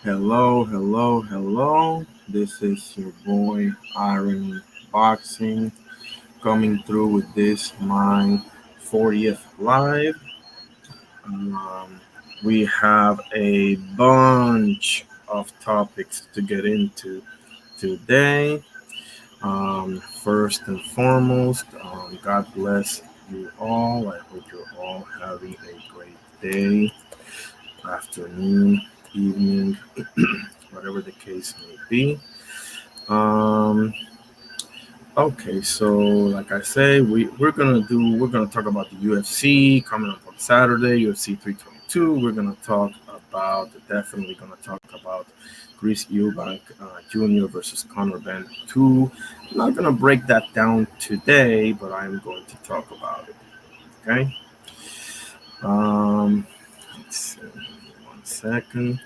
Hello, hello, hello. This is your boy Iron Boxing coming through with this my 40th live. Um, we have a bunch of topics to get into today. First and foremost, God bless you all. I hope you're all having a great day, afternoon, evening, whatever the case may be. Um, okay, so like I say, we're gonna talk about the UFC coming up on Saturday, UFC 322. We're gonna talk about definitely gonna talk about Chris Eubank Jr. versus Conor Ben 2. I'm not gonna break that down today, but I'm going to talk about it. Okay. Um, let's see, 1 second.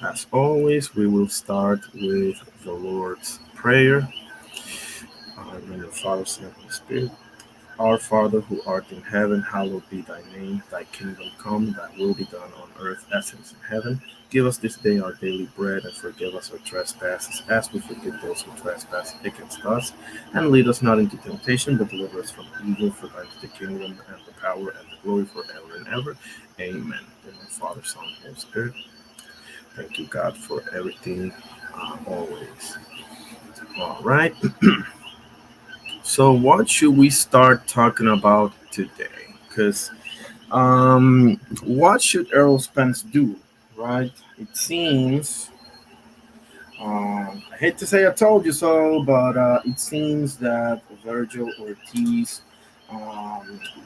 As always, we will start with the Lord's Prayer. In the name of the Father, Son, and Holy Spirit. Our Father, who art in heaven, hallowed be thy name. Thy kingdom come, thy will be done on earth as it is in heaven. Give us this day our daily bread, and forgive us our trespasses, as we forgive those who trespass against us. And lead us not into temptation, but deliver us from evil. For thine is the kingdom, and the power, and the glory forever and ever. Amen. In the name of the Father, Son, and Holy Spirit. Thank you, God, for everything, always. All right. So, what should we start talking about today? Because, what should Errol Spence do? Right? It seems, I hate to say I told you so, but it seems that Virgil Ortiz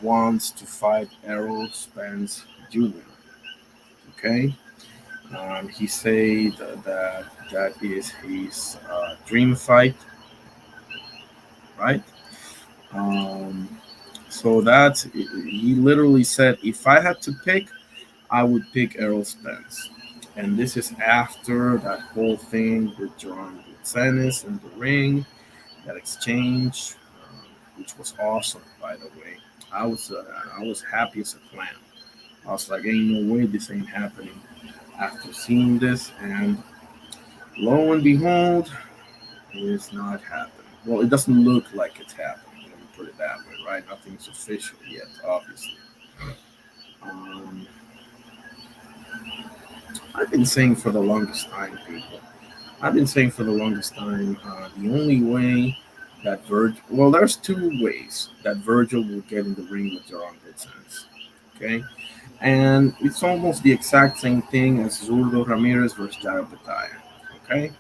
wants to fight Errol Spence Jr. Okay? He said that is his dream fight, right? Um, so that he literally said, if I had to pick, I would pick Errol Spence. And this is after that whole thing with John Stennis in the ring, that exchange, which was awesome, by the way. I was happy as a clam. I was like, ain't no way this ain't happening. After seeing this, and lo and behold, it is not happening. Well, it doesn't look like it's happening. Let me put it that way, right? Nothing's official yet, obviously. Um, I've been saying for the longest time, people. I've been saying for the longest time, the only way that Virgil, well, there's two ways that Virgil will get in the ring with John Stennis. Okay, and it's almost the exact same thing as Zurdo Ramirez versus Jairo Petaya. Okay,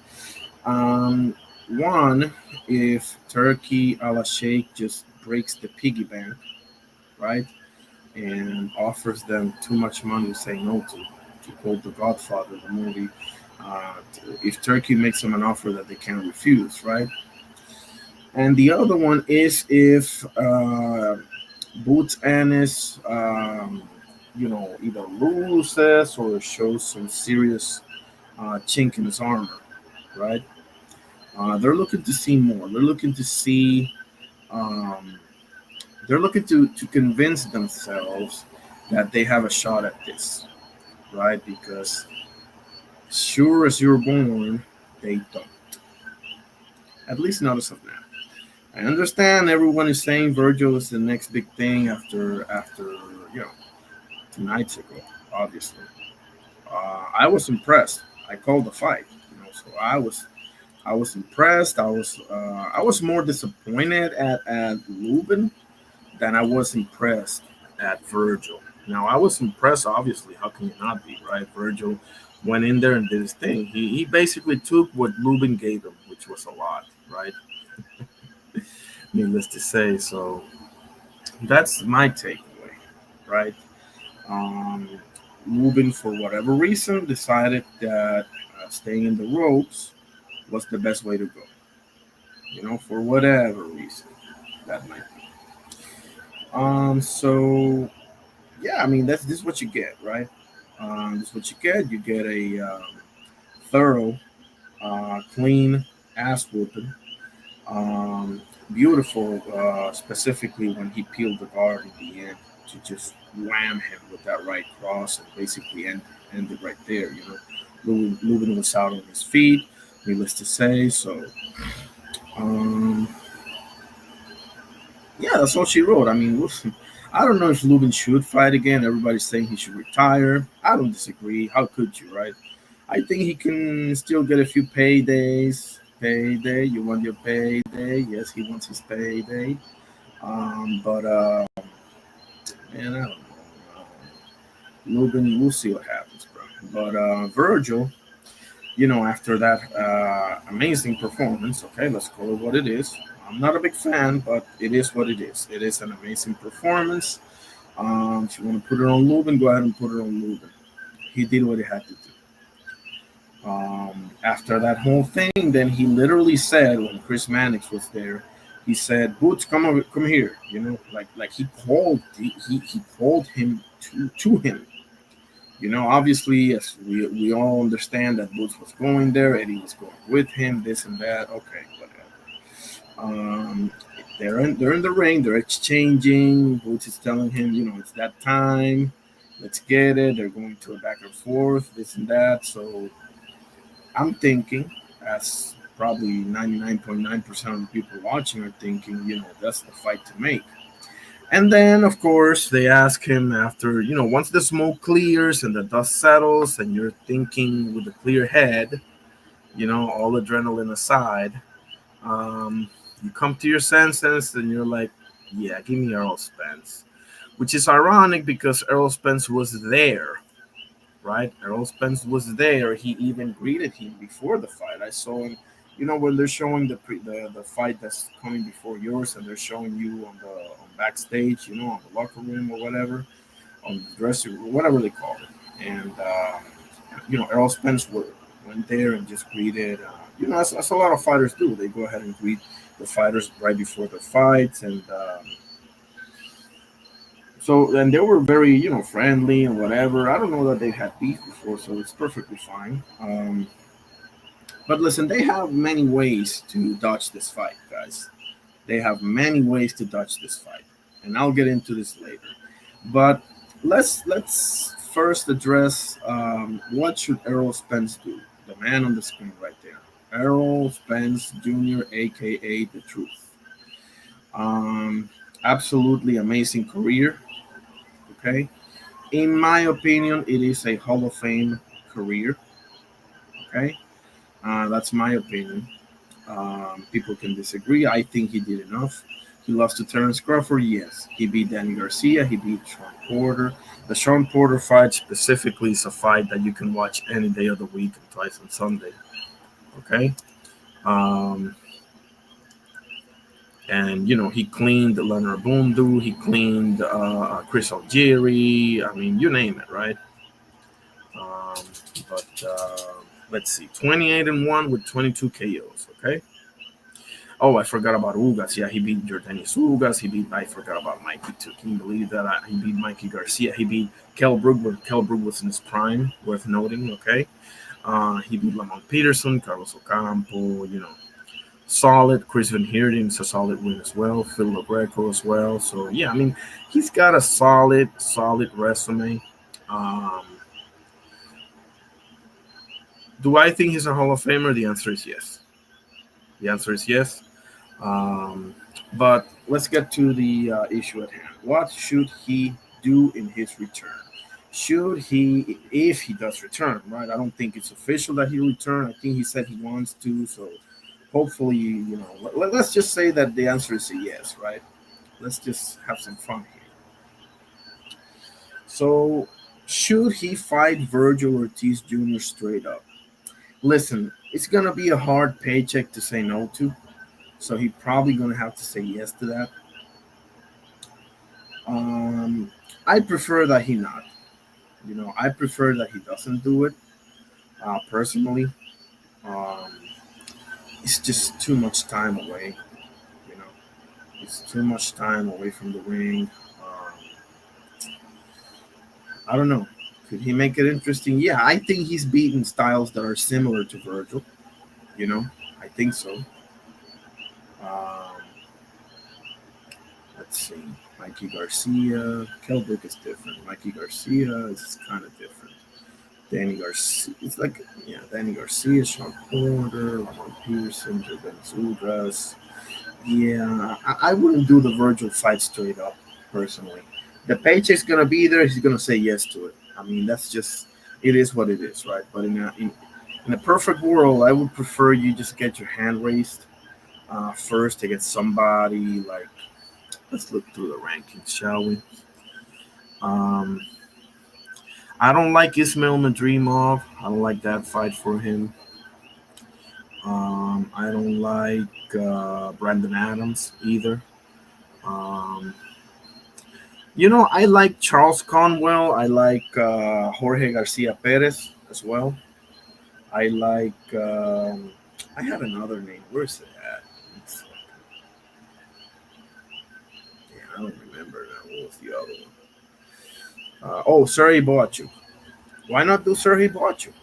um, one, if Turkey a la Sheikh just breaks the piggy bank, right, and offers them too much money to say no to quote The Godfather, the movie, if Turkey makes them an offer that they can't refuse, right? And the other one is if Boots Ennis, either loses or shows some serious chink in his armor, right? They're looking to see more. They're looking to see. Um, they're looking to convince themselves that they have a shot at this, right? Because sure as you're born, they don't. At least not as of now. I understand everyone is saying Virgil is the next big thing after you know 2 nights ago. Obviously, I was impressed. I called the fight, so I was impressed. I was more disappointed at Lubin than I was impressed at Virgil. Now I was impressed, obviously. How can you not be, right? Virgil went in there and did his thing. He basically took what Lubin gave him, which was a lot, right? Needless to say. So that's my takeaway, right? Um, Lubin, for whatever reason, decided that staying in the ropes was the best way to go. For whatever reason that might be. So yeah, I mean this is what you get, right? This is what you get. You get a thorough, clean ass whooping. Um, Beautiful, specifically when he peeled the guard at the end to just wham him with that right cross and basically end it right there. Lubin was out on his feet, needless to say. So, um, yeah, that's all she wrote. I mean, I don't know if Lubin should fight again. Everybody's saying he should retire. I don't disagree. How could you, right? I think he can still get a few paydays. Payday, you want your payday? Yes, he wants his payday. But man, I don't know. Lubin, we'll see what happens, bro. But Virgil, after that amazing performance, okay, let's call it what it is. I'm not a big fan, but it is what it is. It is an amazing performance. If you want to put it on Lubin, go ahead and put it on Lubin. He did what he had to do. After that whole thing, then he literally said when Chris Mannix was there, he said, "Boots, come over, come here." Like he called him to him. Obviously, yes, we all understand that Boots was going there, Eddie was going with him, this and that. Okay, whatever. Um, they're in the ring, they're exchanging. Boots is telling him, it's that time. Let's get it. They're going to a back and forth, this and that. So I'm thinking, as probably 99.9% of the people watching are thinking, that's the fight to make. And then, of course, they ask him after, once the smoke clears and the dust settles and you're thinking with a clear head, all adrenaline aside, you come to your senses and you're like, yeah, give me Errol Spence. Which is ironic because Errol Spence was there, right? Errol Spence was there. He even greeted him before the fight. I saw him, when they're showing the fight that's coming before yours, and they're showing you on backstage, on the locker room or whatever, on the dressing room, whatever they call it. And Errol Spence went there and just greeted. As a lot of fighters do. They go ahead and greet the fighters right before the fights, and and they were very, friendly and whatever. I don't know that they had beef before, so it's perfectly fine. But listen, they have many ways to dodge this fight, guys. They have many ways to dodge this fight, and I'll get into this later. But let's first address what should Errol Spence do? The man on the screen right there, Errol Spence Jr., aka the Truth. Um, Absolutely amazing career. Okay, in my opinion, it is a Hall of Fame career. Okay, that's my opinion. People can disagree. I think he did enough. He lost to Terence Crawford. Yes, he beat Danny Garcia. He beat Sean Porter. The Sean Porter fight specifically is a fight that you can watch any day of the week and twice on Sunday. Okay, um, and he cleaned Leonard Bundu. He cleaned Chris Algieri. I mean, you name it, right? Um, but let's see, 28-1 with 22 KOs. Okay. Oh, I forgot about Ugas. Yeah, he beat Jordanis Ugas. I forgot about Mikey too. Can you believe that? He beat Mikey Garcia. He beat Kell Brook when Kell Brook was in his prime, worth noting. Okay. He beat Lamont Peterson, Carlos Ocampo. Solid. Chris Van Heerden is a solid win as well. Phil LaGreco as well. So yeah, I mean, he's got a solid resume. Um, Do I think he's a Hall of Famer? The answer is yes. The answer is yes. Um, but let's get to the issue at hand. What should he do in his return? Should he, if he does return, right? I don't think it's official that he'll return. I think he said he wants to. So hopefully, let's just say that the answer is a yes, right? Let's just have some fun here. So, should he fight Virgil Ortiz Jr. straight up? Listen, it's gonna be a hard paycheck to say no to, so he probably gonna have to say yes to that. Um, I prefer that he not. I prefer that he doesn't do it. Personally, um, it's just too much time away. You know, it's too much time away from the ring. Um, I don't know. Could he make it interesting? Yeah, I think he's beaten styles that are similar to Virgil. You know, I think so. Um, let's see. Mikey Garcia. Kelbrick is different. Mikey Garcia is kind of different. Danny Garcia. It's like, yeah, Danny Garcia, Sean Porter, Lamar Pearson, Jordan Zudras. Yeah, I wouldn't do the Virgil fight straight up, personally. The paycheck's gonna be there. He's gonna say yes to it. I mean, that's just it is what it is, right? But in a perfect world, I would prefer you just get your hand raised first to get somebody like. Let's look through the rankings, shall we? Um, I don't like Ismail Nadrimov. I don't like that fight for him. I don't like Brandon Adams either. Um, I like Charles Conwell. I like Jorge Garcia Perez as well. I like. I had another name. Where's it at? Yeah, I don't remember that. What was the other one? Sergey Boachuk. Why not do Sergey Boachuk?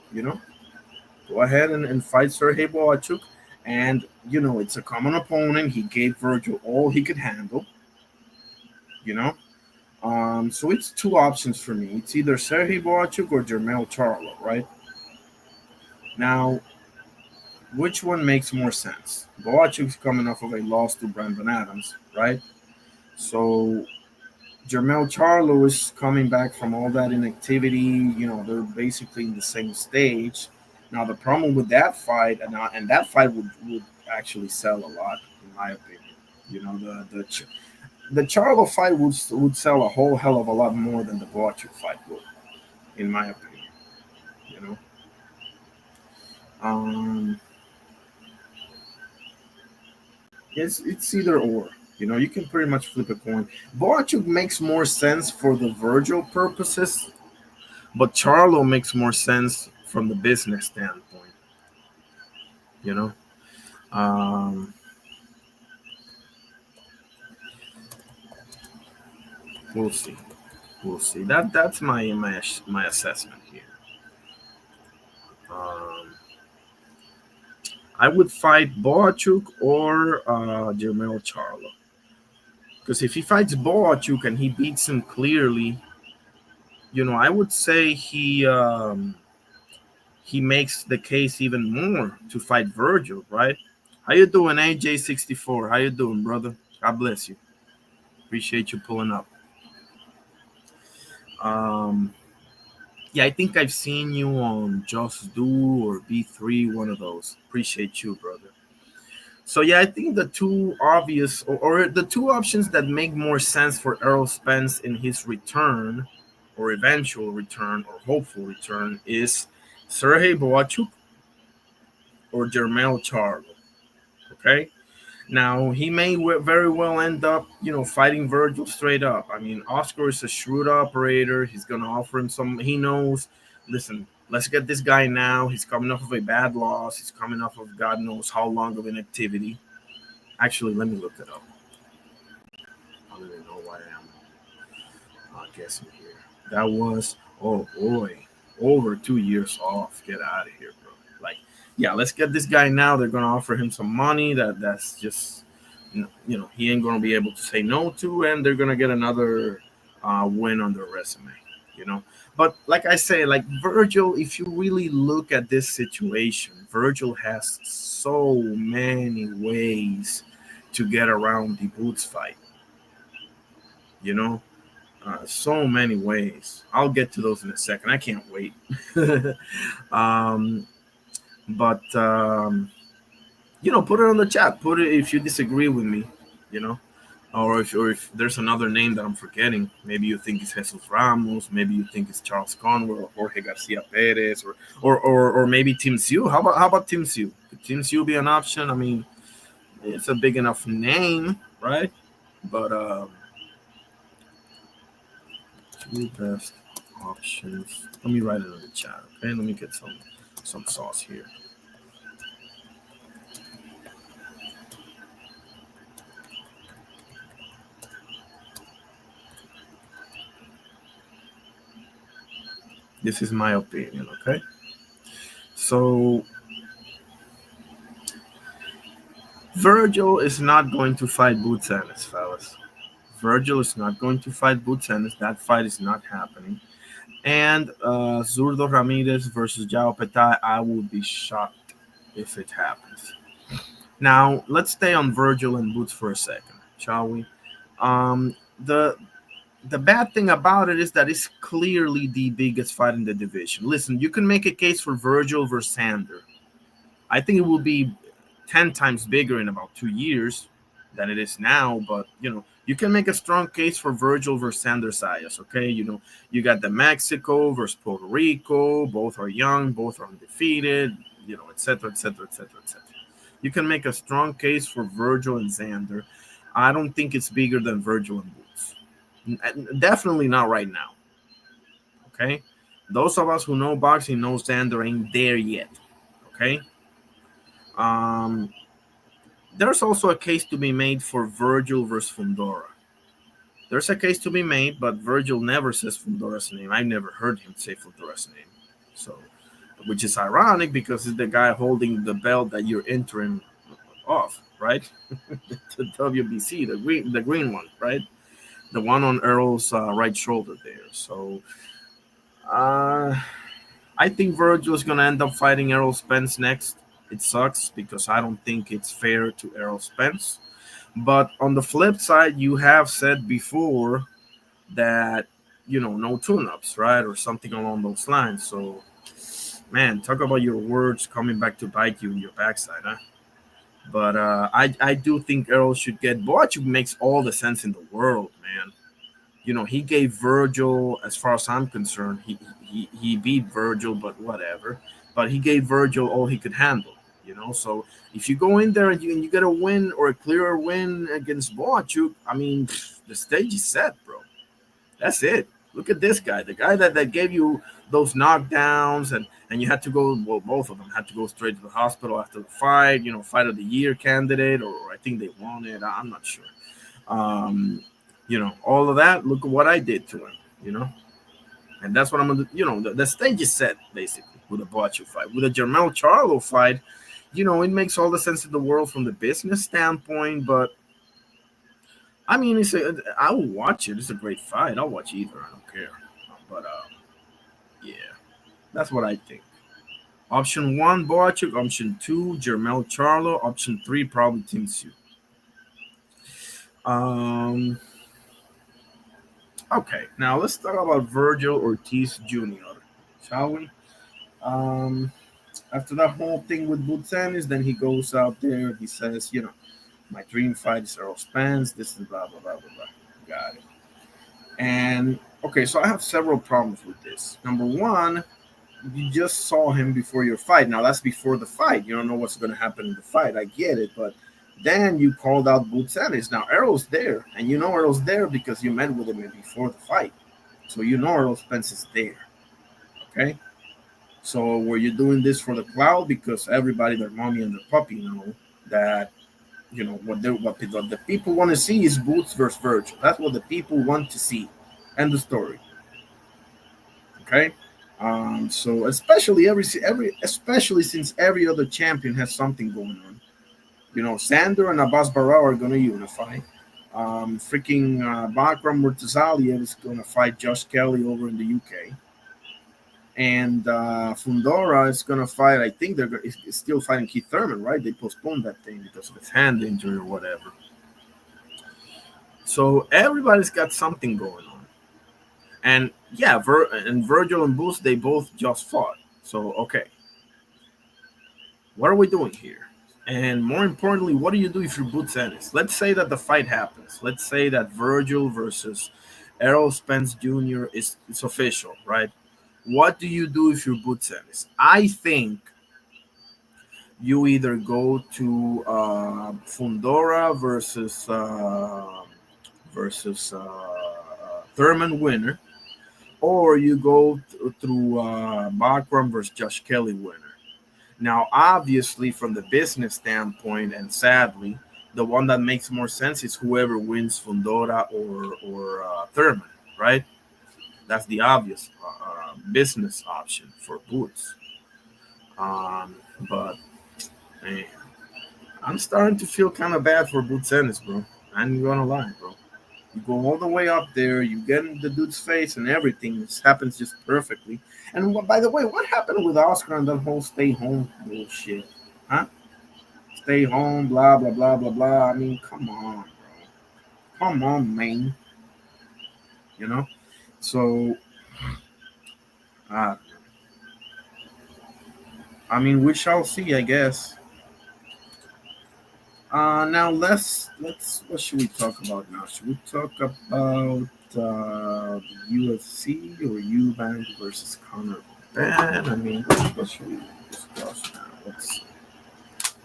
Go ahead and fight Sergey Boachuk. And, it's a common opponent. He gave Virgil all he could handle, you know. So it's two options for me. It's either Sergey Boachuk or Jermel Charlo, right? Now, which one makes more sense? Boachuk's coming off of a loss to Brandon Adams, right? So Jermel Charlo is coming back from all that inactivity. They're basically in the same stage. Now, the problem with that fight, and that fight would actually sell a lot, in my opinion. The Charlo fight would sell a whole hell of a lot more than the Boachuk fight would, in my opinion. You know, um, it's either or. You can pretty much flip a coin. Boachuk makes more sense for the Virgil purposes, but Charlo makes more sense from the business standpoint. You know, um, we'll see. We'll see. That's my assessment here. Um, I would fight Boachuk or Jermel Charlo. Because if he fights Boachuk and he beats him clearly, I would say he makes the case even more to fight Virgil, right? How you doing, AJ64? How you doing, brother? God bless you. Appreciate you pulling up. Um, yeah, I think I've seen you on Just Do or B3, one of those. Appreciate you, brother. So yeah, I think the two obvious or the two options that make more sense for Errol Spence in his return or eventual return or hopeful return is Sergey Boachuk or Jermel Charlo. Okay. Now he may very well end up, fighting Virgil straight up. I mean, Oscar is a shrewd operator. He's gonna offer him some. He knows. Listen, let's get this guy now. He's coming off of a bad loss. He's coming off of God knows how long of inactivity. Actually, let me look it up. I don't even know why I'm guessing here. That was, oh boy, over 2 years off. Get out of here, bro. Like, yeah, let's get this guy now. They're gonna offer him some money that's just, he ain't gonna be able to say no to, and they're gonna get another win on their resume. You know, but like I say, like Virgil, if you really look at this situation, Virgil has so many ways to get around the Boots fight. You know, so many ways. I'll get to those in a second. I can't wait. um, but put it on the chat. Put it if you disagree with me. You know, or if there's another name that I'm forgetting. Maybe you think it's Jesus Ramos. Maybe you think it's Charles Conwell or Jorge Garcia Perez, or maybe Tim Siu. How about Tim Siu? Could Tim Siu be an option? I mean, it's a big enough name, right? But two best options. Let me write it in the chat. Okay, let me get some sauce here. This is my opinion. Okay, so Virgil is not going to fight Boots Ennis, fellas. Virgil is not going to fight Boots Ennis. That fight is not happening. And Zurdo Ramirez versus Jao Petai, I would be shocked if it happens. Now, let's stay on Virgil and Boots for a second, shall we? Um, the the bad thing about it is that it's clearly the biggest fight in the division. Listen, you can make a case for Virgil versus Sander. I think it will be 10 times bigger in about 2 years than it is now. But, you can make a strong case for Virgil versus Sanders Sayas, okay? You got the Mexico versus Puerto Rico. Both are young, both are undefeated, et cetera, et cetera, et cetera, et cetera. You can make a strong case for Virgil and Xander. I don't think it's bigger than Virgil and Boots. Definitely not right now, okay? Those of us who know boxing know Xander ain't there yet, okay? Um, There's also a case to be made for Virgil versus Fundora. There's a case to be made, but Virgil never says Fundora's name. I've never heard him say Fundora's name. So, which is ironic because it's the guy holding the belt that you're entering off, right? The WBC, the green one, right? The one on Errol's right shoulder there. So, uh, I think Virgil is gonna end up fighting Errol Spence next. It sucks because I don't think it's fair to Errol Spence. But on the flip side, you have said before that no tune-ups, right, or something along those lines. So, man, talk about your words coming back to bite you in your backside, huh? But I do think Errol should get. Boachu makes all the sense in the world, man. He gave Virgil, as far as I'm concerned, he beat Virgil, but whatever. But he gave Virgil all he could handle. So if you go in there and you get a win or a clearer win against Boachuk, I mean, the stage is set, bro. That's it. Look at this guy, the guy that gave you those knockdowns, and you had to go. Well, both of them had to go straight to the hospital after the fight. Fight of the year candidate, or I think they won it. I'm not sure. Um, all of that. Look at what I did to him. And that's what I'm gonna. The stage is set basically with a Boachu fight, with a Jermel Charlo fight. It makes all the sense in the world from the business standpoint, but I mean, I will watch it. It's a great fight. I'll watch either. I don't care. But yeah, that's what I think. Option one, Boachuk. Option two, Jermel Charlo. Option three, probably Tim Su. Um. Okay, now let's talk about Virgil Ortiz Jr. Shall we? Um. After that whole thing with Butsanis, then he goes out there. He says, my dream fight is Errol Spence. This is blah blah blah blah blah. Got it. And okay, so I have several problems with this. Number one, you just saw him before your fight. Now that's before the fight. You don't know what's going to happen in the fight. I get it, but then you called out Boots Ellis. Now Errol's there, and you know Errol's there because you met with him before the fight, so you know Errol Spence is there. Okay, so were you doing this for the cloud? Because everybody, their mommy and their puppy, know that what the people want to see is Boots versus Virgil. That's what the people want to see, end the story. Okay. So especially since every other champion has something going on. Sander and Abbas Barao are going to unify. Freaking Bakram Murtazaliev is going to fight Josh Kelly over in the UK. And Fundora is going to fight, I think is still fighting Keith Thurman, right? They postponed that thing because of his hand injury or whatever. So everybody's got something going on. And yeah, and Virgil and Boost, they both just fought. So, okay. What are we doing here? And more importantly, what do you do if you're Boots Ennis? Let's say that the fight happens. Let's say that Virgil versus Errol Spence Jr. is official, right? What do you do if you're Boots Ennis? I think you either go to Fundora versus Thurman winner, or you go through Bakram versus Josh Kelly winner. Now, obviously, from the business standpoint, and sadly, the one that makes more sense is whoever wins Fundora or Thurman, right? That's the obvious business option for Boots. But man, I'm starting to feel kind of bad for Boots Ennis, bro. I ain't gonna lie, bro. You go all the way up there, you get in the dude's face, and everything just happens just perfectly. And by the way, what happened with Oscar and that whole stay home bullshit? Huh? Stay home, blah blah blah blah blah. I mean, come on, bro. Come on, man. You know. So, uh, I mean, we shall see, I guess. Now let's what should we talk about now? Should we talk about the UFC or EUBANK versus Conor Ben? I mean, what should we discuss now? Let's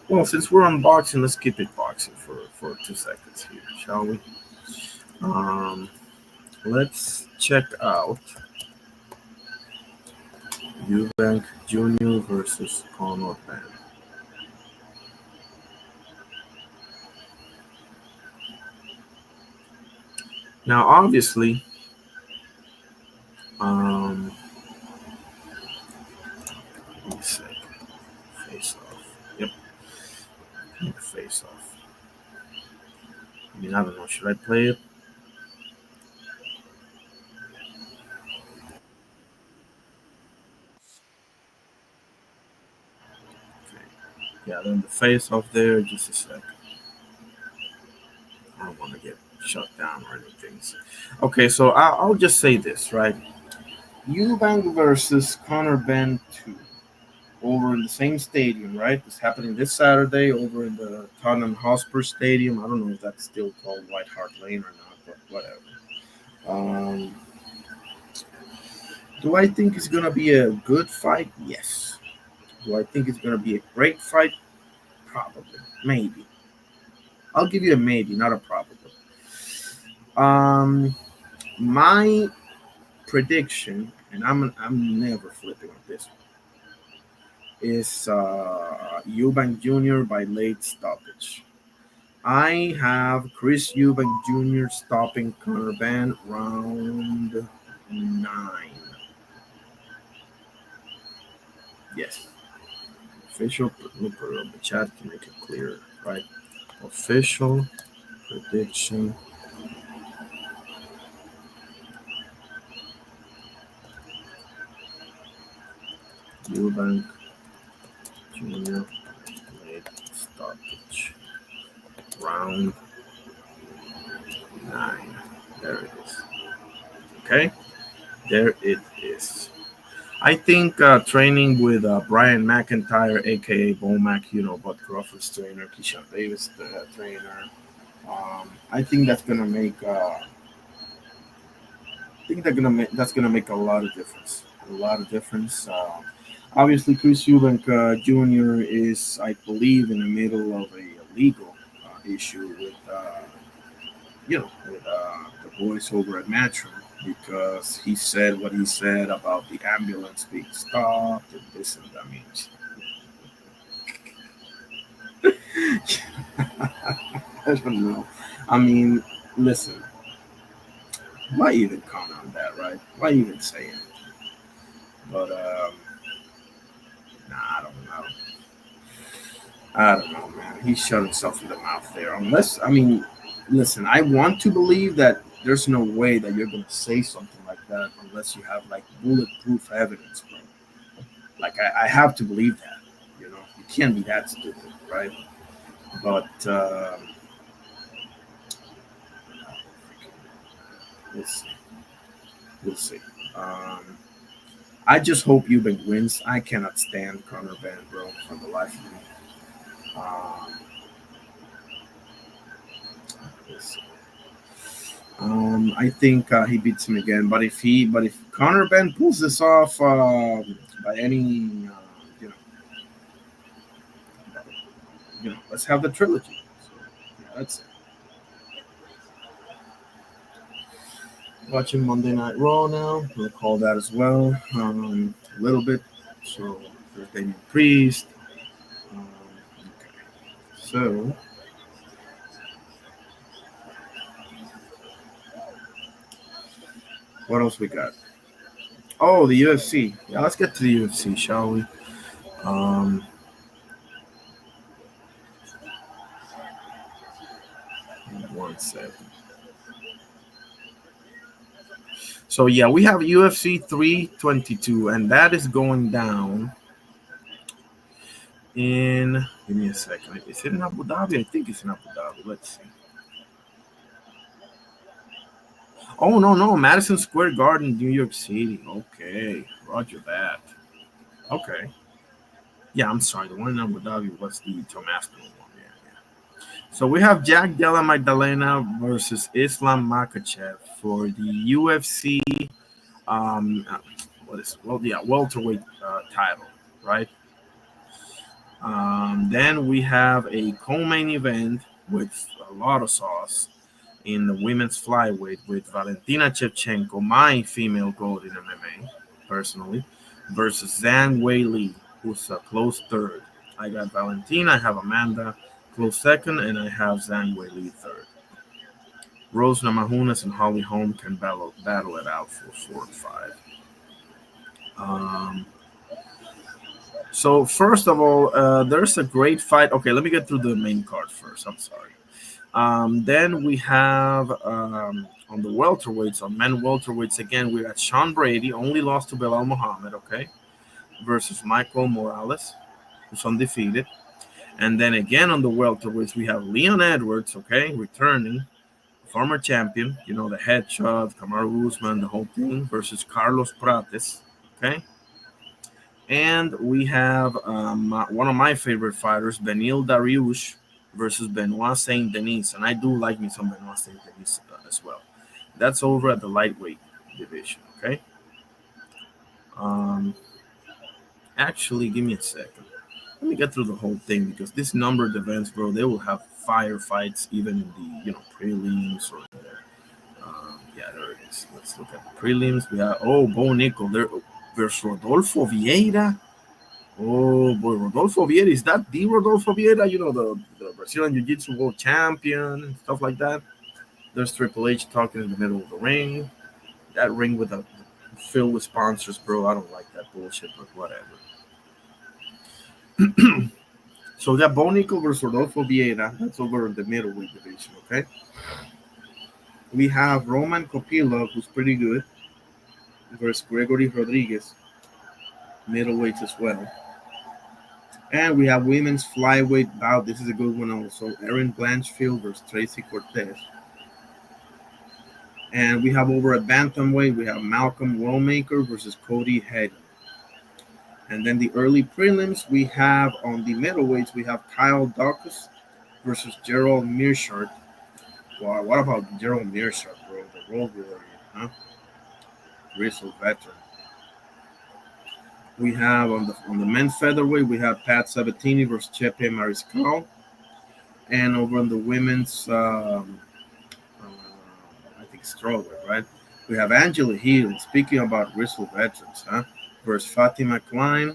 well, since we're on boxing, let's keep it boxing for 2 seconds here, shall we? Um, let's check out EUBANK Jr. versus Conor Ben. Now, obviously, um, let me see. Face off. Yep, face off. I mean, I don't know. Should I play it? Okay. Yeah, then the face off there. Just a sec. I don't want to get shut down or anything. Okay, so I'll just say this, right? Eubank versus Conor Ben 2 over in the same stadium, right? It's happening this Saturday over in the Tottenham Hotspur Stadium. I don't know if that's still called White Hart Lane or not, but whatever. Um, do I think it's going to be a good fight? Yes. Do I think it's going to be a great fight? Probably. Maybe. I'll give you a maybe, not a probably. Um, my prediction, and I'm never flipping on this one, is Eubank Jr. by late stoppage. I have Chris Eubank Jr. stopping Conor Ben round 9. Yes. Official, let me put it on the chat to make it clear, right? Official prediction. Eubank Jr. late stoppage. Round 9. There it is. Okay, there it is. I think training with Brian McIntyre, aka Bomac, Bud Crawford's trainer, Keyshawn Davis, the trainer. I think that's gonna make. I think that's gonna make a lot of difference. A lot of difference. Obviously, Chris Eubank Jr. is, I believe, in the middle of a legal issue with the boys over at Matchroom because he said what he said about the ambulance being stopped and this and that. I don't know. I mean, listen, why even comment on that, right? Why even say it? But nah, I don't know, man. He shut himself in the mouth there. Unless, I mean, listen, I want to believe that there's no way that you're gonna say something like that unless you have like bulletproof evidence, bro. Like I have to believe that. You can't be that stupid, right? But we'll see. We'll see. Um, I just hope Eubank wins. I cannot stand Conor Ben, bro, for the life of me. Um, we'll see. I think he beats him again. But if Conor Ben pulls this off by any, let's have the trilogy. So, yeah, that's it. Watching Monday Night Raw now. We'll call that as well. A little bit. So there's Damian Priest. Okay. So what else we got? Oh, the UFC. Yeah, let's get to the UFC, shall we? Um, 1 second. So yeah, we have UFC 322, and that is going down in. Give me a second. Is it in Abu Dhabi? I think it's in Abu Dhabi. Let's see. Oh no, Madison Square Garden, New York City. Okay, Roger that. Okay. Yeah, I'm sorry. The one in Abu Dhabi was the Tomasco one. Yeah. So we have Jack Della Magdalena versus Islam Makhachev for the UFC. Um, uh, what is welterweight title, right? Then we have a co-main event with a lot of sauce in the women's flyweight with Valentina Shevchenko, my female goat in MMA, personally, versus Zhang Weili, who's a close third. I got Valentina, I have Amanda close second, and I have Zhang Weili third. Rose Namajunas and Holly Holm can battle it out for 4 and 5. Um, so first of all, there's a great fight. Okay, let me get through the main card first. I'm sorry. Then we have on the welterweights, on men welterweights again, we got Sean Brady, only lost to Belal Muhammad, okay, versus Michael Morales, who's undefeated. And then again on the welterweights, we have Leon Edwards, okay, returning, former champion, the headshot, Kamaru Usman, the whole thing, versus Carlos Prates, okay. And we have one of my favorite fighters, Benil Dariush, versus Benoit Saint Denis, and I do like me some Benoit Saint Denis as well. That's over at the lightweight division. Okay. Um, Actually, give me a second. Let me get through the whole thing because this numbered events, bro, they will have firefights even in the prelims or yeah, there it is. Let's look at the prelims. We have Bo Nickel there versus Rodolfo Vieira. Oh boy, Rodolfo Vieira, is that the Rodolfo Vieira? The Brazilian Jiu Jitsu world champion and stuff like that. There's Triple H talking in the middle of the ring. That ring with a filled with sponsors, bro. I don't like that bullshit, but whatever. So we got Bo Nickel versus Rodolfo Vieira. That's over in the middleweight division, okay? We have Roman Kopilov, who's pretty good, versus Gregory Rodriguez, middleweights as well. And we have women's flyweight bout. This is a good one also. Erin Blanchfield versus Tracy Cortez. And we have over at bantamweight, we have Malcolm Wellmaker versus Cody Hayden. And then the early prelims, we have on the middleweights, we have Kyle Dawkins versus Gerald Meerschaert. Wow, what about Gerald Meerschaert, bro? The Road Warrior, huh? Grizzled veteran. We have on the men's featherweight, we have Pat Sabatini versus Chepe Mariscal. And over on the women's, I think strawweight, right? We have Angela Hill. Speaking about grizzled veterans, huh? Versus Fatima Klein.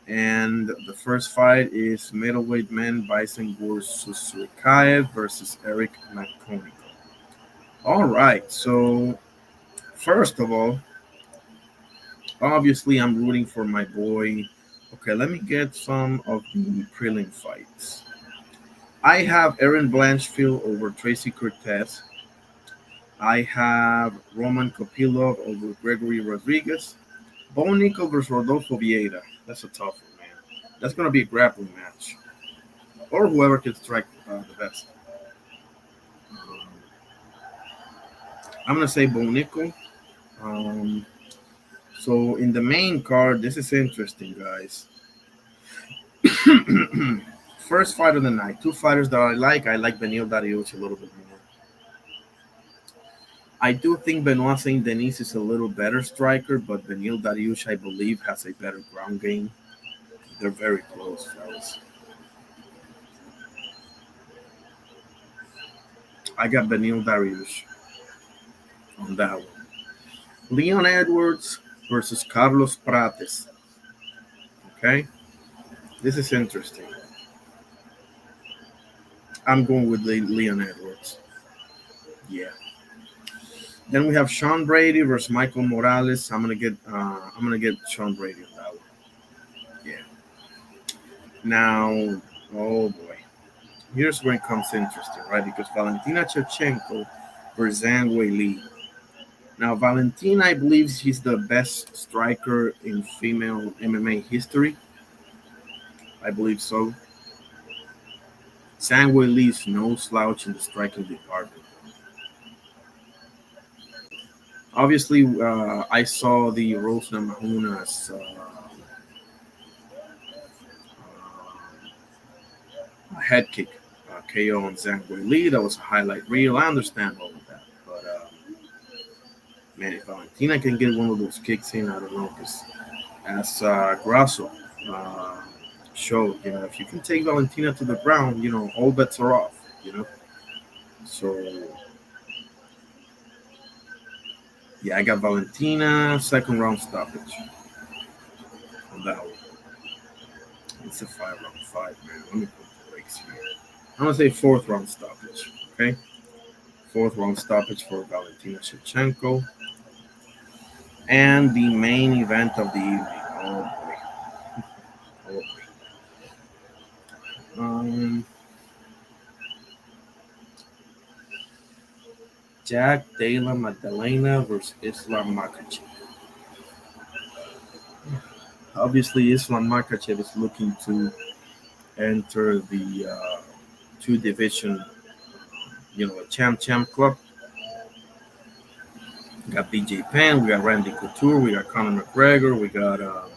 And the first fight is middleweight men Bison Sussukaev versus Eric McConaughey. All right, so first of all, obviously I'm rooting for my boy. Okay, let me get some of the prelim fights. I have Erin Blanchfield over Tracy Cortez. I have Roman Kopilov over Gregory Rodriguez. Bo Nickel versus Rodolfo Vieira. That's a tough one, man. That's going to be a grappling match. Or whoever can strike the best. I'm going to say Bo Nickel. So in the main card, this is interesting, guys. First fight of the night. Two fighters that I like. I like Benil Dariush a little bit more. I do think Benoit Saint Denis is a little better striker, but Benil Dariush, I believe, has a better ground game. They're very close, fellas. I got Benil Dariush on that one. Leon Edwards versus Carlos Prates. Okay, this is interesting. I'm going with Leon Edwards. Yeah. Then we have Sean Brady versus Michael Morales. I'm gonna get Sean Brady on that one. Yeah. Now, oh boy, here's where it comes interesting, right? Because Valentina Shevchenko versus Zhang Weili. Now, Valentina, I believe she's the best striker in female MMA history. I believe so. Sangwei Lee is no slouch in the striking department. Obviously, I saw the Rose Namajunas head kick KO on Zhang Lee. That was a highlight reel. I understand all of that, but man, if Valentina can get one of those kicks in, I don't know. Because as Grasso uh, showed, if you can take Valentina to the ground, all bets are off. So yeah, I got Valentina second round stoppage on that one. It's a 5-round fight, man. Let me put the brakes here. I'm gonna say fourth round stoppage. Okay, fourth round stoppage for Valentina Shevchenko, and the main event of the evening. Oh boy, oh boy. Jack Della Maddalena versus Islam Makhachev. Obviously, Islam Makhachev is looking to enter the two division, a champ club. We got BJ Penn, we got Randy Couture, we got Conor McGregor, we got uh,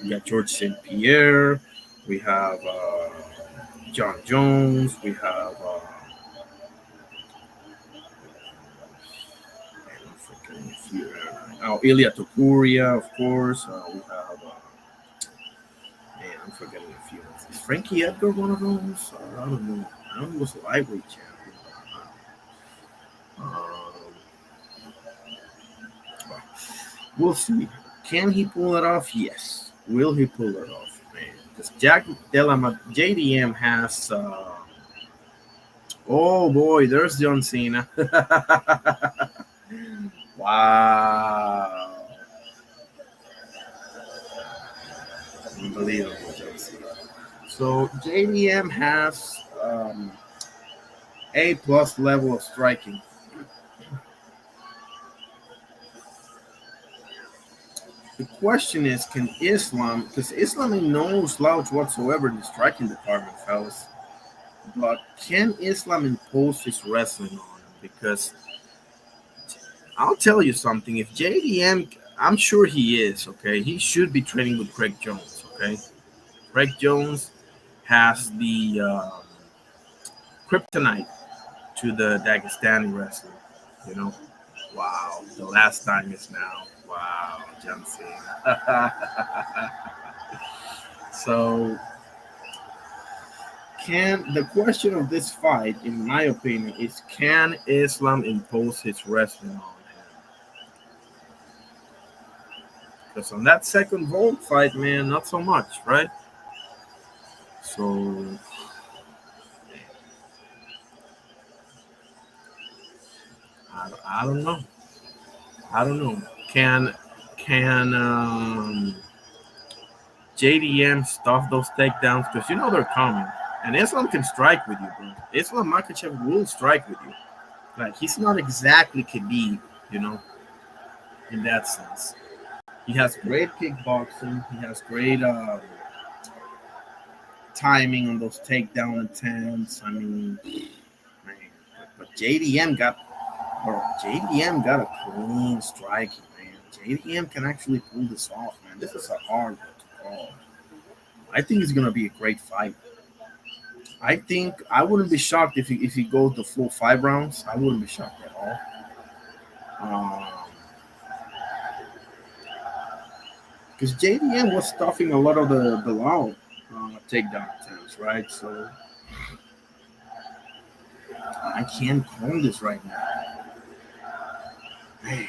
we got George St. Pierre, we have John Jones, we have Ilya Topuria, of course. We have I'm forgetting a few. Is Frankie Edgar one of those? I don't know. I don't know. He was a lightweight champion. Um, we'll see. Can he pull it off? Yes. Will he pull it off, man? Because JDM has. Oh boy, there's John Cena. Wow. Unbelievable, John Cena. So JDM has A plus level of striking. The question is, can Islam, because Islam ain't no slouch whatsoever in the striking department, fellas, but can Islam impose his wrestling on him? Because I'll tell you something, if JDM, I'm sure he is, okay, he should be training with Craig Jones, okay? Craig Jones has the kryptonite to the Dagestani wrestling, you know? Wow, the last time is now. Wow, John Cena. So, the question of this fight, in my opinion, is can Islam impose his wrestling on him? Because on that second Volt fight, man, not so much, right? So, I don't know. I don't know. Can JDM stuff those takedowns? Because they're coming. And Islam can strike with you, bro. Islam Makhachev will strike with you. Like, he's not exactly Khabib, in that sense. He has great kickboxing. He has great timing on those takedown attempts. I mean, man, but JDM got a clean striking, man. JDM can actually pull this off, man. This is a hard one to call. I think it's gonna be a great fight. I think I wouldn't be shocked if he goes the full 5 rounds. I wouldn't be shocked at all. Because JDM was stuffing a lot of the Bilal takedown attempts, right? So I can't call this right now. Man.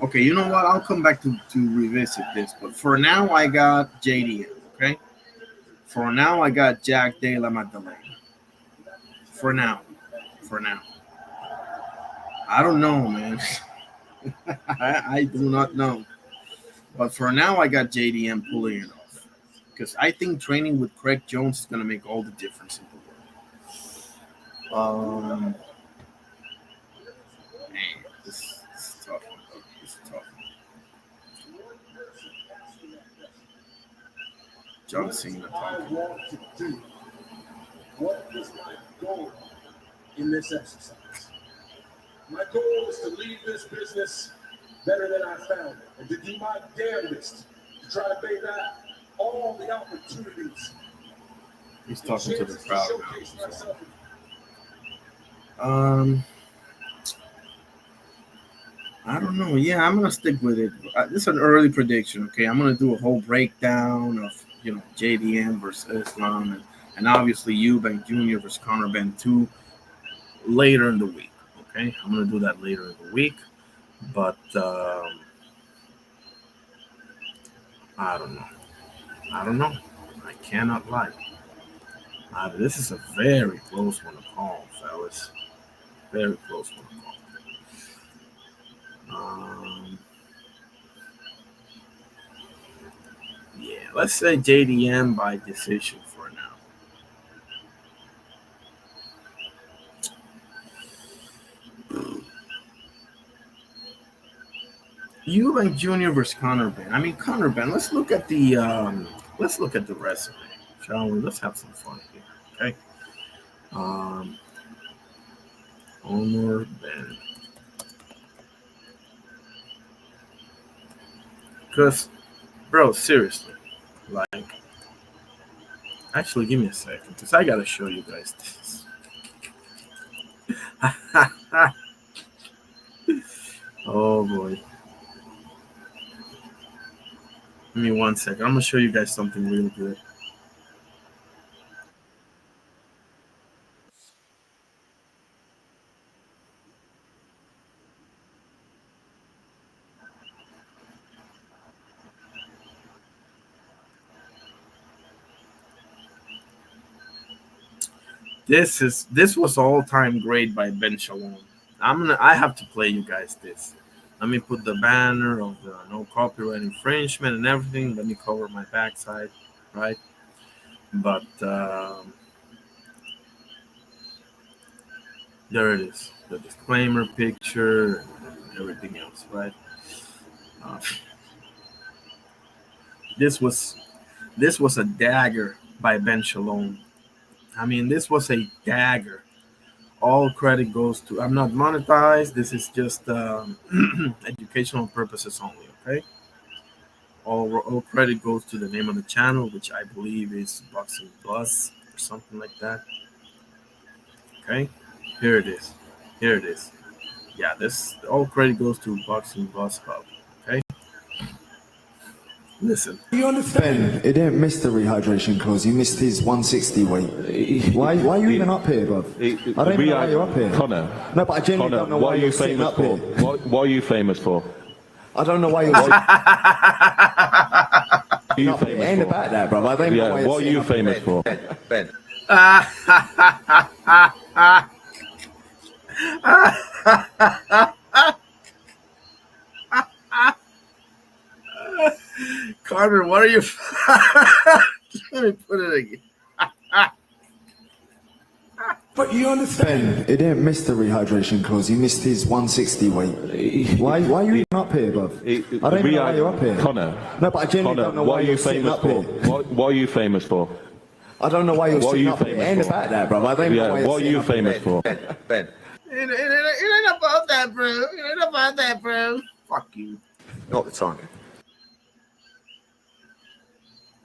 Okay, you know what? I'll come back to revisit this. But for now, I got JDM, okay? For now, I got Jack Della Maddalena. For now. For now. I don't know, man. I do not know. But for now, I got JDM pulling it off. Because I think training with Craig Jones is going to make all the difference in the world. Man, this is tough. This is tough. John Cena talking. What is my goal in this exercise? My goal is to leave this business better than I found it, and to do my damnedest to try to pay back all the opportunities. He's talking to the crowd now. So. I don't know. Yeah, I'm gonna stick with it. This is an early prediction. Okay, I'm gonna do a whole breakdown of JDM versus Islam and obviously EUBANK Jr. versus Conor Benn 2 later in the week. Okay, I'm gonna do that later in the week, but I don't know. I cannot lie. This is a very close one to call, fellas. Very close one to call. Yeah, let's say JDM by decision for now. EUBANK Jr. versus Conor Benn. I mean, Conor Benn. Let's look at the resume, shall we? Let's have some fun here, okay? Conor Benn. Because, bro, seriously, like, actually, give me a second, because I gotta show you guys this. Oh boy. Give me 1 second. I'm gonna show you guys something really good. This was all-time great by Ben Shalom. I have to play you guys this. Let me put the banner of the no copyright infringement and everything. Let me cover my backside, right? But there it is, the disclaimer picture and everything else, right? This was a dagger by Ben Shalom. I mean, this was a dagger. All credit goes to. I'm not monetized. This is just educational purposes only. Okay. All credit goes to the name of the channel, which I believe is Boxing Plus or something like that. Okay. Here it is. Yeah, this all credit goes to Boxing Plus Hub. Okay. Listen. You understand? Ben, he didn't miss the rehydration clause. He missed his 160 weight. Why are you even up here, bro? I don't even know why you're up here. Connor. No, but I genuinely don't know why you're sitting up here. What are you famous for? I don't know why you're sitting up here. It ain't about that, bro. I don't know why what are you famous for? Ben. Carter, what are you? Let me put it again. But you understand? Ben, he didn't miss the rehydration clause. He missed his 160 weight. Why are you even up here, bro? I don't even know why you're up here. Connor. No, but I genuinely don't know why you're sitting up here. What are you famous for? I don't know why you're sitting up here. It ain't about that, bro. I don't know why what are you famous for? Ben. It ain't about that, bro. It ain't about that, bro. Fuck you. Not the time.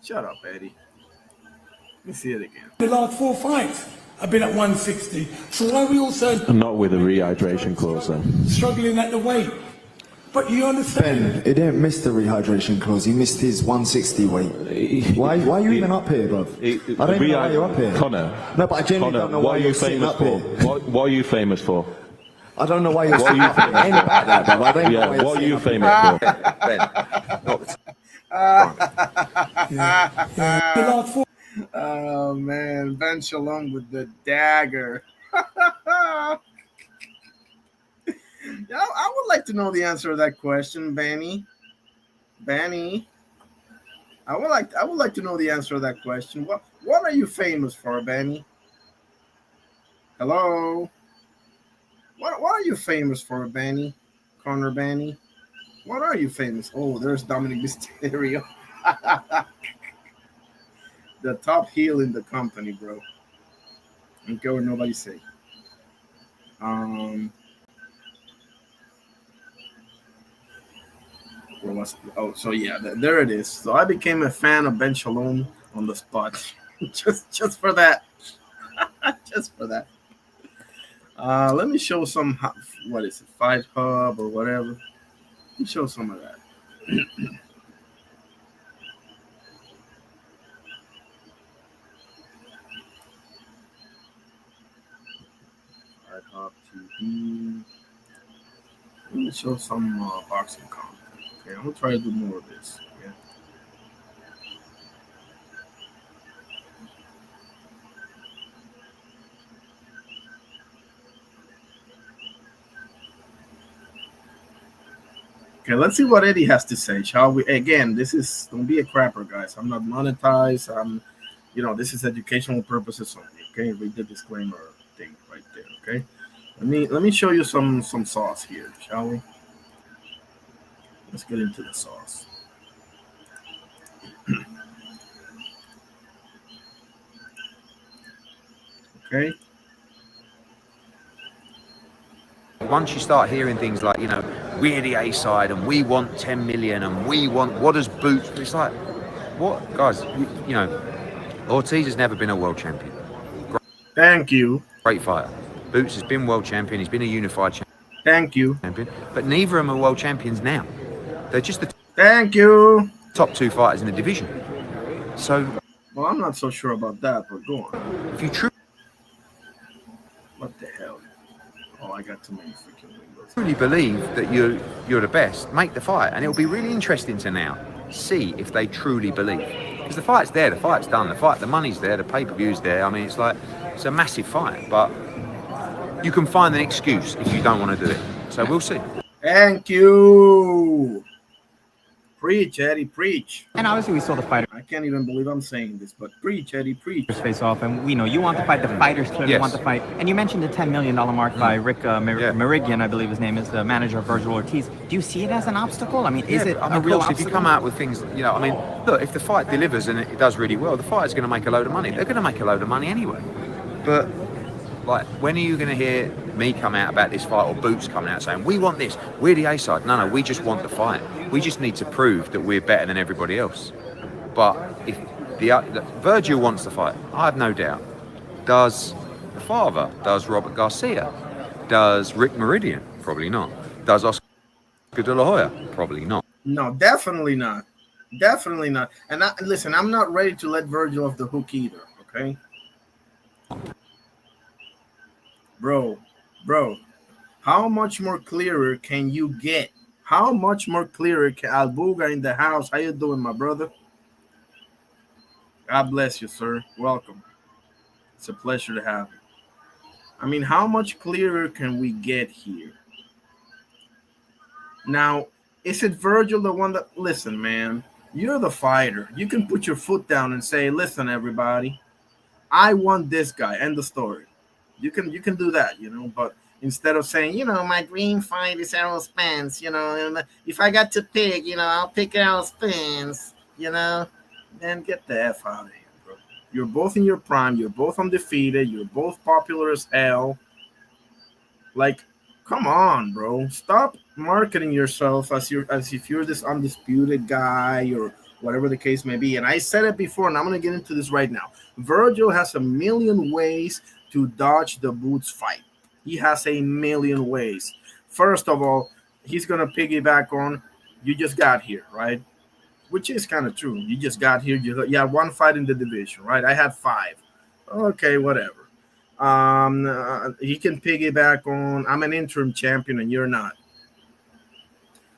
Shut up, Eddie. Let me see it again. The last 4 fights, I've been at 160. So why are we also Not with a rehydration clause, then. struggling at the weight? But you understand? Ben, he didn't miss the rehydration clause. He missed his 160 weight. Why are you even up here, bro? I don't even know why you're up here. Connor. No, but I genuinely don't know why you're sitting up here. What are you famous for? I don't know why you're sitting up here. It ain't about that, bro. I don't know why what are you famous for? Ben. Not the time. The last 4 Oh man, Ben Shalom with the dagger. Yeah, I would like to know the answer to that question, Benny. I would like to know the answer to that question. What are you famous for, Benny? Hello. What are you famous for, Benny? Connor Benny? What are you famous? Oh, there's Dominic Mysterio. The top heel in the company, bro. And go nobody say. Um, so yeah, there it is. So I became a fan of Ben Shalom on the spot, just for that, just for that. Let me show some. What is it? Fight Hub or whatever. Let me show some of that. Fight Hub TV. Let me show some boxing content. Okay, I'm gonna try to do more of this. Okay. Okay, let's see what Eddie has to say, shall we? Again, this is don't be a crapper, guys. I'm not monetized. This is educational purposes only. Okay, read the disclaimer thing right there. Okay, let me show you some sauce here, shall we? Let's get into the sauce. Okay. Once you start hearing things like, we're the A side and we want 10 million and we want, what does Boots? It's like, what? Guys, Ortiz has never been a world champion. Thank you. Great fighter. Boots has been world champion. He's been a unified champion. Thank you. But neither of them are world champions now. They're just the Thank you. top two fighters in the division. So, well, I'm not so sure about that, but go on. If you what the hell? Oh, I got too many freaking windows. Truly believe that you're the best, make the fight, and it'll be really interesting to now see if they truly believe. Because the fight's there, the fight's done, the money's there, the pay-per-view's there. I mean, it's a massive fight, but you can find an excuse if you don't want to do it. So we'll see. Thank you. Preach, Eddie, preach. And obviously we saw the fighter. I can't even believe I'm saying this, but preach, Eddie, preach. Face off, and we know you want the fight. The fighters clearly want the fight. And you mentioned the $10 million mark by Rick Meridian, I believe his name is, the manager of Virgil Ortiz. Do you see it as an obstacle? I mean, is it a real obstacle? If you come out with things, look, if the fight delivers and it does really well, the fighter's going to make a load of money. They're going to make a load of money anyway. But when are you going to hear me come out about this fight or Boots coming out saying, we want this, we're the A side? No, we just want the fight. We just need to prove that we're better than everybody else. But if Virgil wants the fight, I have no doubt. Does the father? Does Robert Garcia? Does Rick Meridian? Probably not. Does Oscar De La Hoya? Probably not. No, definitely not. Definitely not. And listen, I'm not ready to let Virgil off the hook either, okay? Bro, how much more clearer can you get? How much more clearer can Albuga in the house? How you doing, my brother? God bless you, sir. Welcome. It's a pleasure to have you. I mean, how much clearer can we get here? Now, is it Virgil the one that... Listen, man, you're the fighter. You can put your foot down and say, listen, everybody, I want this guy. End the story. You can do that, but instead of saying, my dream fight is Errol Spence, and if I got to pick, I'll pick Errol Spence, then get the F out of here, bro. You're both in your prime. You're both undefeated. You're both popular as hell. Like, come on, bro. Stop marketing yourself as if you're this undisputed guy or whatever the case may be. And I said it before, and I'm going to get into this right now. Virgil has a million ways to dodge the Boots fight. He has a million ways. First of all, he's going to piggyback on, you just got here, right? Which is kind of true. You just got here. You had one fight in the division, right? I had 5. Okay, whatever. He can piggyback on, I'm an interim champion and you're not.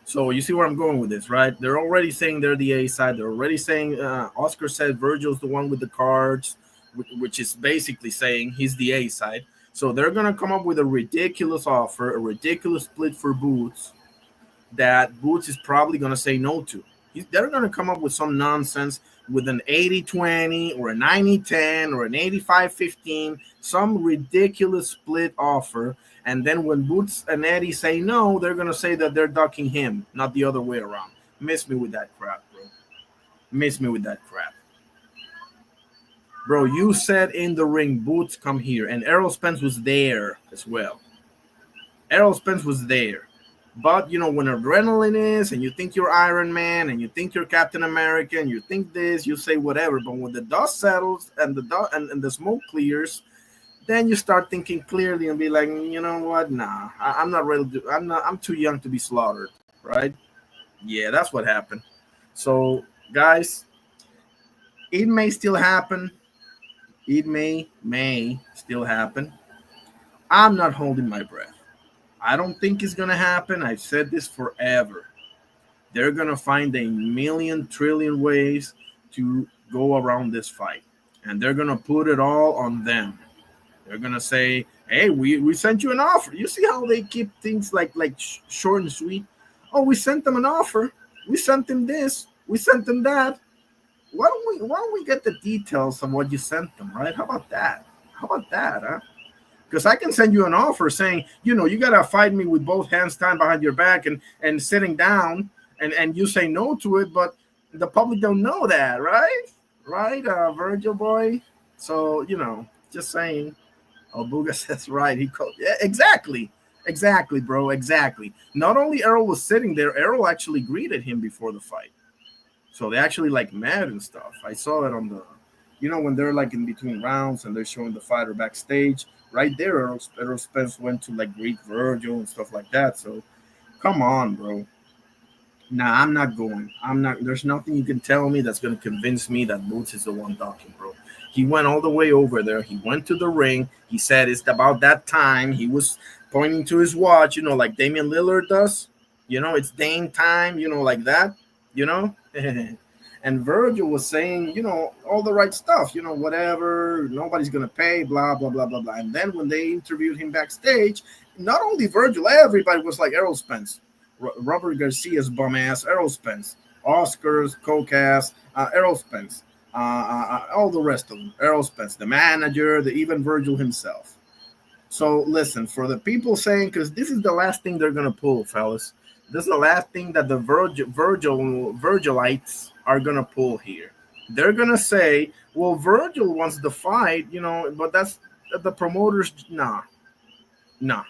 So you see where I'm going with this, right? They're already saying they're the A side. They're already saying Oscar said Virgil's the one with the cards, which is basically saying he's the A side. So they're going to come up with a ridiculous offer, a ridiculous split for Boots that Boots is probably going to say no to. They're going to come up with some nonsense with an 80-20 or a 90-10 or an 85-15, some ridiculous split offer. And then when Boots and Eddie say no, they're going to say that they're ducking him, not the other way around. Miss me with that crap, bro. Miss me with that crap. Bro, you said in the ring, Boots, come here. And Errol Spence was there as well. Errol Spence was there. But, you know, when adrenaline is, and you think you're Iron Man, and you think you're Captain America, and you think this, you say whatever. But when the dust settles and the smoke clears, then you start thinking clearly and be like, you know what? Nah, I'm not ready to. I'm too young to be slaughtered, right? Yeah, that's what happened. So, guys, it may still happen. It may still happen. I'm not holding my breath. I don't think it's going to happen. I've said this forever. They're going to find a million trillion ways to go around this fight. And they're going to put it all on them. They're going to say, hey, we sent you an offer. You see how they keep things like short and sweet? Oh, we sent them an offer. We sent them this. We sent them that. Why don't we get the details of what you sent them, right? How about that? Huh? Because I can send you an offer saying, you know, you got to fight me with both hands tied behind your back and sitting down, and you say no to it, but the public don't know that, right? Right, Virgil boy? So, you know, just saying. Oh, Booga says right. Yeah, exactly, bro, exactly. Not only Errol was sitting there, Errol actually greeted him before the fight. So they actually like met and stuff. I saw it on the, you know, when they're like in between rounds and they're showing the fighter backstage. Right there, Errol Spence went to like greet Virgil and stuff like that. So come on, bro. Nah, I'm not going. I'm not. There's nothing you can tell me that's going to convince me that Boots is the one talking, bro. He went all the way over there. He went to the ring. He said it's about that time. He was pointing to his watch, you know, like Damian Lillard does. You know, it's Dame time, you know, like that, you know. And Virgil was saying, you know, all the right stuff, you know, whatever, nobody's going to pay, blah, blah, blah, blah, blah. And then when they interviewed him backstage, not only Virgil, everybody was like Errol Spence, Robert Garcia's bum ass, Errol Spence, Oscar's coke ass, Errol Spence, all the rest of them, Errol Spence, the manager, even Virgil himself. So listen, for the people saying, because this is the last thing they're going to pull, fellas. This is the last thing that the Virgilites are going to pull here. They're going to say, well, Virgil wants the fight, you know, but that's the promoters. Nah. Nope.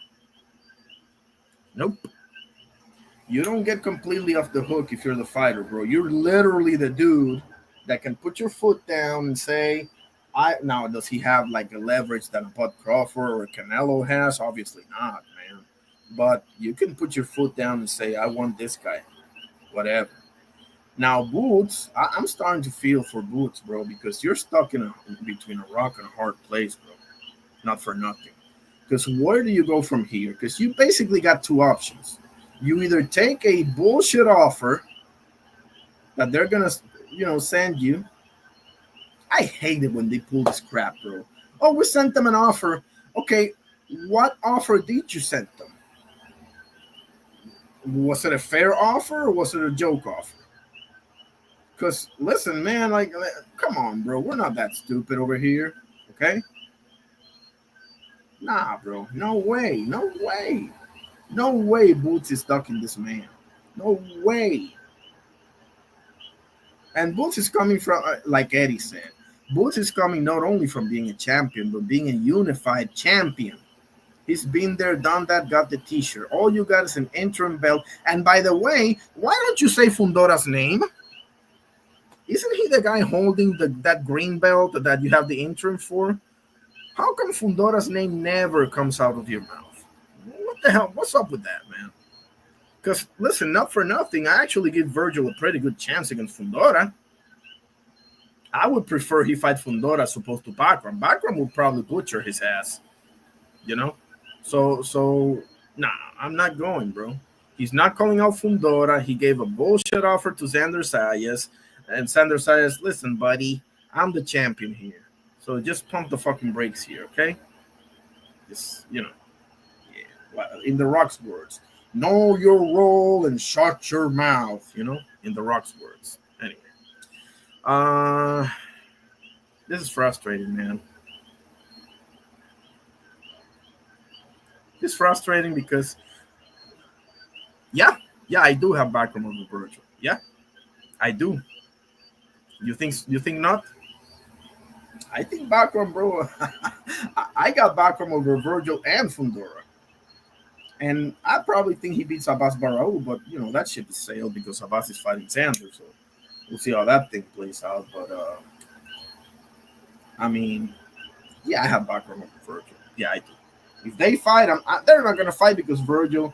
You don't get completely off the hook if you're the fighter, bro. You're literally the dude that can put your foot down and say, now, does he have like a leverage that a Bud Crawford or a Canelo has? Obviously not, man. But you can put your foot down and say, I want this guy, whatever. Now, Boots, I'm starting to feel for Boots, bro, because you're stuck between a rock and a hard place, bro. Not for nothing. Because where do you go from here? Because you basically got two options. You either take a bullshit offer that they're going to, you know, send you. I hate it when they pull this crap, bro. Oh, we sent them an offer. Okay, what offer did you send them? Was it a fair offer or was it a joke offer? Because, listen, man, like, come on, bro. We're not that stupid over here, okay? Nah, bro. No way. No way Boots is ducking this man. No way. And Boots is coming from, like Eddie said, Boots is coming not only from being a champion, but being a unified champion. He's been there, done that, got the t-shirt. All you got is an interim belt. And by the way, why don't you say Fundora's name? Isn't he the guy holding that green belt that you have the interim for? How come Fundora's name never comes out of your mouth? What the hell? What's up with that, man? Because, listen, not for nothing, I actually give Virgil a pretty good chance against Fundora. I would prefer he fight Fundora as opposed to Bakram. Bakram would probably butcher his ass, you know? So, nah, I'm not going, bro. He's not calling out Fundora. He gave a bullshit offer to Xander Sayas. And Xander Sayas, listen, buddy, I'm the champion here. So just pump the fucking brakes here, okay? Just, you know, yeah. In The Rock's words, know your role and shut your mouth, you know, in The Rock's words. Anyway. This is frustrating, man. It's frustrating because, yeah, yeah, I do have background over Virgil. Yeah, I do. You think not? I think background, bro. I got background over Virgil and Fundora. And I probably think he beats Abbas Barao, but that ship is sailed because Abbas is fighting Xander, so we'll see how that thing plays out. But I mean, yeah, I have background over Virgil. Yeah, I do. If they fight, they're not gonna fight because Virgil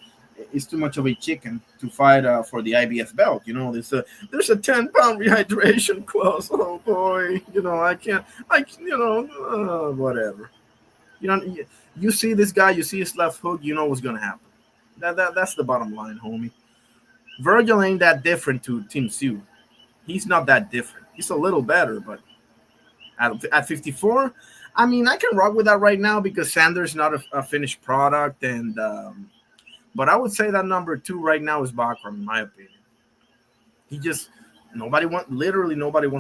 is too much of a chicken to fight for the IBF belt. There's a 10-pound rehydration clause. Oh boy, I can't. Whatever. You see this guy, you see his left hook, you know what's gonna happen. That's the bottom line, homie. Virgil ain't that different to Tim Sue. He's not that different. He's a little better, but at 54, I mean, I can rock with that right now because Sanders not a finished product, and but I would say that number 2 right now is Bakram, in my opinion. He just nobody wants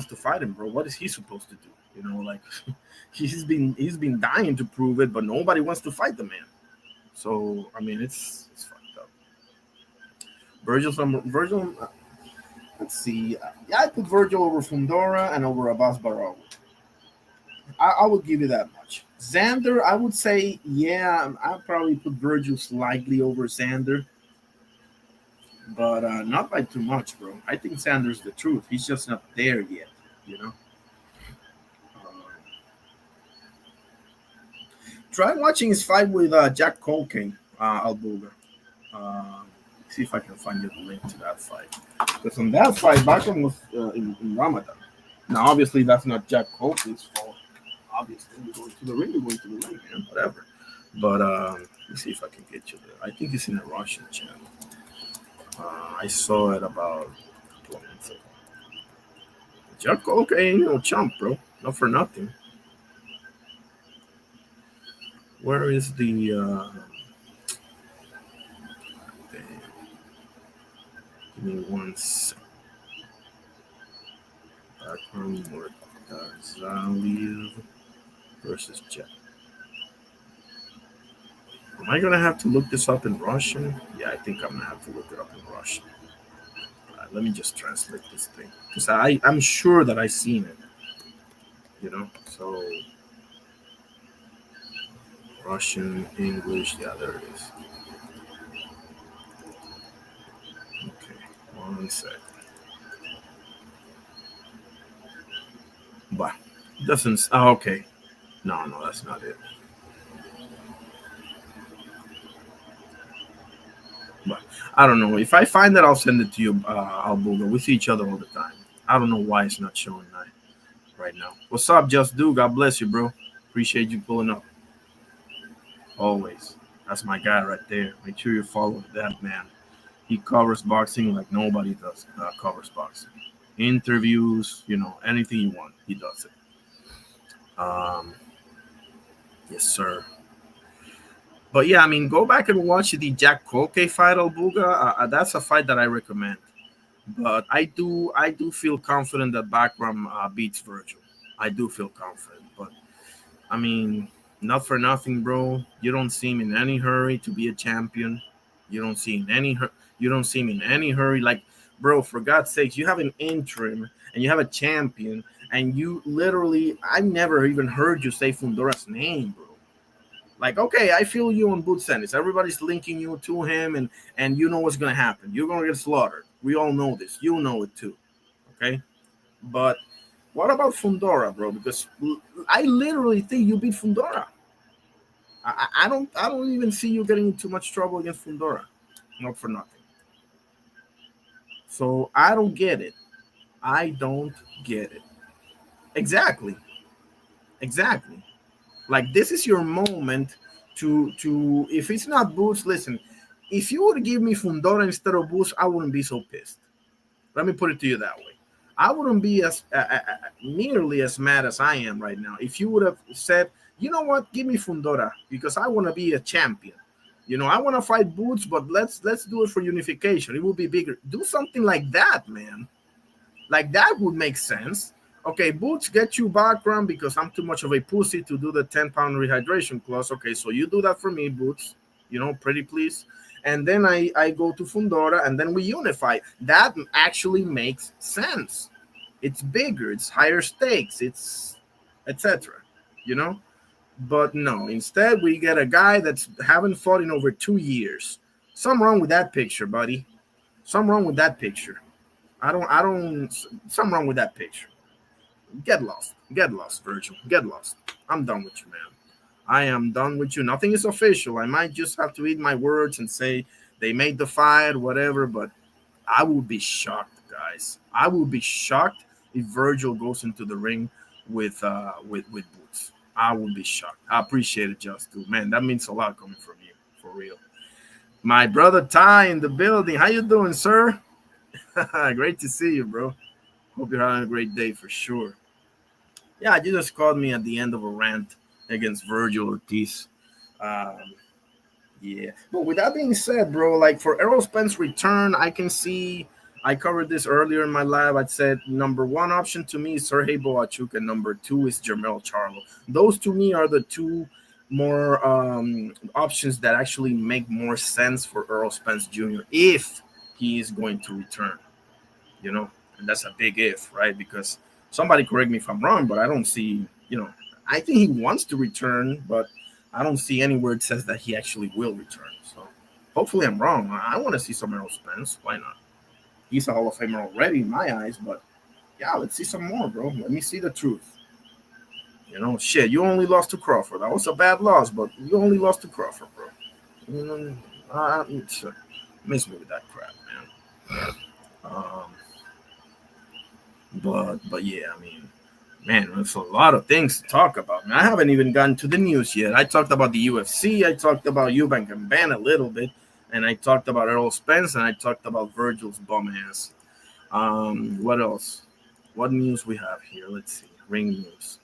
to fight him, bro. What is he supposed to do? Like he's been dying to prove it, but nobody wants to fight the man. So I mean, it's fucked up. Virgil. Let's see. Yeah, I put Virgil over Fundora and over Abbas Barao. I would give you that much. Xander, I would say, yeah, I'll probably put Virgil slightly over Xander, but not by too much, bro. I think Xander's the truth. He's just not there yet. Try watching his fight with Jack Colkane, Albuga. See if I can find you the link to that fight. Because on that fight, Bakram was in Ramadan. Now, obviously, that's not Jack Colkane's fault. Obviously, we're going to the ring, man, whatever. But let's see if I can get you there. I think it's in the Russian channel. I saw it about a couple of minutes ago. Jack Colkane, chump, bro. Not for nothing. Where is the give me 1 second. Background work. Zaliv versus Jack. Am I gonna have to look this up in Russian? Yeah, I think I'm gonna have to look it up in Russian. Let me just translate this thing because I'm sure that I've seen it. So Russian, English, yeah, there it is. Okay, 1 second. But it doesn't. Oh, okay. No, that's not it. But I don't know. If I find that, I'll send it to you, Albuga. We see each other all the time. I don't know why it's not showing that right now. What's up, Just Do? God bless you, bro. Appreciate you pulling up. Always. That's my guy right there. Make sure you follow that man. He covers boxing like nobody does. Covers boxing. Interviews, anything you want, he does it. Yes, sir. But yeah, I mean, go back and watch the Jack Colkane fight, Albuga. That's a fight that I recommend. But I do feel confident that Bakram beats Virgil. I do feel confident. But I mean, not for nothing, bro. You don't see him in any hurry to be a champion. You don't see him in any hurry. Like, bro, for God's sakes, you have an interim and you have a champion, and you literally, I never even heard you say Fundora's name, bro. Like, okay, I feel you on boot sentence. Everybody's linking you to him, and you know what's going to happen. You're going to get slaughtered. We all know this. You know it too, okay? But what about Fundora, bro? Because I literally think you beat Fundora. I don't even see you getting in too much trouble against Fundora. Not for nothing. So I don't get it. I don't get it. Exactly. Like, this is your moment to if it's not Boots, listen, if you would give me Fundora instead of Boots, I wouldn't be so pissed. Let me put it to you that way. I wouldn't be as nearly as mad as I am right now if you would have said, you know what, give me Fundora because I want to be a champion. I want to fight Boots, but let's do it for unification. It will be bigger. Do something like that, man. Like, that would make sense. Okay, Boots, get you background because I'm too much of a pussy to do the 10-pound rehydration clause. Okay, so you do that for me, Boots. Pretty please. And then I go to Fundora and then we unify. That actually makes sense. It's bigger, it's higher stakes, it's etc. You know? But no, instead we get a guy that's haven't fought in over 2 years. Something wrong with that picture, buddy. Something wrong with that picture. Something wrong with that picture. Get lost, Virgil. Get lost. I'm done with you, man. I am done with you. Nothing is official. I might just have to eat my words and say they made the fight, whatever. But I would be shocked, guys. I would be shocked if Virgil goes into the ring with Boots. I would be shocked. I appreciate it, just too, man. That means a lot coming from you, for real. My brother Ty in the building. How you doing, sir? Great to see you, bro. Hope you're having a great day for sure. Yeah, you just called me at the end of a rant against Virgil Ortiz. Yeah. But with that being said, bro, like for Errol Spence return, I can see I covered this earlier in my live. I said number one option to me is Sergey Boachuk, and number two is Jermell Charlo. Those to me are the two more options that actually make more sense for Errol Spence Jr. if he is going to return. And that's a big if, right? Because somebody correct me if I'm wrong, but I don't see, I think he wants to return, but I don't see anywhere it says that he actually will return. So hopefully I'm wrong. I want to see some Errol Spence. Why not? He's a Hall of Famer already in my eyes, but yeah, let's see some more, bro. Let me see the truth. Shit, you only lost to Crawford. That was a bad loss, but you only lost to Crawford, bro. Miss me with that crap, man. But yeah, I mean, man, there's a lot of things to talk about. Man, I haven't even gotten to the news yet. I talked about the UFC. I talked about EUBANK and BENN a little bit, and I talked about Errol Spence, and I talked about Virgil's bum ass. What else? What news we have here? Let's see. Ring news.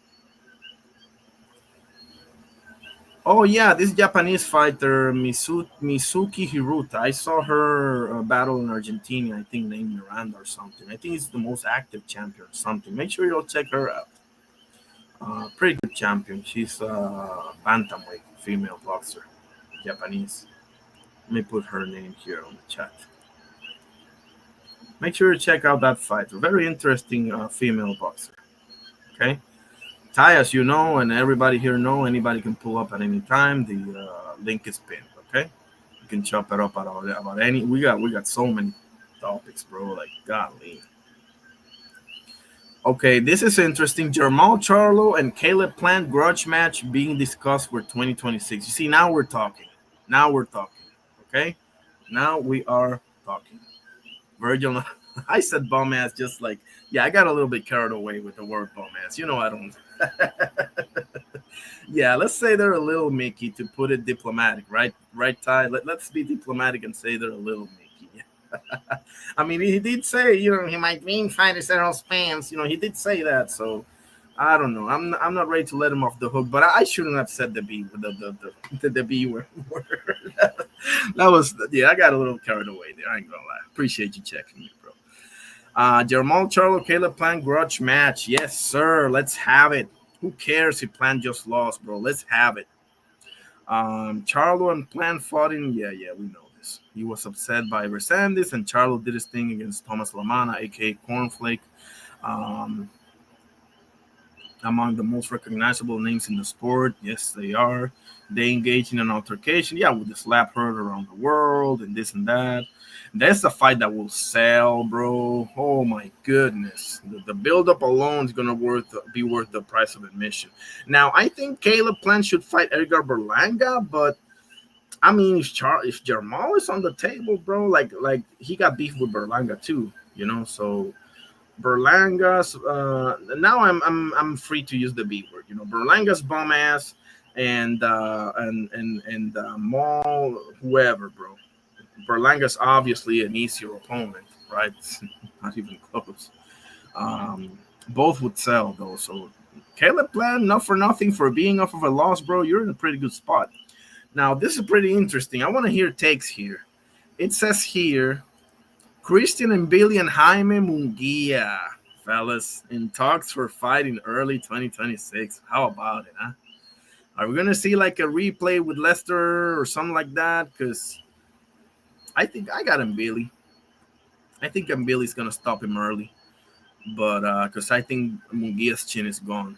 Oh yeah, this Japanese fighter Mizuki Hiruta. I saw her battle in Argentina. I think named Miranda or something. I think it's the most active champion or something. Make sure you'll check her out. Pretty good champion. She's a bantamweight female boxer, Japanese. Let me put her name here on the chat. Make sure you check out that fighter. Very interesting female boxer. Okay. Ty, as you know, and everybody here know, anybody can pull up at any time. The link is pinned. Okay, you can chop it up about any. We got so many topics, bro. Like golly. Okay, this is interesting. Jermall Charlo and Caleb Plant grudge match being discussed for 2026. You see, now we're talking. Okay, now we are talking. Virgil, I said bum ass just like, yeah, I got a little bit carried away with the word bum ass. I don't. Yeah, let's say they're a little Mickey to put it diplomatic, right? Right, Ty? Let's be diplomatic and say they're a little Mickey. I mean, he did say, he might dream fighters Errol Spence. He did say that. So I don't know. I'm not ready to let him off the hook, but I shouldn't have said the B the B word. That was I got a little carried away there. I ain't gonna lie. Appreciate you checking me, bro. Jermall Charlo, Caleb Plant grudge match. Yes, sir. Let's have it. Who cares if Plant just lost, bro? Let's have it. Charlo and Plant fought in. Yeah, we know this. He was upset by Resendez, and Charlo did his thing against Thomas Lamana, aka Cornflake. Among the most recognizable names in the sport. Yes, they are. They engage in an altercation. Yeah, with the slap heard around the world and this and that. That's the fight that will sell, bro. Oh my goodness. The build-up alone is gonna be worth the price of admission. Now, I think Caleb Plant should fight Edgar Berlanga, but I mean, if Jermall is on the table, bro, like he got beef with Berlanga too, so Berlanga's now I'm free to use the B word, Berlanga's bum ass and Maul, whoever, bro. Berlanga's obviously an easier opponent, right? Not even close. Both would sell though. So Caleb Plant, not for nothing for being off of a loss, bro. You're in a pretty good spot. Now this is pretty interesting. I want to hear takes here. It says here, Christian and Billy and Jaime Munguia fellas, in talks for fighting early 2026. How about it, huh? Are we gonna see like a replay with Lester or something like that? Because I think I got him, Billy. I think Billy's gonna stop him early, but because I think Munguia's chin is gone,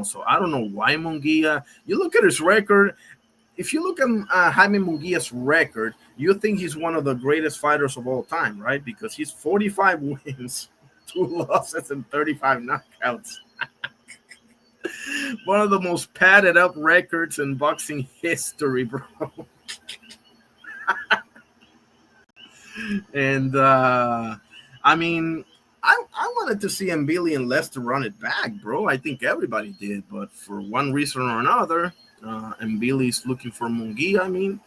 So I don't know why Munguia. You look at his record. If you look at Jaime Munguia's record, you think he's one of the greatest fighters of all time, right? Because he's 45 wins, 2 losses, and 35 knockouts. One of the most padded up records in boxing history, bro. And I mean, I wanted to see Mbili and Lester run it back, bro. I think everybody did, but for one reason or another, Mbili's looking for Munguia. I mean,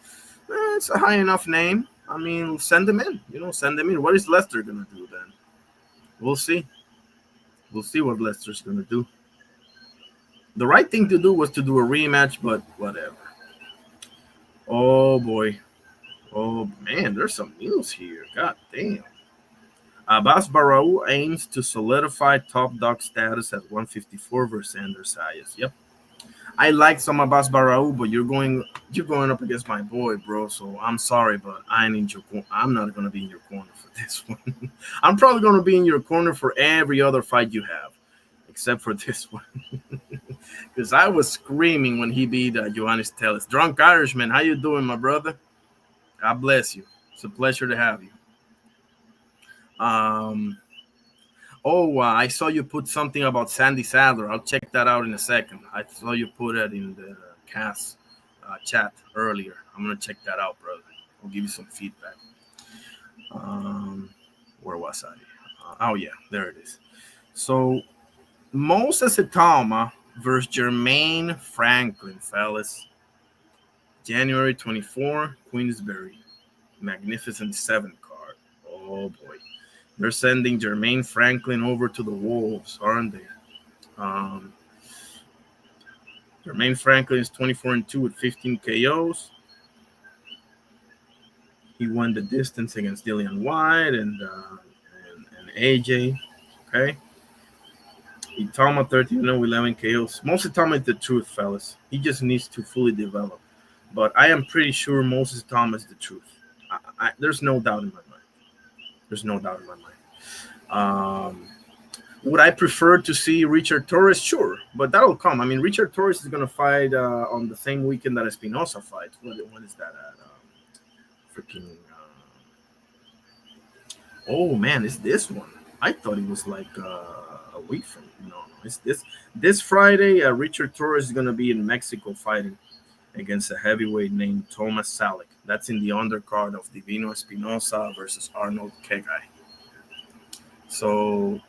it's a high enough name. I mean, send him in. Send him in. What is Lester gonna do then? We'll see. We'll see what Lester's gonna do. The right thing to do was to do a rematch, but whatever. Oh boy. Oh man, there's some news here. God damn. Abbas Barau aims to solidify top dog status at 154 versus Anders Hayes. Yep. I like some Abbas Barau, but you're going up against my boy, bro. So I'm sorry, but I'm not gonna be in your corner for this one. I'm probably gonna be in your corner for every other fight you have, except for this one. Because I was screaming when he beat Johannes Tellis. Drunk Irishman, how you doing, my brother? God bless you. It's a pleasure to have you. I saw you put something about Sandy Sadler. I'll check that out in a second. I saw you put it in the cast chat earlier. I'm going to check that out, brother. I'll give you some feedback. Where was I? There it is. So, Moses Itama versus Jermaine Franklin, fellas. January 24, Queensberry. Magnificent 7 card. Oh, boy. They're sending Jermaine Franklin over to the Wolves, aren't they? Jermaine Franklin is 24-2 with 15 KOs. He won the distance against Dillian White and AJ. Okay. Itama 13-0 with 11 KOs. Moses Itama is the truth, fellas. He just needs to fully develop. But I am pretty sure Moses Itama is the truth. There's no doubt in my mind. There's no doubt in my mind. Would I prefer to see Richard Torres? Sure, but that'll come. I mean, Richard Torres is going to fight on the same weekend that Espinosa fights. What is that at? Oh, man, it's this one. I thought it was like a week from. No, it's this Friday. Richard Torres is going to be in Mexico fighting against a heavyweight named Thomas Salek. That's in the undercard of Divino Espinosa versus Arnold Kegai. So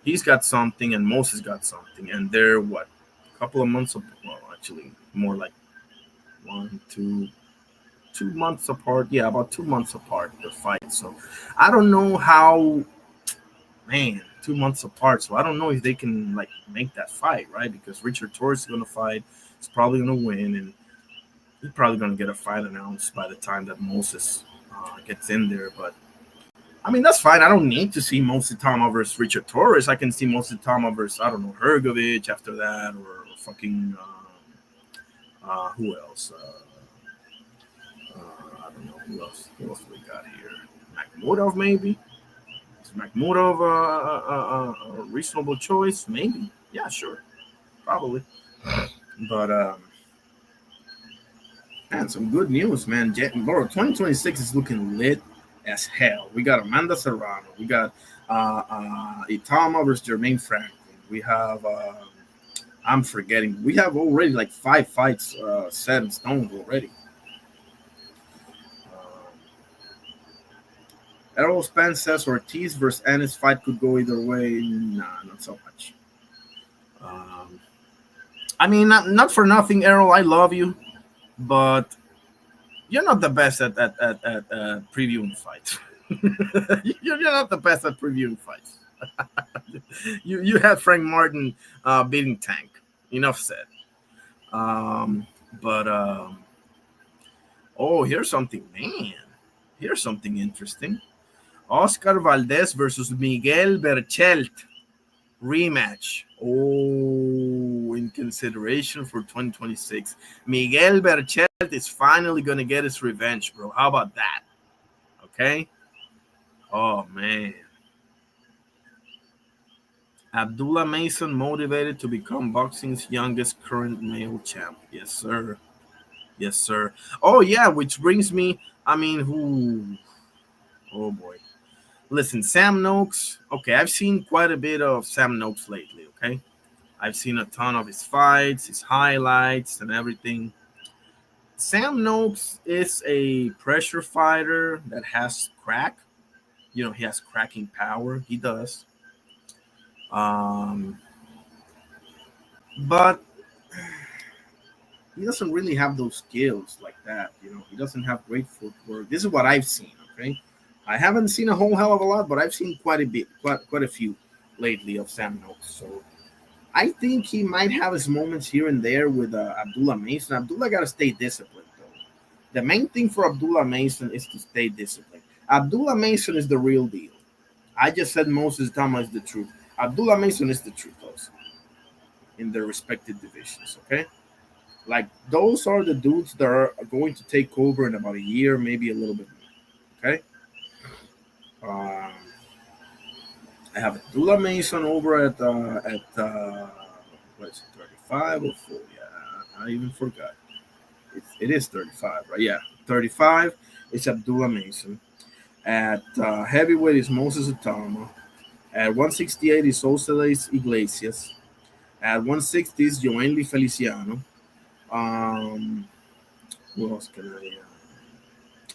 he's got something and Moses got something. And they're, a couple of months apart? Well, actually, more like 2 months apart. Yeah, about 2 months apart, the fight. So I don't know how, 2 months apart. So I don't know if they can, make that fight, right? Because Richard Torres is going to fight. He's probably going to win, and he's probably going to get a fight announced by the time that Moses gets in there. But, I mean, that's fine. I don't need to see Moses Itama versus Richard Torres. I can see Moses Itama versus, Hergovich after that, or fucking, who else? I don't know. Who else we got here? Makhmudov, maybe? Is Makhmudov a reasonable choice? Maybe. Yeah, sure. Probably. But man, some good news, man. Bro, 2026 is looking lit as hell. We got Amanda Serrano. We got Itama versus Jermaine Franklin. We have I'm forgetting. We have already 5 fights set in stone already. Errol Spence says Ortiz versus Ennis fight could go either way. Nah, not so much. I mean, not for nothing, Errol. I love you, but you're not the best at previewing fights. You're not the best at previewing fights. you had Frank Martin beating Tank. Enough said. Here's something, man. Here's something interesting. Oscar Valdez versus Miguel Berchelt rematch. Oh, in consideration for 2026. Miguel Berchelt is finally going to get his revenge, bro. How about that? Okay. Oh, man. Abdullah Mason motivated to become boxing's youngest current male champ. Yes, sir. Yes, sir. Oh, yeah, which brings me, I mean, who? Oh, boy. Listen, Sam Noakes. Okay, I've seen quite a bit of Sam Noakes lately, okay? I've seen a ton of his fights, his highlights, and everything. Sam Noakes is a pressure fighter that has crack. You know, he has cracking power. He does. But he doesn't really have those skills like that. You know, he doesn't have great footwork. This is what I've seen, okay? I haven't seen a whole hell of a lot, but I've seen quite a bit, quite a few lately of Sam Noakes. So I think he might have his moments here and there with Abdullah Mason. Abdullah got to stay disciplined, though. The main thing for Abdullah Mason is to stay disciplined. Abdullah Mason is the real deal. I just said Moses Tama is the truth. Abdullah Mason is the truth, also, in their respective divisions, okay? Like, those are the dudes that are going to take over in about a year, maybe a little bit more, okay? I have Abdullah Mason over at what is it, 35 or 4? Yeah, I even forgot. It is 35, right? Yeah, 35 is Abdullah Mason. At heavyweight is Moses Atama. At 168 is Oceles Iglesias. At 160 is Joenly Feliciano. Who else can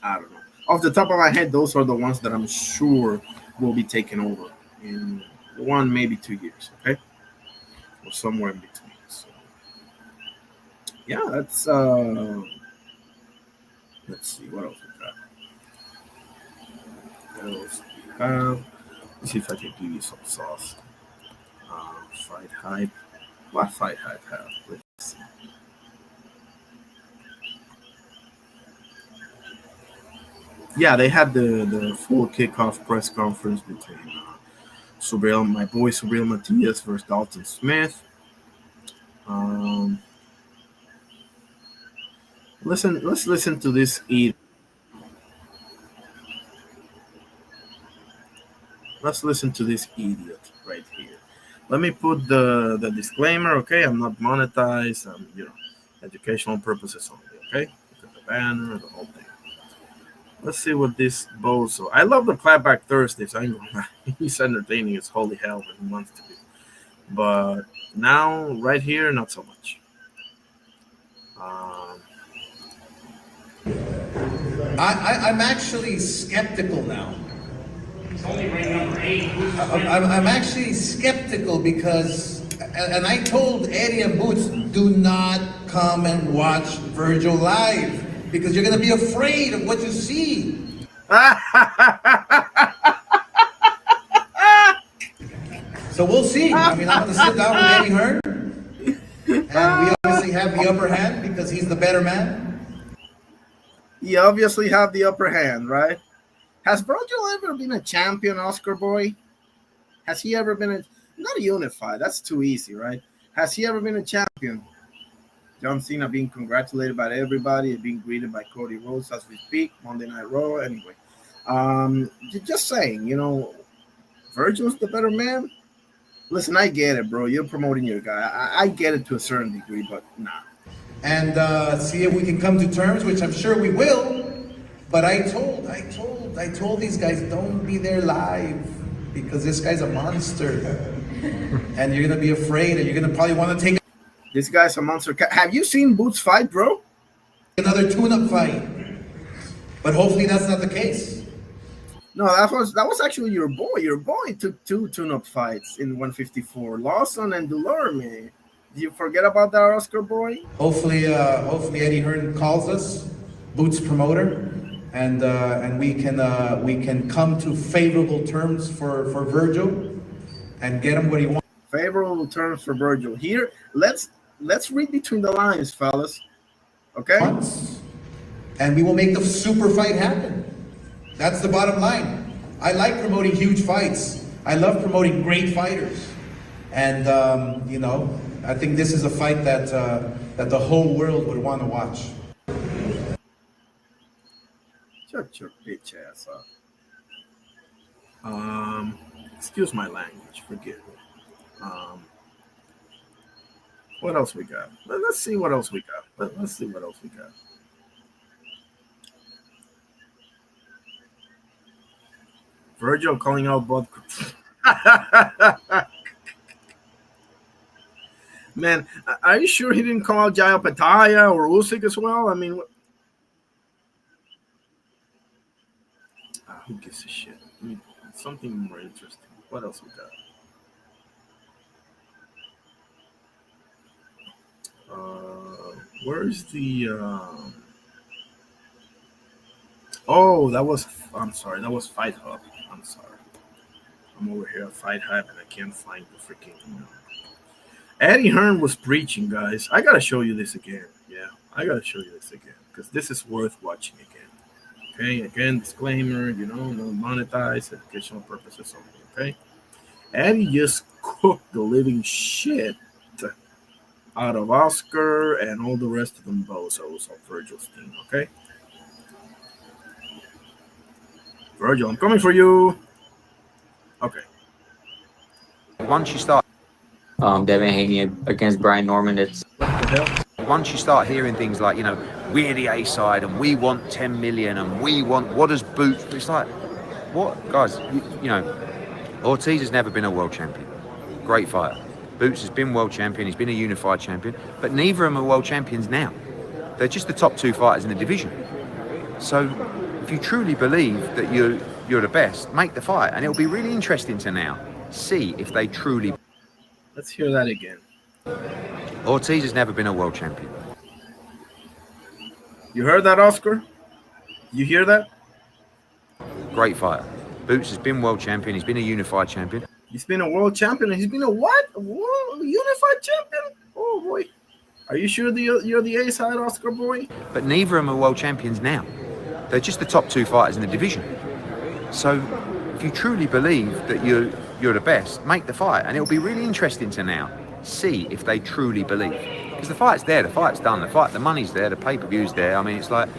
I don't know. Off the top of my head, those are the ones that I'm sure will be taken over in 1, maybe 2 years, okay? Or somewhere in between. So, yeah, that's let's see what else we got. What else we have? Let's see if I can give you some sauce. Fight hype. What fight hype have? Let's see. Yeah, they had the full kickoff press conference between my boy Subriel Matias versus Dalton Smith. Let's listen to this idiot. Let's listen to this idiot right here. Let me put the disclaimer, okay? I'm not monetized. Educational purposes only, okay? Look at the banner, the whole thing. Let's see what this bozo. I love the clapback Thursdays. I know he's entertaining as holy hell when he wants to be. But now, right here, not so much. I'm actually skeptical now. I'm actually skeptical because, and I told Eddie and Boots, do not come and watch Virgil live because you're going to be afraid of what you see. So we'll see. I mean, I'm going to sit down with Eddie Hearn, and we obviously have the upper hand because he's the better man. You obviously have the upper hand, right? Has Virgil ever been a champion, Oscar boy? Has he ever been not a unified? That's too easy, right? Has he ever been a champion? John Cena being congratulated by everybody and being greeted by Cody Rhodes as we speak, Monday Night Raw. Anyway, just saying, Virgil's the better man. Listen, I get it, bro. You're promoting your guy. I get it to a certain degree, but nah. And see if we can come to terms, which I'm sure we will. But I told these guys, don't be there live because this guy's a monster, and you're gonna be afraid, and you're gonna probably want to take. This guy's a monster. Have you seen Boots fight, bro? Another tune-up fight, but hopefully that's not the case. No, that was actually your boy. Your boy took 2 tune-up fights in 154. Lawson and Dulorme. Did you forget about that, Oscar boy? Hopefully Eddie Hearn calls us, Boots promoter, and we can come to favorable terms for Virgil and get him what he wants. Favorable terms for Virgil. Here, let's read between the lines, fellas. Okay? And we will make the super fight happen. That's the bottom line. I like promoting huge fights. I love promoting great fighters. And, you know, I think this is a fight that, that the whole world would want to watch. Shut your bitch ass up. Excuse my language, forgive me. What else we got? Let's see what else we got. Let's see what else we got. Virgil calling out both. Man, are you sure he didn't call out Jaya Pataya or Usyk as well? I mean, who gives a shit? I mean, something more interesting. What else we got? Where's the? Oh, that was. I'm sorry. That was Fight Hub. I'm sorry. I'm over here at Fight Hub and I can't find the freaking. Eddie Hearn was preaching, guys. I gotta show you this again. Yeah, I gotta show you this again because this is worth watching again. Okay, again, disclaimer. You know, no monetized, educational purposes only. Okay, Eddie just cooked the living shit out of Oscar and all the rest of them bozos on Virgil's team. Okay, Virgil, I'm coming for you. Okay. Once you start Devin Haney against Brian Norman, it's once you start hearing things like, you know, we're the A side and we want 10 million and we want, what does Boots? It's like, what, guys? You know, Ortiz has never been a world champion. Great fighter. Boots has been world champion. He's been a unified champion, but neither of them are world champions now. They're just the top two fighters in the division. So, if you truly believe that you're the best, make the fight, and it'll be really interesting to now see if they truly. Let's hear that again. Ortiz has never been a world champion. You heard that, Oscar? You hear that? Great fighter. Boots has been world champion. He's been a unified champion. He's been a world champion. He's been a what? A unified champion? Oh boy. Are you sure you're the A side, Oscar boy? But neither of them are world champions now. They're just the top two fighters in the division. So if you truly believe that you're the best, make the fight, and it'll be really interesting to now see if they truly believe. Because the fight's there, the fight's done, the money's there, the pay-per-view's there. I mean, it's like,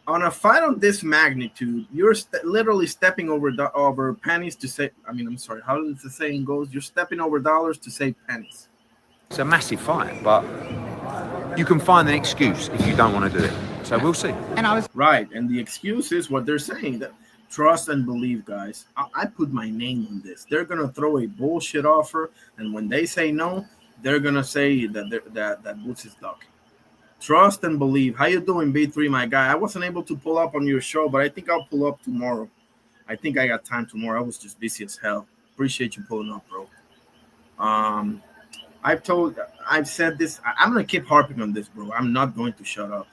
on a fight of this magnitude, you're literally stepping over pennies to save. I mean, I'm sorry. How does the saying goes? You're stepping over dollars to save pennies. it's a massive fight, but you can find an excuse if you don't want to do it. So we'll see. And I was right, and the excuse is what they're saying, that trust and believe, guys. I put my name on this. They're gonna throw a bullshit offer, and when they say no, they're gonna say that Boots is ducking. Trust and believe. How you doing, B3, my guy? I wasn't able to pull up on your show, but I think I'll pull up tomorrow. I think I got time tomorrow. I was just busy as hell. Appreciate you pulling up, bro. I've said this. I'm gonna keep harping on this, bro. I'm not going to shut up.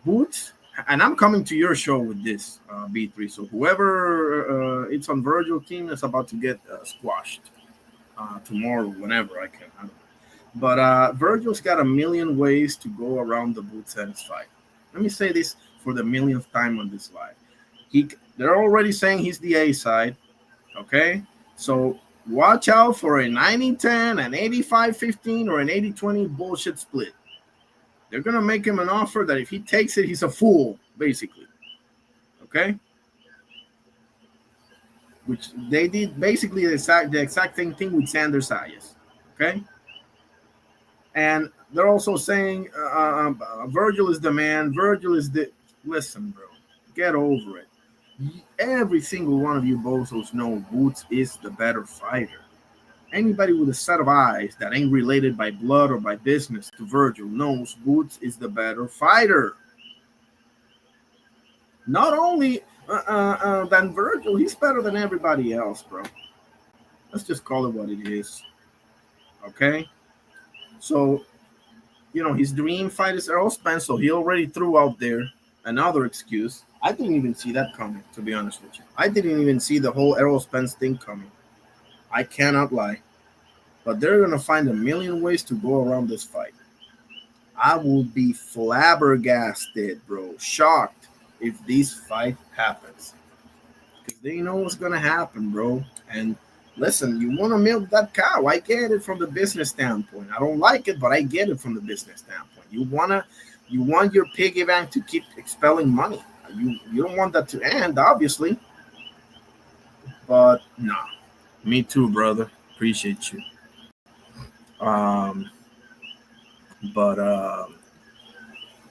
Boots, and I'm coming to your show with this, B3. So whoever it's on Virgil team is about to get squashed tomorrow, whenever I can. I don't know. But Virgil's got a million ways to go around the Boots and his fight. Let me say this for the millionth time on this live. They're already saying he's the A side, okay? So watch out for a 90-10, an 85-15, or an 80-20 bullshit split. They're going to make him an offer that if he takes it, he's a fool, basically, okay? Which they did basically the exact same thing with Sanders Sayas, okay? And they're also saying Virgil is the man. Virgil is the... Listen, bro. Get over it. Every single one of you bozos know Boots is the better fighter. Anybody with a set of eyes that ain't related by blood or by business to Virgil knows Boots is the better fighter. Not only than Virgil, he's better than everybody else, bro. Let's just call it what it is. Okay? So, you know, his dream fight is Errol Spence, so he already threw out there another excuse. I didn't even see that coming, to be honest with you. I didn't even see the whole Errol Spence thing coming. I cannot lie. But they're going to find a million ways to go around this fight. I will be flabbergasted, bro, shocked if this fight happens. Because They know what's gonna happen, bro. And listen, you want to milk that cow. I get it from the business standpoint. I don't like it, but I get it from the business standpoint. You want your piggy bank to keep expelling money. You don't want that to end, obviously. But nah, me too, brother. Appreciate you. Um, but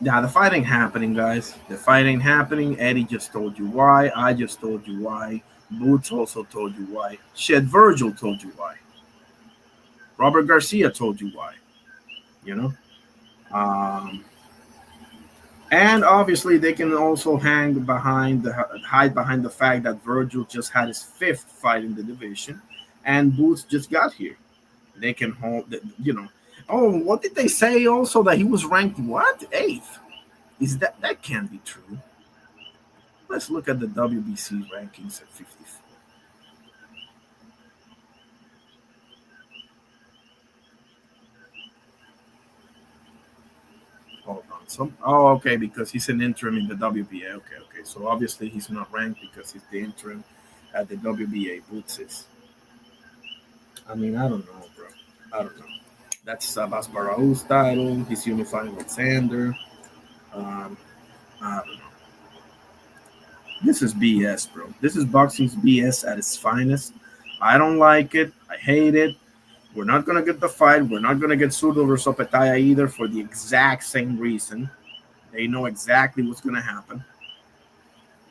yeah, the fight ain't happening, guys. The fight ain't happening. Eddie just told you why. I just told you why. Boots also told you why. Shit, Virgil told you why. Robert Garcia told you why. You know. Um, and obviously, they can also hide behind the fact that Virgil just had his fifth fight in the division, and Boots just got here. They can hold, you know. Oh, what did they say also that he was ranked what eighth? Is that can't be true? Let's look at the WBC rankings at 54. Hold on. Okay, because he's an interim in the WBA. Okay. So obviously he's not ranked because he's the interim at the WBA. Boots is. I mean, I don't know, bro. I don't know. That's Abbas Barraou's title. He's unifying with Sander. Um, I don't know. This is BS, bro. This is boxing's BS at its finest. I don't like it. I hate it. We're not gonna get the fight. We're not gonna get Zurdo versus Opetaya either for the exact same reason. They know exactly what's gonna happen.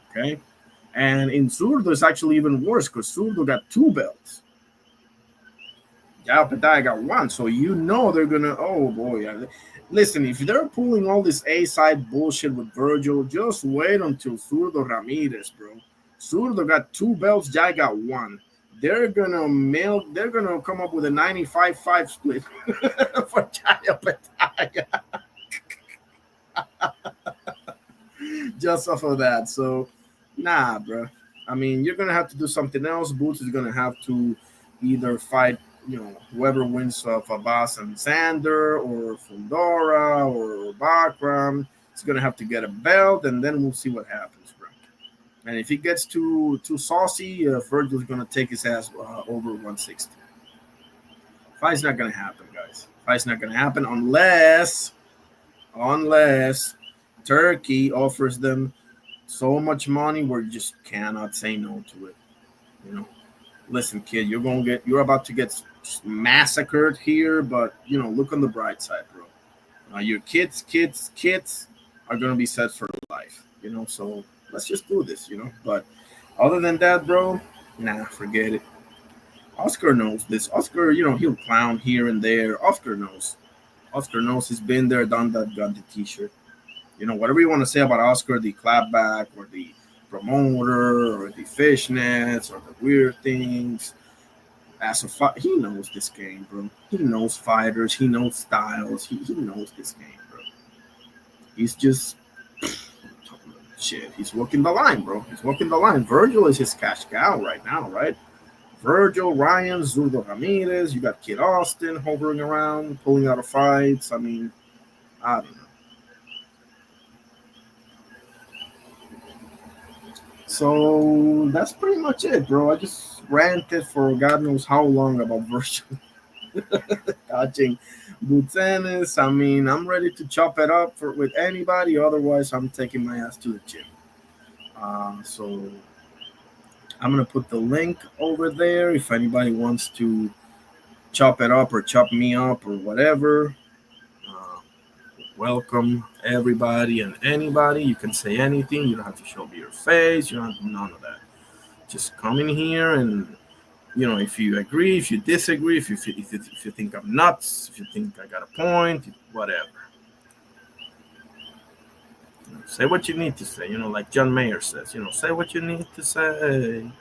Okay, and in Zurdo it's actually even worse because Zurdo got two belts. Yeah, Opetaya got one, so you know they're gonna. Oh boy, listen. If they're pulling all this A side bullshit with Virgil, just wait until Zurdo Ramirez, bro. Zurdo got two belts. Jai got one. They're gonna come up with a 95-5 split for Jaya Petaya. Just off of that. So nah, bro. I mean, you're gonna have to do something else. Boots is gonna have to either fight, whoever wins of Abbas and Sander or Fundora or Bakram. He's gonna have to get a belt, and then we'll see what happens, bro. And if he gets too saucy, Virgil's gonna take his ass over 160. Fight's not gonna happen, guys. Fight's not gonna happen unless Turkey offers them so much money where you just cannot say no to it. Listen, kid, you're about to get massacred here, but look on the bright side, bro. Your kids are gonna be set for life. So let's just do this, But other than that, bro, nah, forget it. Oscar knows this. Oscar, he'll clown here and there. Oscar knows. Oscar knows he's been there, done that, got the T-shirt. Whatever you want to say about Oscar, the clapback or the promoter or the fishnets or the weird things. He knows this game, bro. He knows fighters. He knows styles. He knows this game, bro. He's just shit. He's walking the line, bro. He's walking the line. Virgil is his cash cow right now, right? Virgil, Ryan, Zurdo Ramirez. You got Kid Austin hovering around, pulling out of fights. I mean, I don't know. So that's pretty much it, bro. I just ranted for God knows how long about Virgil touching Butzenis. I mean, I'm ready to chop it up with anybody. Otherwise, I'm taking my ass to the gym. So I'm gonna put the link over there if anybody wants to chop it up or chop me up or whatever. Welcome everybody and anybody. You can say anything. You don't have to show me your face. You don't have to, none of that. Just come in here and if you agree, if you disagree, if you think I'm nuts, if you think I got a point, whatever. Say what you need to say. Like John Mayer says. Say what you need to say.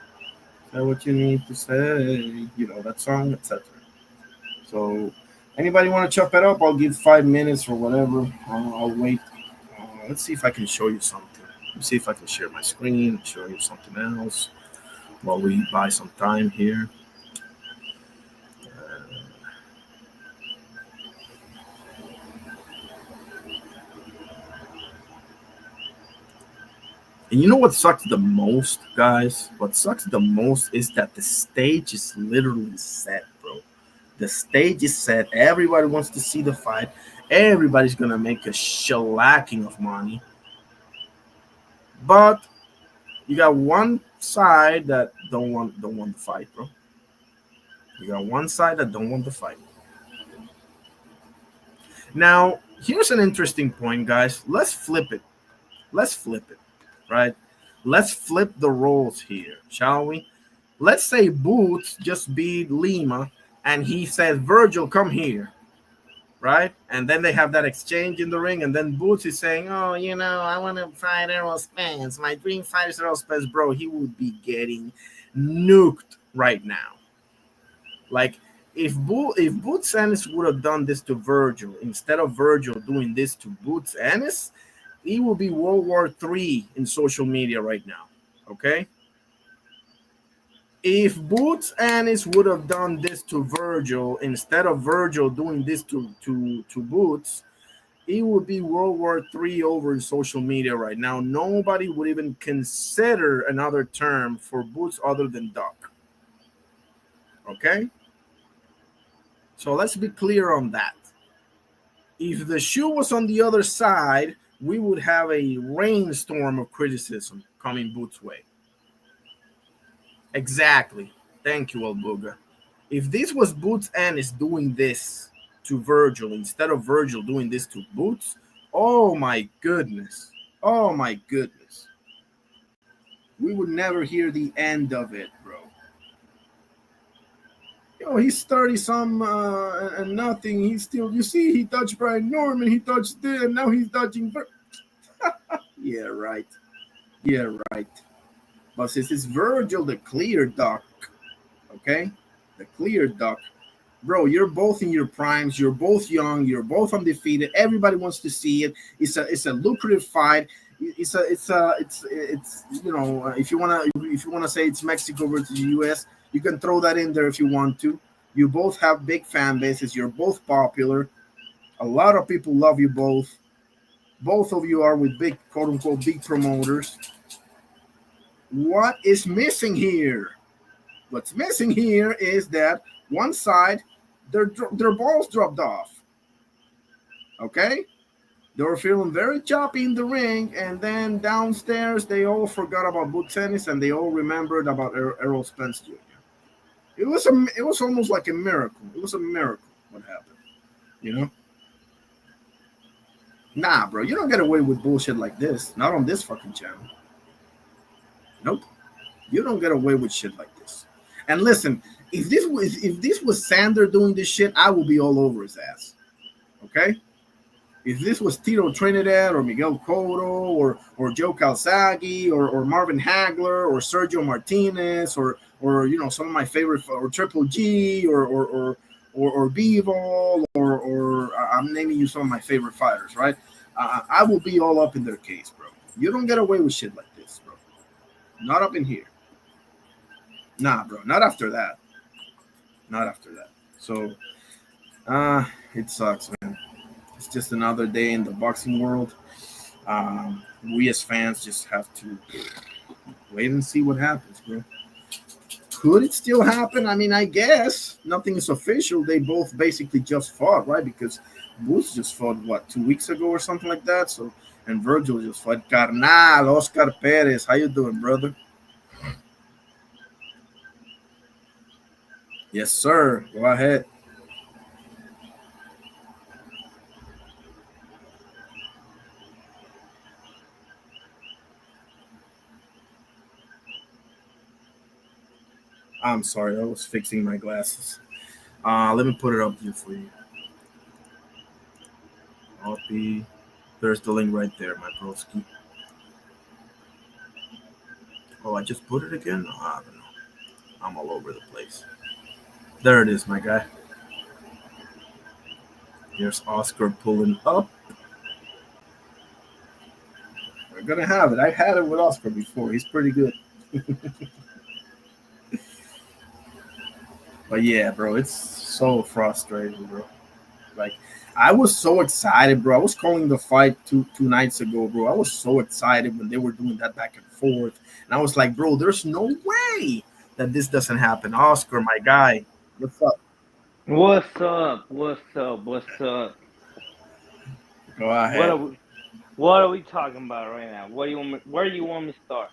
Say what you need to say. That song, etc. So. Anybody want to chop it up? I'll give 5 minutes or whatever. I'll wait. Let's see if I can show you something. Let's see if I can share my screen, show you something else while we buy some time here. And you know what sucks the most, guys? What sucks the most is that the stage is literally set, bro. The stage is set. Everybody wants to see the fight. Everybody's gonna make a shellacking of money. But you got one side that don't want the fight, bro. You got one side that don't want the fight. Now, here's an interesting point, guys. Let's flip it. Let's flip it, right? Let's flip the roles here, shall we? Let's say Boots just beat Lima and he says, Virgil, come here, right? And then they have that exchange in the ring, and then Boots is saying, oh, I want to fight Errol Spence. My dream fighter is Errol Spence. Bro, he would be getting nuked right now. Like, if Boots Ennis would have done this to Virgil instead of Virgil doing this to Boots Ennis, he will be World War III in social media right now. Okay? If Boots Ennis would have done this to Virgil instead of Virgil doing this to Boots, he would be World War III over in social media right now. Nobody would even consider another term for Boots other than Duck. Okay? So let's be clear on that. If the shoe was on the other side, we would have a rainstorm of criticism coming Boots' way. Exactly. Thank you, Albuga. If this was Boots Ennis doing this to Virgil instead of Virgil doing this to Boots, oh my goodness. Oh my goodness. We would never hear the end of it, bro. He's 30 some and nothing. He's still, you see, he touched Brian Norman, he touched this, and now he's touching. Yeah, right. Yeah, right. But since it's Virgil, the clear duck, okay? The clear duck. Bro, you're both in your primes. You're both young. You're both undefeated. Everybody wants to see it. It's a lucrative fight. It's if you wanna say it's Mexico versus US, you can throw that in there if you want to. You both have big fan bases. You're both popular. A lot of people love you both. Both of you are with big, quote unquote, big promoters. What is missing here? What's missing here is that one side, their balls dropped off. Okay? They were feeling very choppy in the ring, and then downstairs they all forgot about Boots Ennis and they all remembered about Errol Spence Jr. It was almost like a miracle. It was a miracle what happened. Nah, bro, you don't get away with bullshit like this. Not on this fucking channel. Nope. You don't get away with shit like this. And listen, if this was Sander doing this shit, I will be all over his ass. Okay? If this was Tito Trinidad or Miguel Cotto or Joe Calzaghe or Marvin Hagler or Sergio Martinez or some of my favorite, or Triple G or Bivol or I'm naming you some of my favorite fighters, right? I will be all up in their case, bro. You don't get away with shit like this, bro. Not up in here. Nah, bro. Not after that. Not after that. So, it sucks, man. It's just another day in the boxing world. We as fans just have to wait and see what happens, bro. Could it still happen? I mean, I guess nothing is official. They both basically just fought, right? Because Boots just fought, 2 weeks ago or something like that. So, and Virgil just fought Carnal, Oscar Perez. How you doing, brother? Yes, sir. Go ahead. I'm sorry, I was fixing my glasses. Let me put it up here for you. Copy. There's the link right there, my broski. Oh, I just put it again? Oh, I don't know. I'm all over the place. There it is, my guy. Here's Oscar pulling up. We're gonna have it. I've had it with Oscar before. He's pretty good. But yeah, bro, it's so frustrating, bro. Like, I was so excited, bro. I was calling the fight two nights ago, bro. I was so excited when they were doing that back and forth, and I was like, bro, there's no way that this doesn't happen. Oscar, my guy, what's up? What's up? What's up? What's up? Go What ahead. are we what are we talking about right now? What do you want me, where do you want me to start?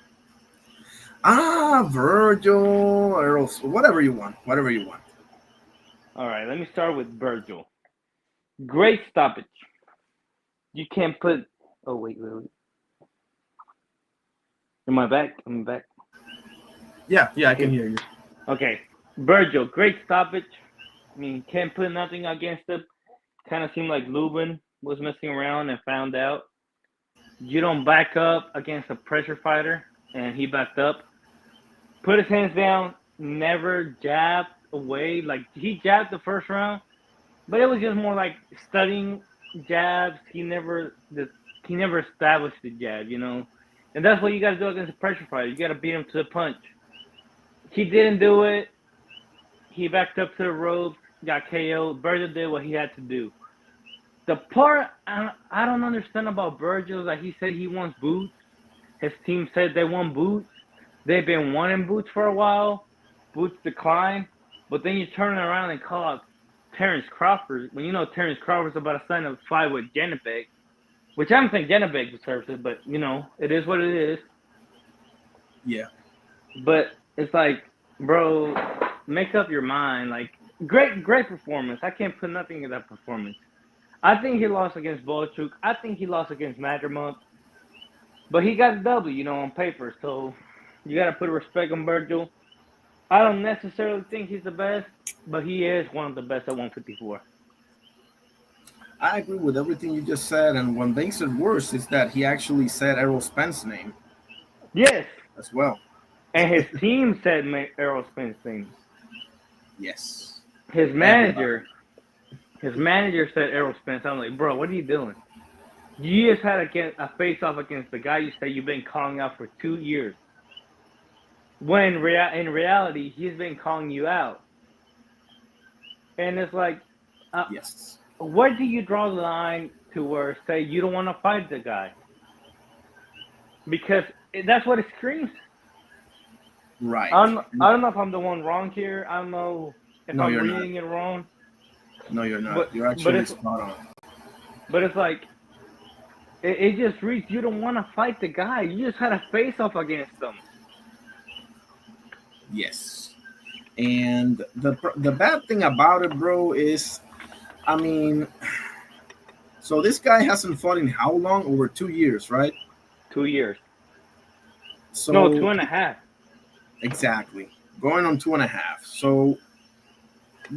Virgil, Errol, whatever you want, whatever you want. All right, let me start with Virgil. Great stoppage. You can't put oh wait. Am I back? Am I back? Yeah, I can hear you. Okay. Virgil, great stoppage. I mean, can't put nothing against it. Kind of seemed like Lubin was messing around and found out. You don't back up against a pressure fighter, and he backed up. Put his hands down, never jabbed away. Like, he jabbed the first round, but it was just more like studying jabs. He never established the jab, you know? And that's what you got to do against a pressure fighter. You got to beat him to the punch. He didn't do it. He backed up to the ropes, got KO'd. Virgil did what he had to do. The part I don't understand about Virgil is that he said he wants boots. His team said they want boots. They've been wanting boots for a while. Boots decline. But then you turn around and call out Terrence Crawford when you know Terrence Crawford's about to sign a fight with Janibek, which I don't think Janibek deserves it, but, you know, it is what it is. Yeah. But it's like, bro, make up your mind. Like, great performance. I can't put nothing in that performance. I think he lost against Bolchuk. I think he lost against Madrimov. But he got the W, you know, on paper. So you got to put respect on Virgil. I don't necessarily think he's the best, but he is one of the best at 154. I agree with everything you just said, and what makes it worse is that he actually said Errol Spence's name. Yes. As well. And his team said Errol Spence's name. Yes. His manager said Errol Spence. I'm like, bro, what are you doing? You just had a face-off against the guy you say you've been calling out for 2 years. When in reality, he's been calling you out. And it's like, yes. Where do you draw the line to where, say, you don't want to fight the guy? Because that's what it screams. Right. I don't know if I'm the one wrong here. I don't know if I'm reading it wrong. No, you're not. You're actually spot on. But it's like, it just reads you don't want to fight the guy. You just had a face-off against them. Yes. And the bad thing about it, bro, is, I mean, so this guy hasn't fought in how long? Over 2 years, right? 2 years. So, no, 2.5. Exactly. Going on 2.5. So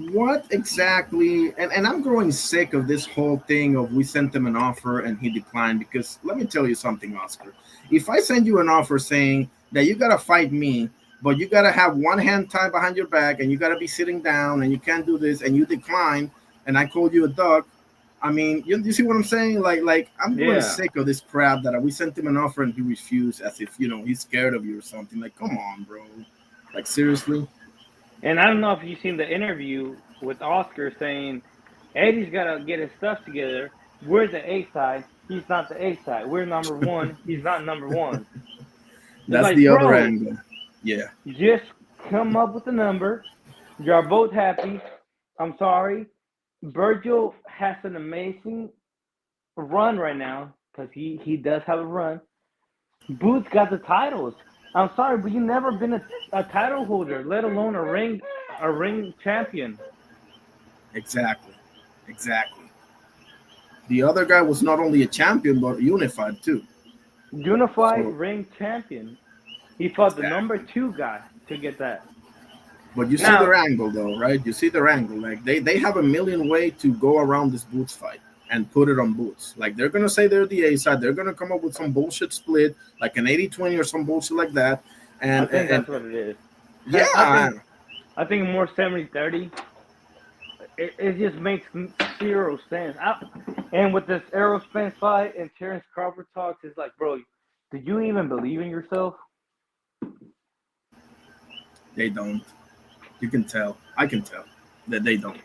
what exactly, and I'm growing sick of this whole thing of we sent him an offer and he declined, because let me tell you something, Oscar. If I send you an offer saying that you got to fight me, but you got to have one hand tied behind your back and you got to be sitting down and you can't do this, and you decline, and I called you a duck, I mean, you see what I'm saying? Like I'm growing sick of this crap that we sent him an offer and he refused as if, you know, he's scared of you or something. Like, come on, bro. Like, seriously? And I don't know if you've seen the interview with Oscar saying, Eddie's got to get his stuff together. We're the A side. He's not the A side. We're number one. He's not number one. That's like, the other angle. Yeah. Just come up with a number. You're both happy. I'm sorry. Virgil has an amazing run right now because he does have a run. Boots got the titles. I'm sorry, but you've never been a title holder, let alone a ring champion. Exactly. The other guy was not only a champion, but unified too. Unified ring champion. He fought the number 2 guy to get that. But you see their angle, though, right? You see their angle. Like, they have a million ways to go around this Boots fight and put it on Boots. Like, they're going to say they're the A side. They're going to come up with some bullshit split, like an 80-20 or some bullshit like that. And I think that's what it is. Yeah. I think more 70-30. It just makes zero sense. And with this Errol Spence fight and Terrence Crawford talks, it's like, bro, did you even believe in yourself? They don't. You can tell. I can tell that they don't.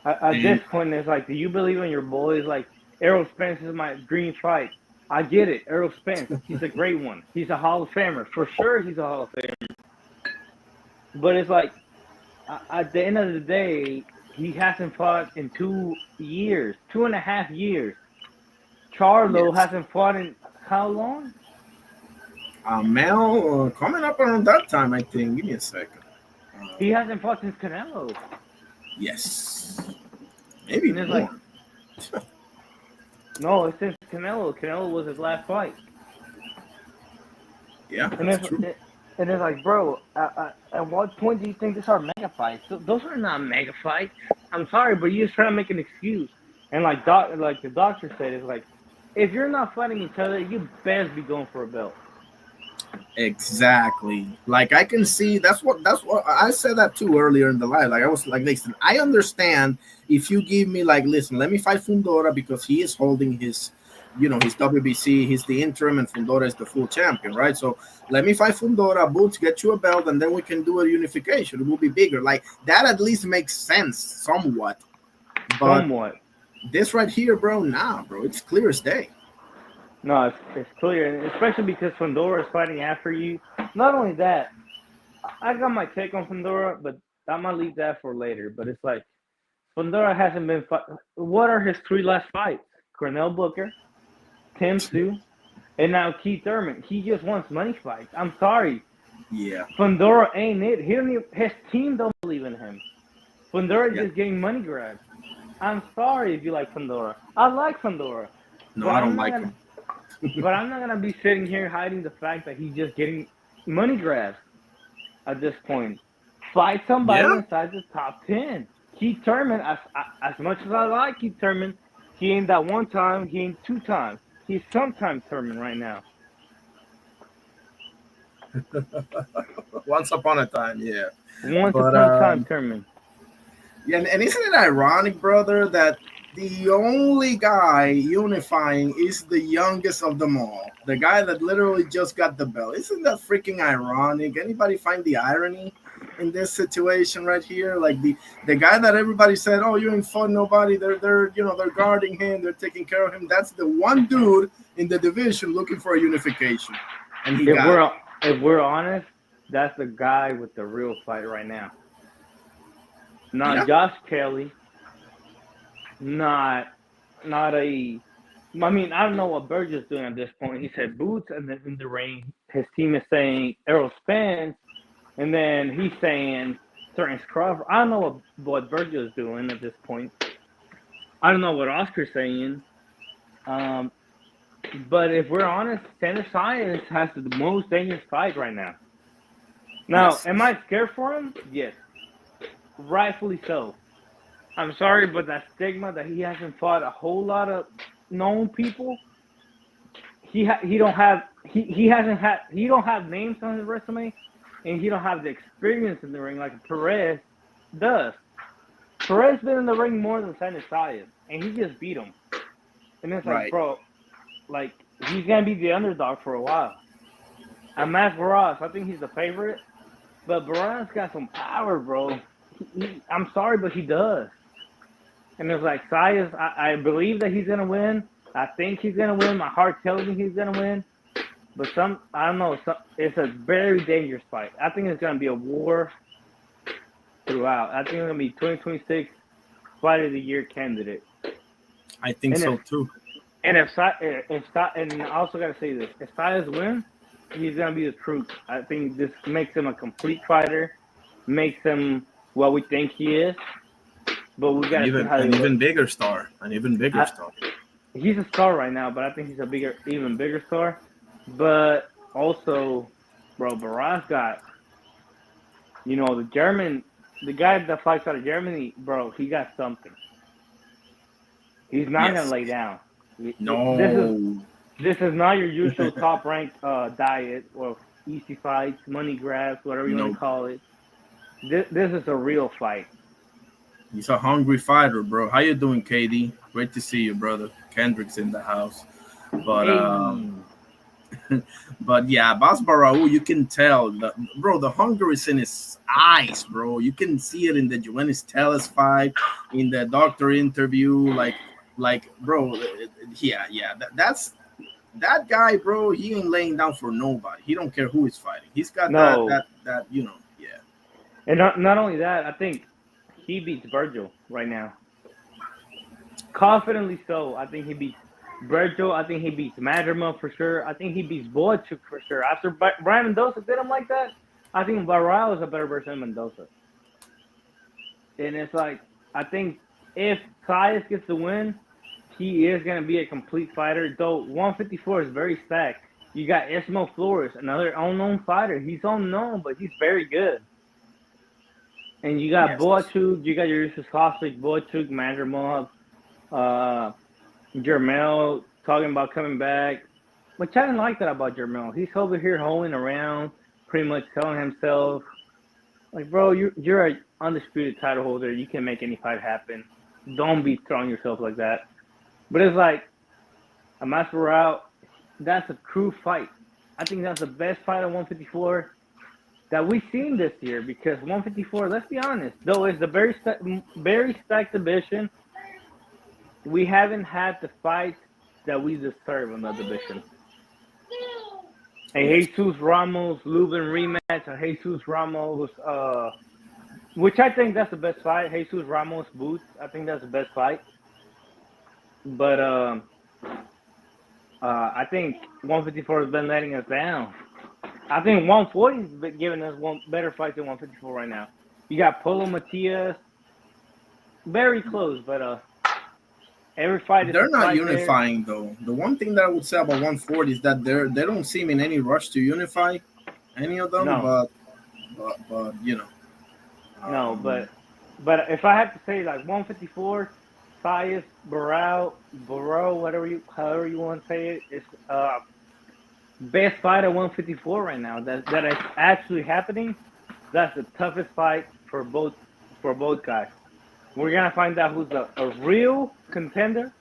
At this point, it's like, do you believe in your boys? Like, Errol Spence is my dream fight. I get it. Errol Spence, he's a great one. He's a Hall of Famer. For sure, he's a Hall of Famer. But it's like, at the end of the day, he hasn't fought in 2 years, 2.5 years. Charlo hasn't fought in how long? Mel, coming up around that time, I think. Give me a second. He hasn't fought since Canelo. Yes. Maybe more. Like, no, it's since Canelo. Canelo was his last fight. Yeah, that's true. And it's like, bro, at what point do you think these are mega fights? Those are not mega fights. I'm sorry, but you're just trying to make an excuse. And like the doctor said, it's like, if you're not fighting each other, you best be going for a belt. Exactly. Like I can see that's what I said that too earlier in the live. Like I was like, listen, I understand if you give me like, listen, let me fight Fundora because he is holding his, his WBC, he's the interim and Fundora is the full champion, right? So let me fight Fundora, Boots, get you a belt, and then we can do a unification. It will be bigger. Like that at least makes sense somewhat. But this right here, bro, bro, it's clear as day. No, it's clear, and especially because Fundora is fighting after you. Not only that, I got my take on Fundora, but I might leave that for later. But it's like, Fundora hasn't been what are his 3 last fights? Cornell Booker, Tim Tszyu, and now Keith Thurman. He just wants money fights. I'm sorry. Yeah. Fundora ain't it. His team don't believe in him. Fundora is just getting money grabs. I'm sorry if you like Fundora. I like Fundora. No, I don't like him. But I'm not going to be sitting here hiding the fact that he's just getting money grabs at this point. Fight somebody inside the top 10. Keith Thurman, as much as I like Keith Thurman, he ain't that one time, he ain't 2 times. He's sometimes Thurman right now. Once upon a time, yeah. Once upon a time, Thurman. Yeah, and isn't it ironic, brother, that the only guy unifying is the youngest of them all, the guy that literally just got the belt? Isn't that freaking ironic? Anybody find the irony in this situation right here? Like the guy that everybody said, "Oh, you ain't fought nobody." They're guarding him, they're taking care of him. That's the one dude in the division looking for a unification, and if we're honest, that's the guy with the real fight right now. Not Josh Kelly. Not a. I mean, I don't know what Burgess is doing at this point. He said Boots, and then in the ring, his team is saying Errol Spence, and then he's saying Terrence Crawford. I don't know what Burgess is doing at this point. I don't know what Oscar's saying. But if we're honest, Santa Science has the most dangerous fight right now. Now, am I scared for him? Yes. Rightfully so. I'm sorry, but that stigma that he hasn't fought a whole lot of known people, he don't have names on his resume, and he don't have the experience in the ring like Perez does. Perez been in the ring more than Santa Science, and he just beat him. And it's like, bro, like he's gonna be the underdog for a while. And Matt Barras, I think he's the favorite, but Barras got some power, bro. I'm sorry, but he does. And it's like, Science, I believe that he's going to win. I think he's going to win. My heart tells me he's going to win. But I don't know. It's a very dangerous fight. I think it's going to be a war throughout. I think it's going to be 2026 Fight of the Year candidate. I think so, too. And and I also got to say this. If Science wins, he's going to be the truth. I think this makes him a complete fighter, makes him what we think he is. But we got an even bigger star. He's a star right now, but I think he's even bigger star. But also, bro, Barras got, the guy that fights out of Germany, bro, he got something. He's not gonna lay down. No, this is not your usual top ranked diet or easy fights, money grabs, whatever you want to call it. This is a real fight. He's a hungry fighter, bro. How you doing, KD? Great to see you, brother. Kendrick's in the house. But But yeah, Bas Barau, you can tell, bro, the hunger is in his eyes, bro. You can see it in the Juvenis Tellez fight, in the doctor interview, bro, yeah. That's that guy, bro. He ain't laying down for nobody. He don't care who he's fighting. He's got No, that yeah. and not only that, I think he beats Virgil right now. Confidently so. I think he beats Virgil. I think he beats Madrimal for sure. I think he beats Boachuk for sure. After Brian Mendoza did him like that, I think Barral is a better version of Mendoza. And it's like, I think if Saez gets the win, he is going to be a complete fighter. Though 154 is very stacked. You got Ismo Flores, another unknown fighter. He's unknown, but he's very good. And you got Boachuk, you got your Yusuf Kostic, Boachuk, Madrimal, Jermel talking about coming back, which I didn't like that about Jermel. He's over here holding around, pretty much telling himself, like, bro, you're an undisputed title holder. You can make any fight happen. Don't be throwing yourself like that. But it's like, a Masvidal, that's a true fight. I think that's the best fight at 154 that we've seen this year, because 154, let's be honest, though it's a very stacked division, we haven't had the fight that we deserve in the division. A Jesus Ramos Lubin rematch, a Jesus Ramos, which I think that's the best fight. Jesus Ramos Boots, I think that's the best fight. But I think 154 has been letting us down. I think 140 has been giving us one better fight than 154 right now. You got Polo Matias, very close, but every fight is they're not unifying though. The one thing that I would say about 140 is that they don't seem in any rush to unify, any of them. No. But you know. No, but if I have to say, like, 154, Saez, Barrow, however you want to say it, it's best fight at 154 right now. That is actually happening. That's the toughest fight for both guys. We're gonna find out who's a real contender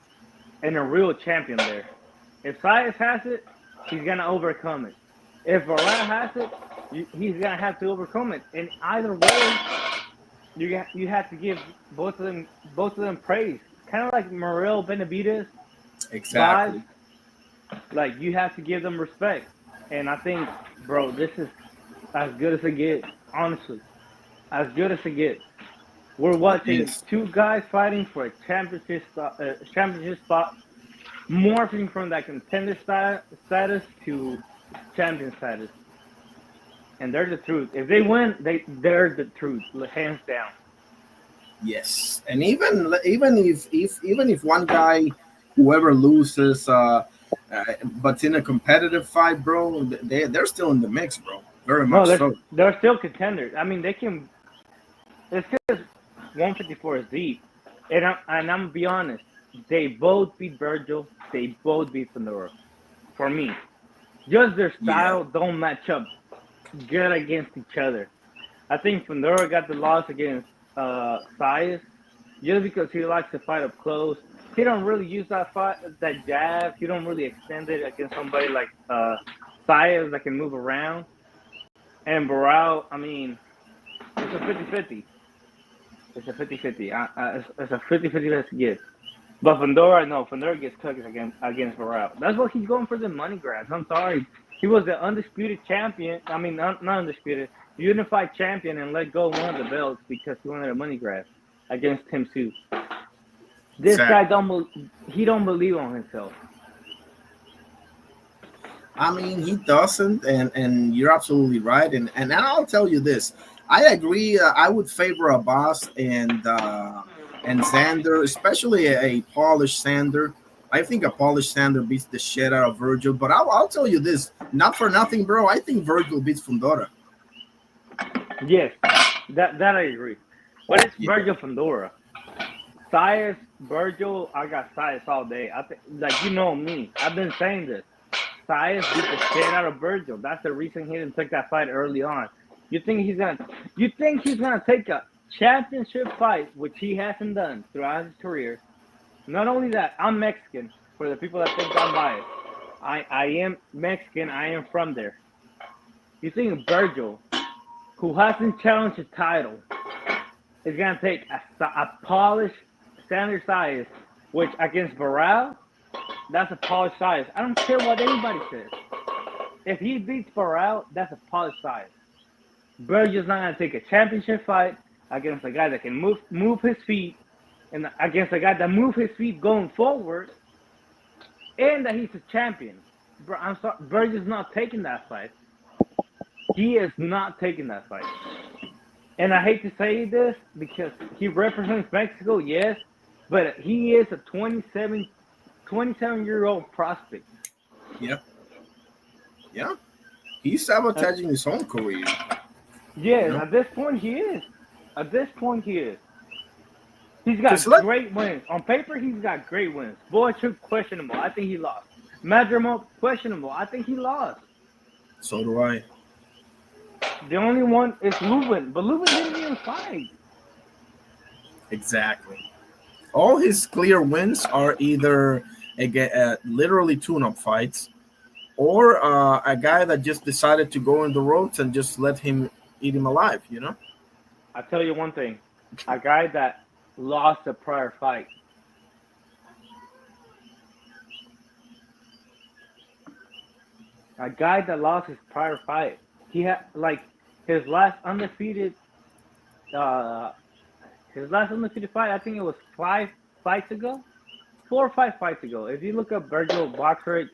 and a real champion there. If Saez has it, he's gonna overcome it. If Barrow has it, he's gonna have to overcome it. And either way, you have to give both of them praise. Kind of like Morel Benavidez. Exactly. Vibes. Like, you have to give them respect. And I think, bro, this is as good as it gets. Honestly, as good as it gets. We're watching two guys fighting for a championship spot, morphing from that contender status to champion status. And they're the truth. If they win, they're the truth, hands down. Yes, and even if one guy, whoever loses, but's in a competitive fight, bro, they're still in the mix, bro. Very much so. They're still contenders. I mean, they can. It's because 154 is deep, and I'm gonna be honest. They both beat Virgil. They both beat Pandora. For me, just their style don't match up good against each other. I think Pandora got the loss against Saez just because he likes to fight up close. He don't really use that jab. He don't really extend it against somebody like Saez that can move around. And Barrow, I mean, it's a 50-50. It's a 50-50. It's a 50-50 let's get. But Fundora gets cooked against Barrow. That's what he's going for, the money grabs. I'm sorry. He was the undisputed champion. I mean, not undisputed, unified champion, and let go one of the belts because he wanted a money grab against Tim Tszyu. This guy don't believe on himself. I mean, he doesn't, and you're absolutely right. And I'll tell you this. I agree. I would favor Abbas and Xander, especially a polished Xander. I think a polished Xander beats the shit out of Virgil. But I'll tell you this. Not for nothing, bro. I think Virgil beats Fundora. Yes, that I agree. But it's Virgil Fundora. Saez, Virgil, I got Saez all day. I think, like, you know me. I've been saying this. Saez beat the shit out of Virgil. That's the reason he didn't take that fight early on. You think he's gonna take a championship fight, which he hasn't done throughout his career. Not only that, I'm Mexican, for the people that think I'm biased. I am Mexican. I am from there. You think Virgil, who hasn't challenged a title, is gonna take a polished standard size, which against Barral, that's a polished size. I don't care what anybody says. If he beats Barral, that's a polished size. Virgil's not gonna take a championship fight against a guy that can move his feet, and against a guy that moves his feet going forward, and that he's a champion. Bro, I'm sorry, Virgil's not taking that fight. He is not taking that fight. And I hate to say this because he represents Mexico, yes, but he is a 27-year-old prospect. Yep. Yeah. He's sabotaging his own career. Yes, at this point he is. He's got great wins. On paper, he's got great wins. Boychuk, questionable. I think he lost. Madrimov, questionable. I think he lost. So do I. The only one is Lubin, but Lubin didn't even fight. Exactly. All his clear wins are either literally tune-up fights or a guy that just decided to go in the ropes and just let him eat him alive, you know? I'll tell you one thing. A guy that lost a prior fight. A guy that lost his prior fight. He had, like, his last undefeated fight, I think it was 5 fights ago. 4 or 5 fights ago. If you look up Virgil box rate,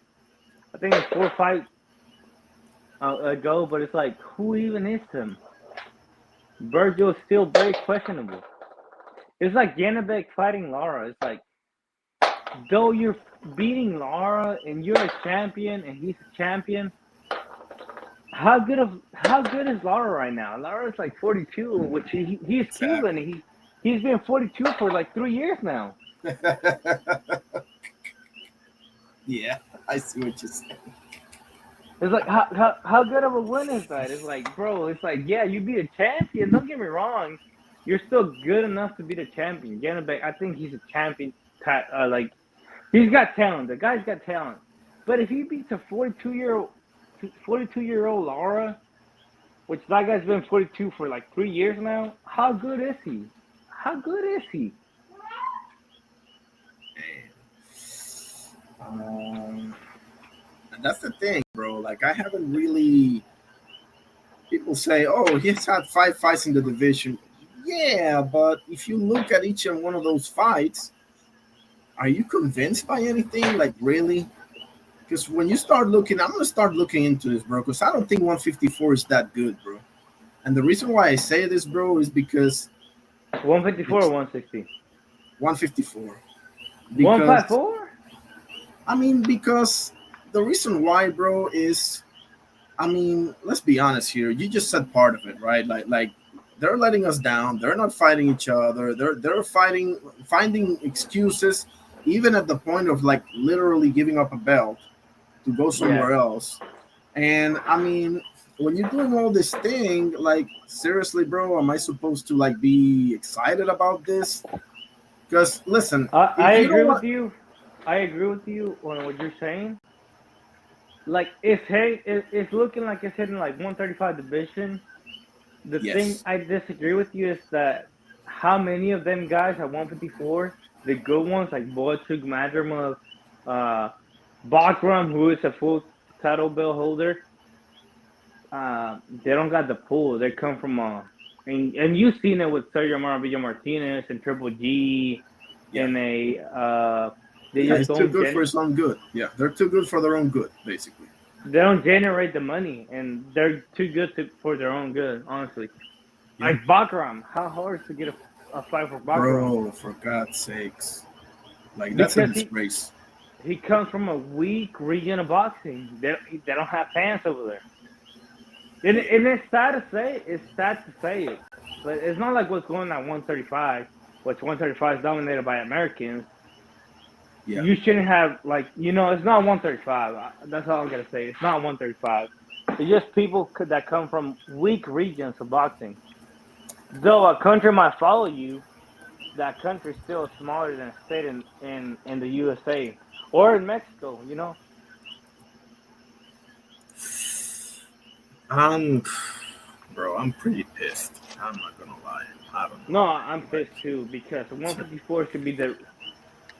I think it's 4 fights ago, but it's like, who even is him? Virgil is still very questionable. It's like Janabek fighting Lara. It's like, though you're beating Lara and you're a champion and he's a champion, how good is Lara right now? Lara is like 42, which he's Cuban. He's been 42 for like 3 years now. Yeah, I see what you're saying. It's like, how good of a win is that? It's like, bro, it's like, yeah, you beat a champion. Don't get me wrong. You're still good enough to be the champion. Janabek, I think he's a champion. Like, he's got talent. The guy's got talent. But if he beats a 42-year-old Lara, which that guy's been 42 for like 3 years now, how good is he? How good is he? And that's the thing, bro. Like, I haven't really. People say, "Oh, he's had 5 fights in the division." Yeah, but if you look at each and one of those fights, are you convinced by anything? Like, really? Because when you start looking, I'm gonna start looking into this, bro. Because I don't think 154 is that good, bro. And the reason why I say this, bro, is because 154 or 160. 154. 154? I mean, because the reason why, bro, is, I mean, let's be honest here. You just said part of it, right? Like they're letting us down. They're not fighting each other. They're finding excuses, even at the point of like literally giving up a belt to go somewhere else. And I mean, when you're doing all this thing, like, seriously, bro, am I supposed to like be excited about this? Because listen, I agree with you. I agree with you on what you're saying. Like, it's looking like it's hitting like 135 division. The thing I disagree with you is that how many of them guys at 154, the good ones like Boychuk, Madrimov, Bakram, who is a full title belt holder, they don't got the pull. They come from and you've seen it with Sergio Maravilla Martinez and Triple G, and he's too good for his own good. Yeah, they're too good for their own good, basically. They don't generate the money, and they're too good for their own good, honestly. Yeah. Like Bakram, how hard is to get a fight for Bakram? Bro, for God's sakes. Like, that's a disgrace. He comes from a weak region of boxing. They don't have fans over there. And it's sad to say it, but it's not like what's going on at 135, which 135 is dominated by Americans. Yeah. You shouldn't have, like, it's not 135. That's all I'm going to say. It's not 135. It's just people that come from weak regions of boxing. Though a country might follow you, that country is still smaller than a state in the USA or in Mexico, I'm, bro, I'm pretty pissed. I'm not gonna lie. I don't No, know. I'm pissed too because 154 should be the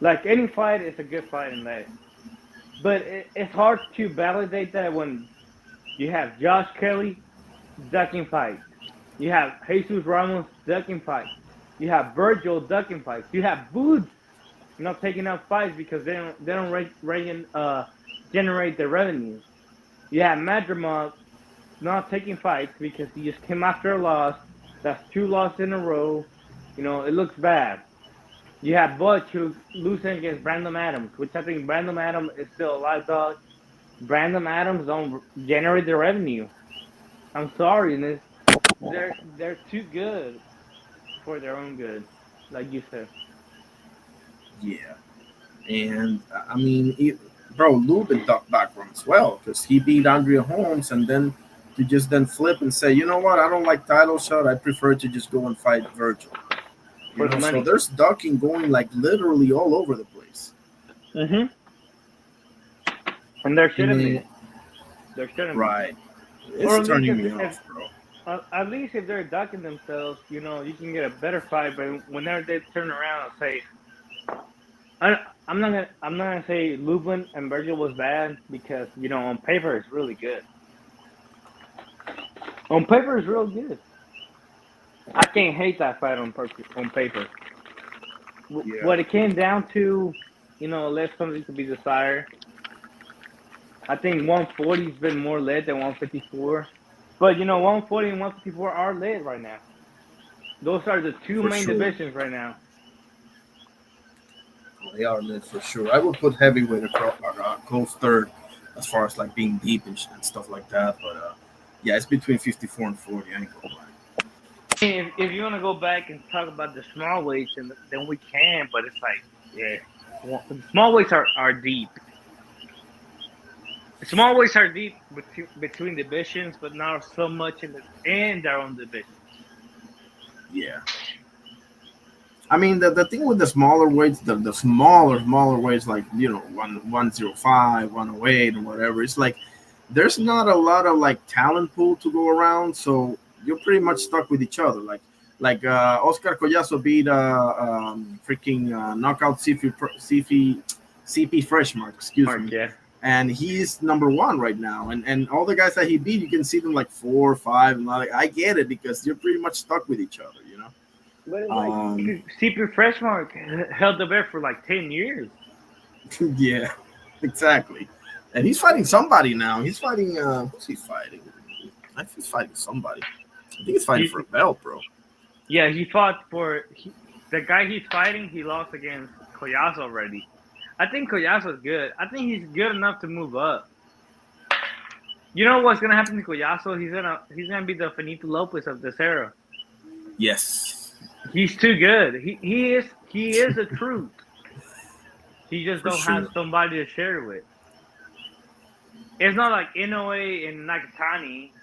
like any fight is a good fight in that, but it's hard to validate that when you have Josh Kelly ducking fights, you have Jesus Ramos ducking fights, you have Virgil ducking fights, you have Boots not taking up fights because they don't generate the revenue. You have Madrimov not taking fights because he just came after a loss. That's 2 losses in a row. It looks bad. You have Butch who's losing against Brandon Adams, which I think Brandon Adams is still a live dog. Brandon Adams don't generate the revenue. I'm sorry, and they're too good for their own good, like you said. Yeah, and I mean, bro, Lubin ducked back from as well because he beat Andrea Holmes, and then to just then flip and say, you know what, I don't like title shot. I prefer to just go and fight Virgil. For the money. So there's ducking going like literally all over the place. Mm-hmm. And there shouldn't be. There shouldn't be. Right. It's turning me off, bro. At least if they're ducking themselves, you can get a better fight. But whenever they turn around and say, I'm not gonna say Lubin and Virgil was bad because on paper it's really good. On paper it's real good. I can't hate that fight on paper. Yeah. What it came down to, left something to be desired. I think 140's been more lit than 154. But, 140 and 154 are lit right now. Those are the two main divisions right now. They are lit for sure. I would put heavyweight close third as far as like being deep and stuff like that. But, yeah, it's between 54 and 40. I ain't gonna lie. If you want to go back and talk about the small weights, then we can. But it's like, yeah, small weights are deep. Small weights are deep between divisions, but not so much in their own division. Yeah. I mean, the thing with the smaller weights, the smaller weights, like 105, 108, or whatever, it's like there's not a lot of like talent pool to go around, so you're pretty much stuck with each other. Like Oscar Collazo beat freaking knockout CP Freshmark, excuse me. Yeah. And he's number one right now. And all the guys that he beat, you can see them like 4 or 5. And I get it because you're pretty much stuck with each other, But it's like CP Freshmark held the belt for like 10 years. Yeah, exactly. And he's fighting somebody now. He's fighting who's he fighting? I think he's fighting somebody. I think he's fighting for a belt, bro. Yeah, he fought for the guy he's fighting. He lost against Collazo already. I think Collazo's good. I think he's good enough to move up. You know what's gonna happen to Collazo? He's gonna be the Finito Lopez of this era. Yes. He's too good. He is the truth. He just don't have somebody to share it with. It's not like Inoue and Nakatani.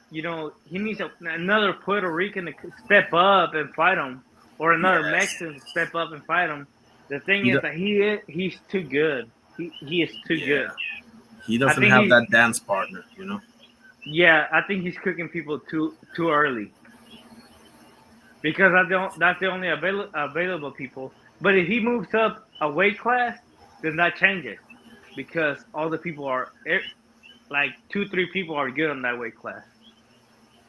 He needs another Puerto Rican to step up and fight him, or another Mexican to step up and fight him. The thing is that he's too good. He is too good. He doesn't have that dance partner, Yeah, I think he's cooking people too early. Because that's the only available people. But if he moves up a weight class, then that changes. Because all the people are, like 2-3 people are good on that weight class.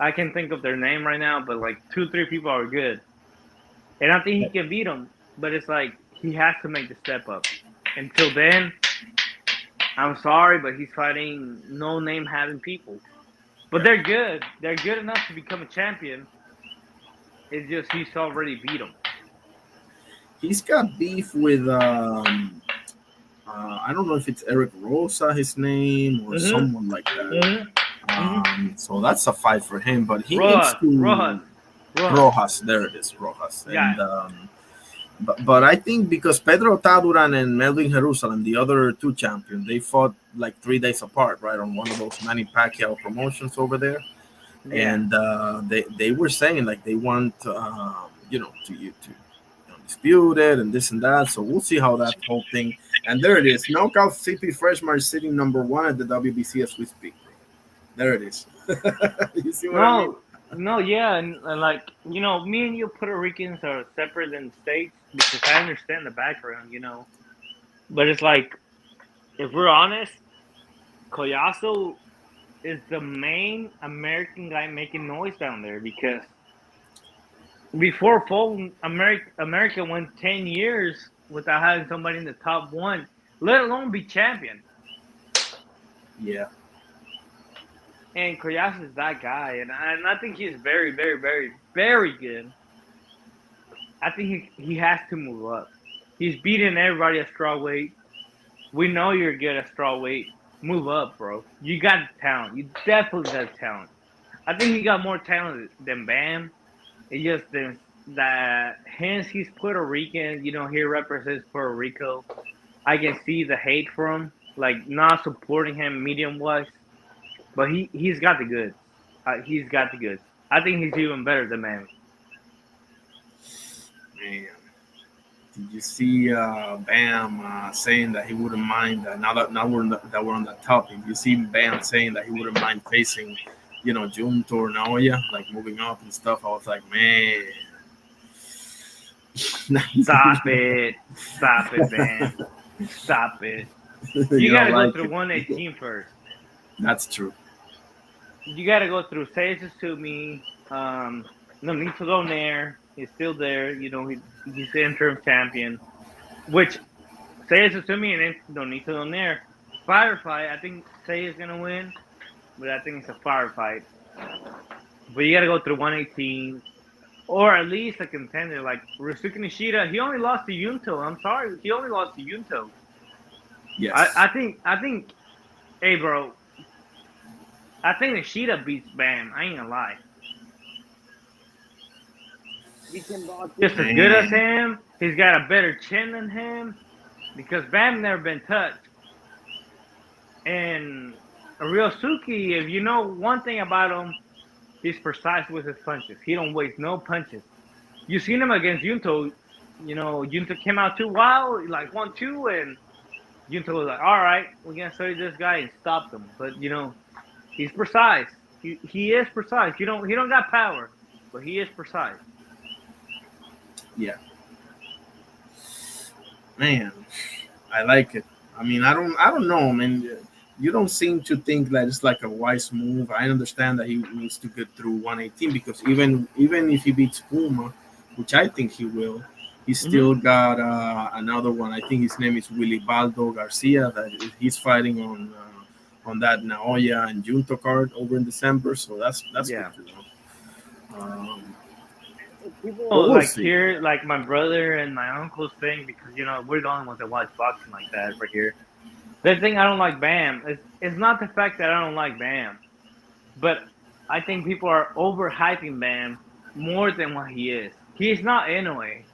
I can't think of their name right now, but like 2-3 people are good. And I think he can beat them. But it's like, he has to make the step up. Until then, I'm sorry, but he's fighting no-name having people. But they're good. They're good enough to become a champion. It's just he's already beat him. He's got beef with I don't know if it's Eric Rosa, his name, or someone like that. So that's a fight for him, but he needs to Rojas. There it is, Rojas. Yeah. And but I think because Pedro Taduran and Melvin Jerusalem, the other two champions, they fought like 3 days apart, right, on one of those Manny Pacquiao promotions over there. Yeah. And they were saying like they want to dispute it and this and that. So we'll see how that whole thing. And there it is. Knockout CP Freshman is sitting number 1 at the WBC as we speak. There it is. You see what I mean? No, yeah, and like me and you Puerto Ricans are separate than states because I understand the background, but it's like if we're honest, Collazo is the main American guy making noise down there because before Fulton, America went 10 years without having somebody in the top one, let alone be champion. Yeah. And Collazo is that guy, and I think he's very, very, very, very good. I think he has to move up. He's beating everybody at strawweight. We know you're good at strawweight. Move up, bro. You got talent. You definitely got talent. I think he got more talent than Bam. It's just that hence he's Puerto Rican. He represents Puerto Rico. I can see the hate for him, like not supporting him medium wise. But he's got the goods. He's got the goods. I think he's even better than Bam. Man, did you see Bam saying that he wouldn't mind? Now we're on the topic. You see Bam saying that he wouldn't mind facing, Junto or Naoya, like moving up and stuff. I was like, man. Stop it, man. Stop it. You gotta go through 118 first. That's true. You gotta go through Seiya Sumi, Nonito Donaire. He's still there. He's the interim champion. Which Seiya Sumi and Nonito Donaire firefight. I think Seiya's gonna win, but I think it's a firefight. But you gotta go through 118. Or at least a contender like Ryusuke Nishida. He only lost to Junto. I'm sorry, he only lost to Junto. Yes. I think. Hey, bro. I think Nishida beats Bam. I ain't gonna lie. He can box just as good as him. He's got a better chin than him because Bam never been touched. And Ryosuke, if you know one thing about him, he's precise with his punches. He don't waste no punches. You seen him against Junto. Junto came out too wild, like 1-2, and Junto was like, all right, we're going to study this guy and stop him. But, he's precise. He is precise. He don't got power, but he is precise. Yeah. Man, I like it. I mean, I don't know, man. You don't seem to think that it's like a wise move. I understand that he needs to get through 118 because even if he beats Puma, which I think he will, he still got another one. I think his name is Wilibaldo Garcia that he's fighting on that Naoya and Junto card over in December. So that's yeah. good to know. People like here, like my brother and my uncle's thing, because we're the only ones that watch boxing like that right here. The thing I don't like Bam is not the fact that I don't like Bam, but I think people are overhyping Bam more than what he is. He's not Inoue.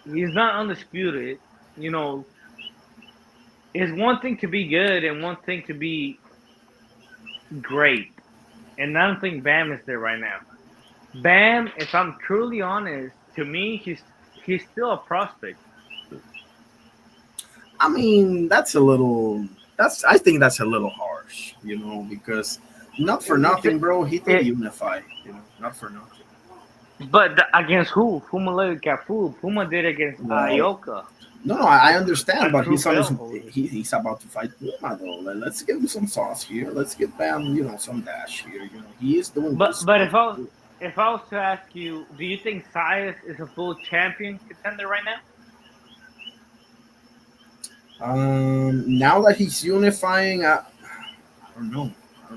He's not undisputed. It's one thing to be good and one thing to be great, and I don't think Bam is there right now. Bam, if I'm truly honest, to me, he's still a prospect. I mean, I think that's a little harsh, because not for nothing, bro. He did unify, not for nothing. But against who? Puma led Cafu. Puma did against Ioka. No, I understand, but he's about to fight Puma, though. Let's give him some sauce here. Let's give Bam, some dash here. He is doing. But if I was to ask you, do you think Sias is a full champion contender right now? Now that he's unifying, I don't know. I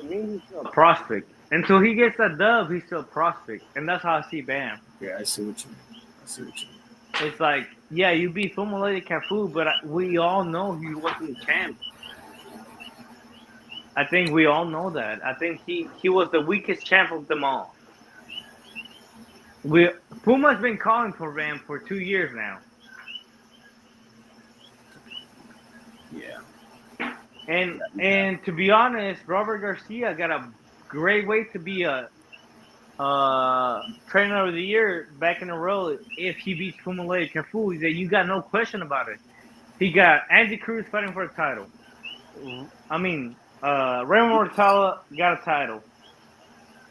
mean, he's still a prospect. Until he gets that dub, he's still a prospect. And that's how I see Bam. Yeah, I see what you mean. It's like, yeah, you beat Fumulete Cafu, but we all know he wasn't the champ. I think we all know that. I think he was the weakest champ of them all. Puma's been calling for Bam for 2 years now. Yeah. And to be honest, Robert Garcia got a great way to be a trainer of the year back in a row if he beats Fumulete Cafu. That you got no question about it. He got Andy Cruz fighting for the title. I mean, Raymond Mortala got a title.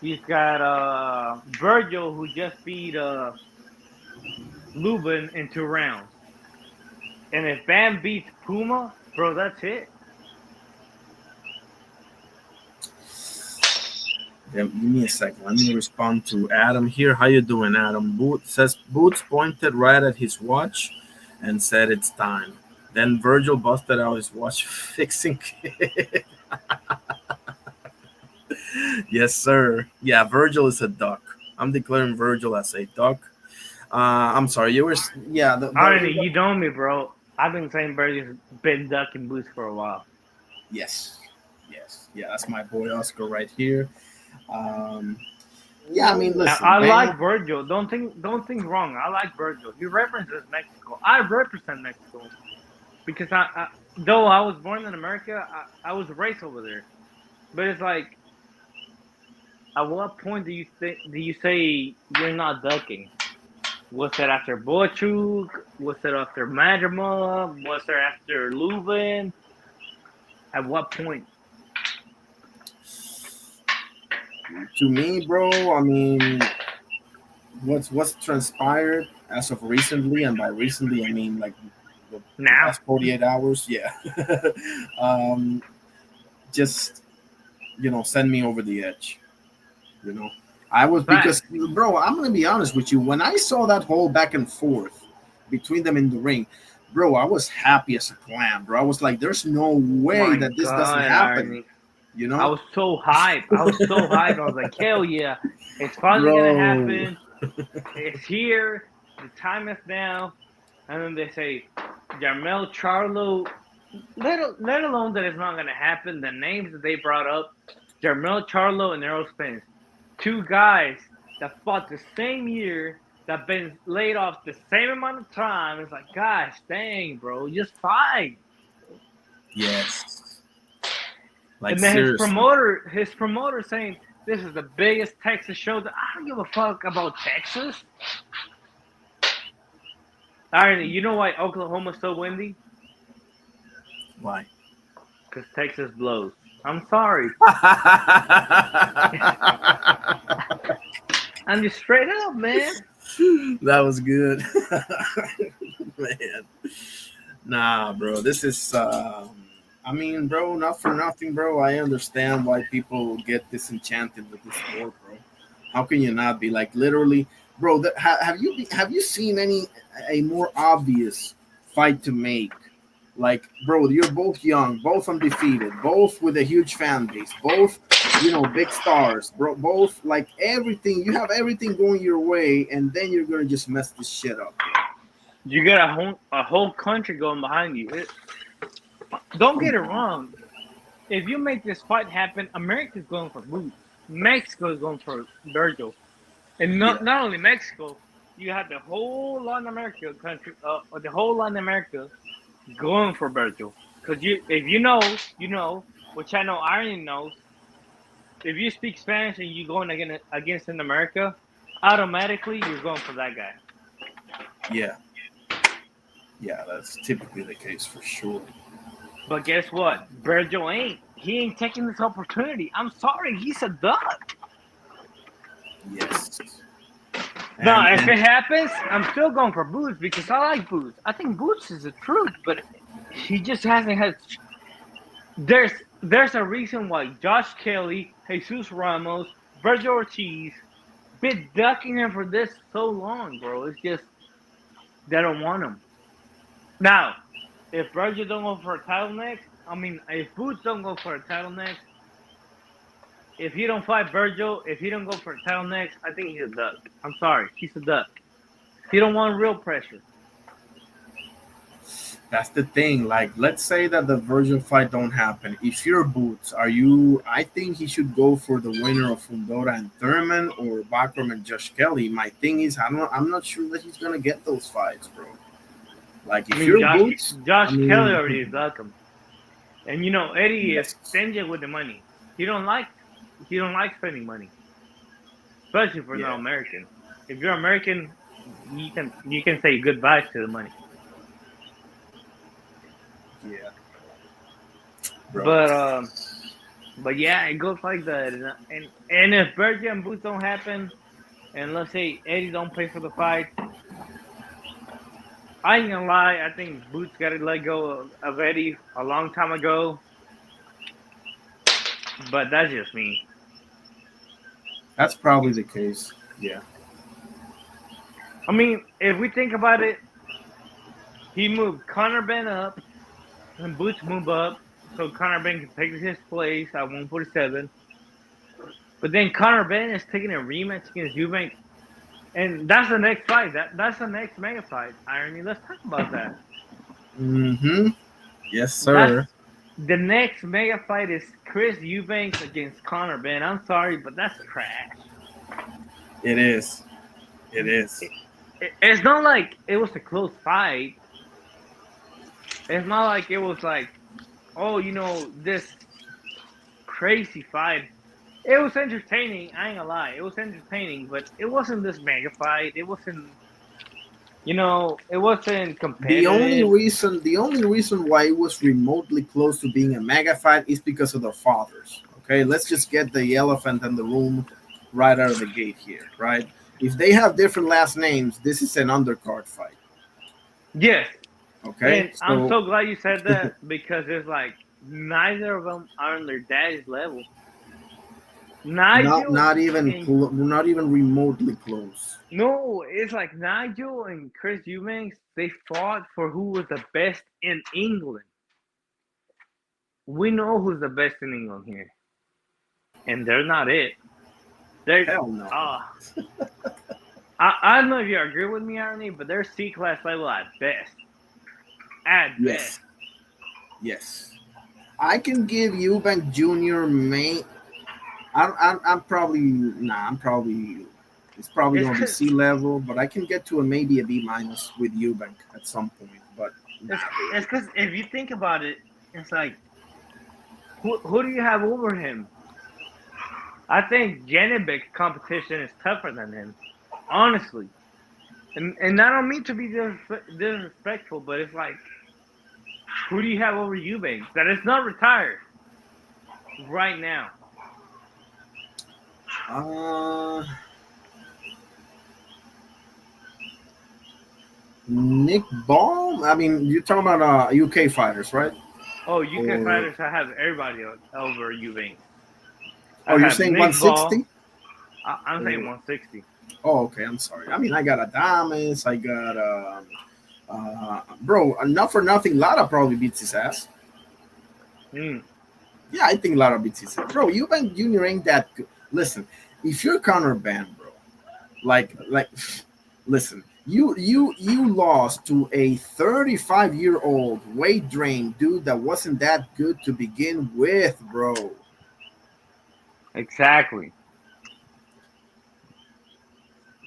He's got Virgil, who just beat Lubin in 2 rounds. And if Bam beats Puma, bro, that's it. Yeah, give me a second. Let me respond to Adam here. How you doing, Adam? Boots pointed right at his watch and said it's time. Then Virgil busted out his watch fixing it. Yes, sir. Yeah, Virgil is a duck. I'm declaring Virgil as a duck. I'm sorry. You were. Yeah. Already, you know me, bro. I've been saying Virgil's been ducking Boots for a while. Yes. Yes. Yeah, that's my boy Oscar right here. Yeah, I mean, listen. I like Virgil. Don't think wrong. I like Virgil. He represents Mexico. I represent Mexico because though I was born in America, I was raised over there. But it's like, at what point do you say you're not ducking? Was it after Bochuk? Was it after Madrima? Was it after Lubin? At what point? To me, bro, I mean, what's transpired as of recently, and by recently I mean like the last 48 hours. Yeah. Just send me over the edge. I was because, bro, I'm gonna be honest with you. When I saw that whole back and forth between them in the ring, bro, I was happy as a clam, bro. I was like, "There's no way that this doesn't happen." I was so hyped. I was like, "Hell yeah, it's finally gonna happen. It's here. The time is now." And then they say, Jermell Charlo. Let alone that it's not gonna happen. The names that they brought up, Jermell Charlo and Errol Spence. 2 guys that fought the same year, that been laid off the same amount of time. It's like, gosh, dang, bro, just fight. Yes. Like, and then seriously. his promoter saying this is the biggest Texas show. I don't give a fuck about Texas. Irony, you know why Oklahoma's so windy? Why? Because Texas blows. I'm sorry. I'm just straight up, man. That was good. Man. Nah, bro. This is I mean, bro, not for nothing, bro. I understand why people get disenchanted with this sport, bro. How can you not be like literally, bro? Have you seen a more obvious fight to make? Like, bro, you're both young, both undefeated, both with a huge fan base, both, big stars, bro. Both like everything. You have everything going your way, and then you're gonna just mess this shit up. Bro. You got a whole country going behind you. Don't get it wrong. If you make this fight happen, America's going for Boots. Mexico is going for Virgil. And not only Mexico, you have the whole Latin America country, or the whole Latin America going for Virgil. Because if you know, which I know Iron knows, if you speak Spanish and you're going against in America, automatically you're going for that guy. Yeah. Yeah, that's typically the case for sure. But guess what? Virgil he ain't taking this opportunity. I'm sorry, he's a duck. Yes. Now, if it happens, I'm still going for Boots because I like Boots. I think Boots is the truth, but he just hasn't had. There's a reason why Josh Kelly, Jesus Ramos, Virgil Ortiz been ducking him for this so long, bro. It's just they don't want him. Now, if Virgil don't go for a title next, if Boots don't go for a title next, if he don't fight Virgil, if he don't go for a title next, I think he's a duck. I'm sorry, he's a duck. He don't want real pressure. That's the thing. Like, let's say that the Virgil fight don't happen. If you're Boots, I think he should go for the winner of Fundora and Thurman or Bachram and Josh Kelly. My thing is, I'm not sure that he's gonna get those fights, bro. Like, if you're Boots, Josh Kelly already is welcome. And Eddie is stingy with the money. He don't like spending money, especially for non-American. If you're American, you can say goodbye to the money. Yeah. Bro. But But yeah, it goes like that. And if Berger and Boots don't happen, and let's say Eddie don't pay for the fight, I ain't gonna lie. I think Boots got to let go of Eddie a long time ago. But that's just me. That's probably the case. Yeah. I mean, if we think about it, he moved Conor Benn up, and Boots moved up, so Conor Benn can take his place at 147. But then Conor Benn is taking a rematch against Eubank, and that's the next fight. That's the next mega fight. Irony. Let's talk about that. Mm-hmm. Yes, sir. The next mega fight is Chris Eubanks against Conor Benn. I'm sorry, but that's trash. It is. It is. It's not like it was a close fight. It's not like it was like, oh, this crazy fight. It was entertaining. I ain't gonna lie. It was entertaining, but it wasn't this mega fight. It wasn't, it wasn't competitive. The only reason why it was remotely close to being a mega fight is because of the fathers. Okay, let's just get the elephant in the room right out of the gate here, right? If they have different last names, this is an undercard fight. Yes. Okay. And I'm so glad you said that because it's like neither of them are on their daddy's level. Nigel, not even remotely close. No, it's like Nigel and Chris Eubanks. They fought for who was the best in England. We know who's the best in England here, and they're not it. Hell no. I don't know if you agree with me, Arnie, but they're C-class level at best. At best. Yes. I can give Eubank Jr. I'm probably it's probably gonna be C level, but I can get to maybe a B minus with Eubank at some point. But it's because if you think about it, it's like who do you have over him? I think Janibek's competition is tougher than him, honestly. And I don't mean to be disrespectful, but it's like, who do you have over Eubanks that is not retired right now? Nick Baum? I mean, you're talking about UK fighters, right? Oh, UK fighters, I have everybody over Eubanks. Oh, you're saying 160? I'm saying 160. Oh, okay. I'm sorry. I mean, I got Adames. I got, bro, not for nothing. Lara probably beats his ass. Yeah, I think Lara beats his ass. Bro, Eubank Jr. ain't that good. Listen, if you're Conor Benn, bro, like, listen, you lost to a 35-year-old weight drained dude that wasn't that good to begin with, bro. Exactly.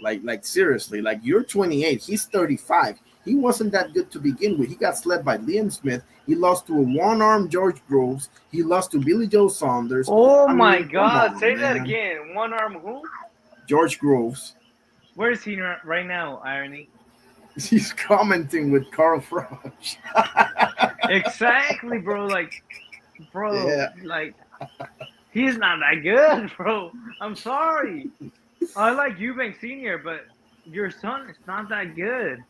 Like seriously, like you're 28, he's 35. He wasn't that good to begin with. He got slept by Liam Smith. He lost to a one-armed George Groves. He lost to Billy Joe Saunders. Oh my God! Say that again. One-arm who? George Groves. Where is he right now, Irony? He's commenting with Carl Froch. Exactly, bro. Yeah. He's not that good, bro. I'm sorry. I like Eubank Sr., but your son is not that good.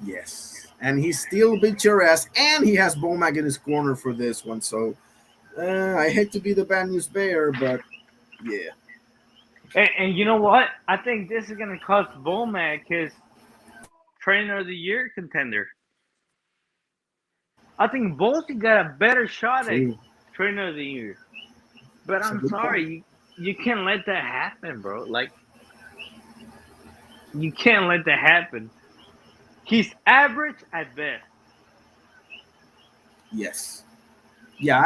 Yes. And he still beat your ass, and he has Bomac in his corner for this one. So I hate to be the bad news bearer, but yeah. And you know what? I think this is going to cost Bomac his Trainer of the Year contender. I think Bolsey got a better shot at Trainer of the Year. But I'm sorry, you can't let that happen, bro. Like, you can't let that happen. He's average at best. Yes. Yeah,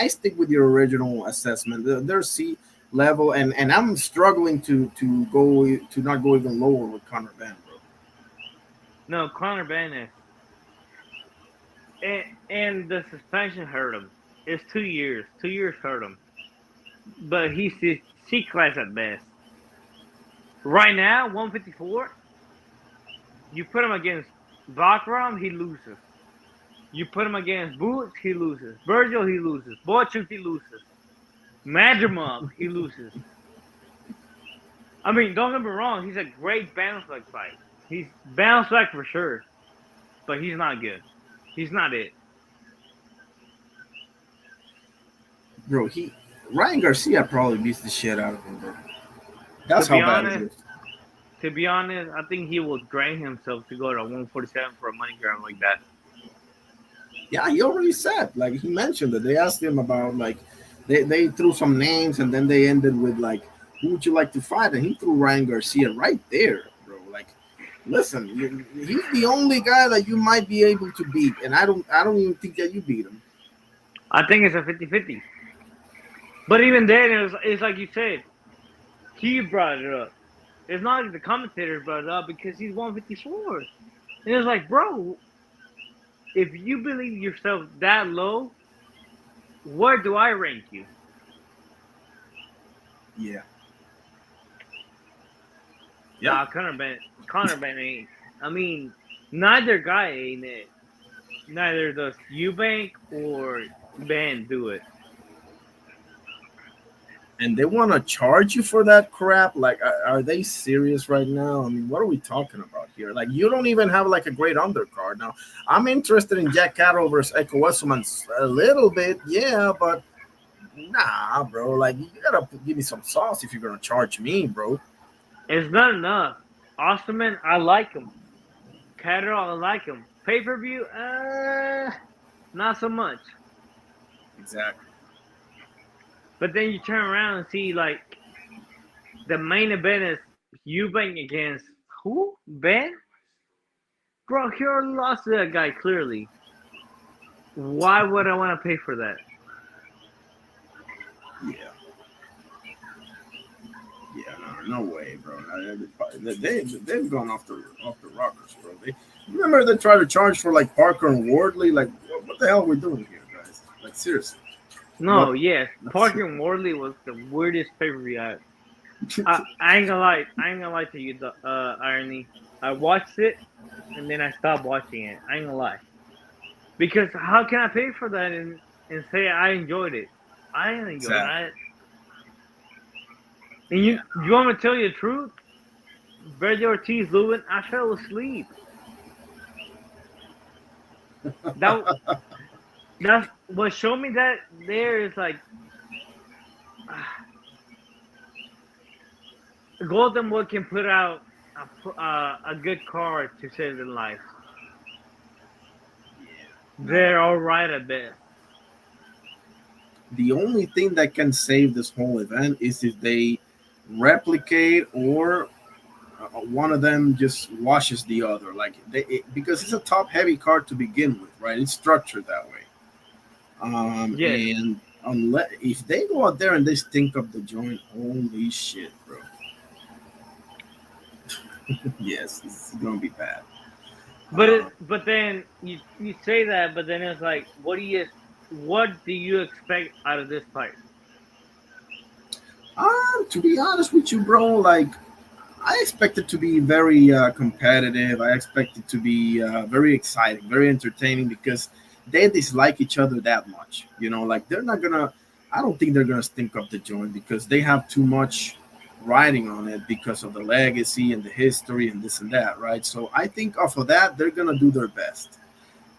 I stick with your original assessment. They're C level, and I'm struggling to not go even lower with Conor Benn, bro. No, Conor Benn is. And the suspension hurt him. It's 2 years. 2 years hurt him. But he's C-class at best. Right now, 154, you put him against Bakram, he loses. You put him against Boots, he loses. Virgil, he loses. Bochuk, he loses. Match him up, he loses. I mean, don't get me wrong, he's a great bounce back fight. He's bounce back for sure, but he's not good. He's not it. Bro, Ryan Garcia probably beats the shit out of him, bro. That's To be how bad honest, it is. To be honest, I think he will drain himself to go to 147 for a money grab like that. Yeah, he already said, like, he mentioned that they asked him about, like, they threw some names and then they ended with, like, who would you like to fight? And he threw Ryan Garcia right there, bro. Like, listen, he's the only guy that you might be able to beat, and I don't even think that you beat him. I think it's a 50-50. But even then, it's like you said, he brought it up. It's not like the commentators brought it up because he's 154. And it's like, bro, if you believe yourself that low, where do I rank you? Yeah. Nah, Conor Benn ain't. I mean, neither guy ain't it. Neither does EUBANK or Ben do it. And they want to charge you for that crap? Like, are they serious right now? I mean, what are we talking about here? Like, you don't even have, like, a great undercard. Now, I'm interested in Jack Catterall versus Echo Wesselman a little bit, yeah, but nah, bro. Like, you got to give me some sauce if you're going to charge me, bro. It's not enough. Osterman, I like him. Catterall, I like him. Pay-per-view, not so much. Exactly. But then you turn around and see, like, the main event is EUBANK against who? Ben? Bro, he already lost to that guy, clearly. Why would I want to pay for that? Yeah. Yeah, no way, bro. They've gone off the rockers, bro. Remember they tried to charge for, like, Parker and Wardley? Like, what the hell are we doing here, guys? Like, seriously. No, yes. Parker and Wardley was the weirdest pay-per-view I ain't gonna lie. I ain't gonna lie to you, Irony. I watched it, and then I stopped watching it. I ain't gonna lie. Because how can I pay for that and say I enjoyed it? I didn't enjoy it. And you want me to tell you the truth? Brady Ortiz, Lubin, I fell asleep. That's what showed me that there is, like, Golden Boy can put out a good card to save their life. They're all right at best. The only thing that can save this whole event is if they replicate or one of them just washes the other, like because it's a top heavy card to begin with, right? It's structured that way. And unless if they go out there and they stink up the joint, holy shit, bro. Yes, it's gonna be bad. But then you say that, but then it's like, what do you expect out of this fight? To be honest with you, bro, like, I expect it to be very competitive. I expect it to be very exciting, very entertaining, because they dislike each other that much. You know, like, they're not gonna. I don't think they're gonna stink up the joint because they have too much riding on it because of the legacy and the history and this and that, right? So I think off of that, they're gonna do their best.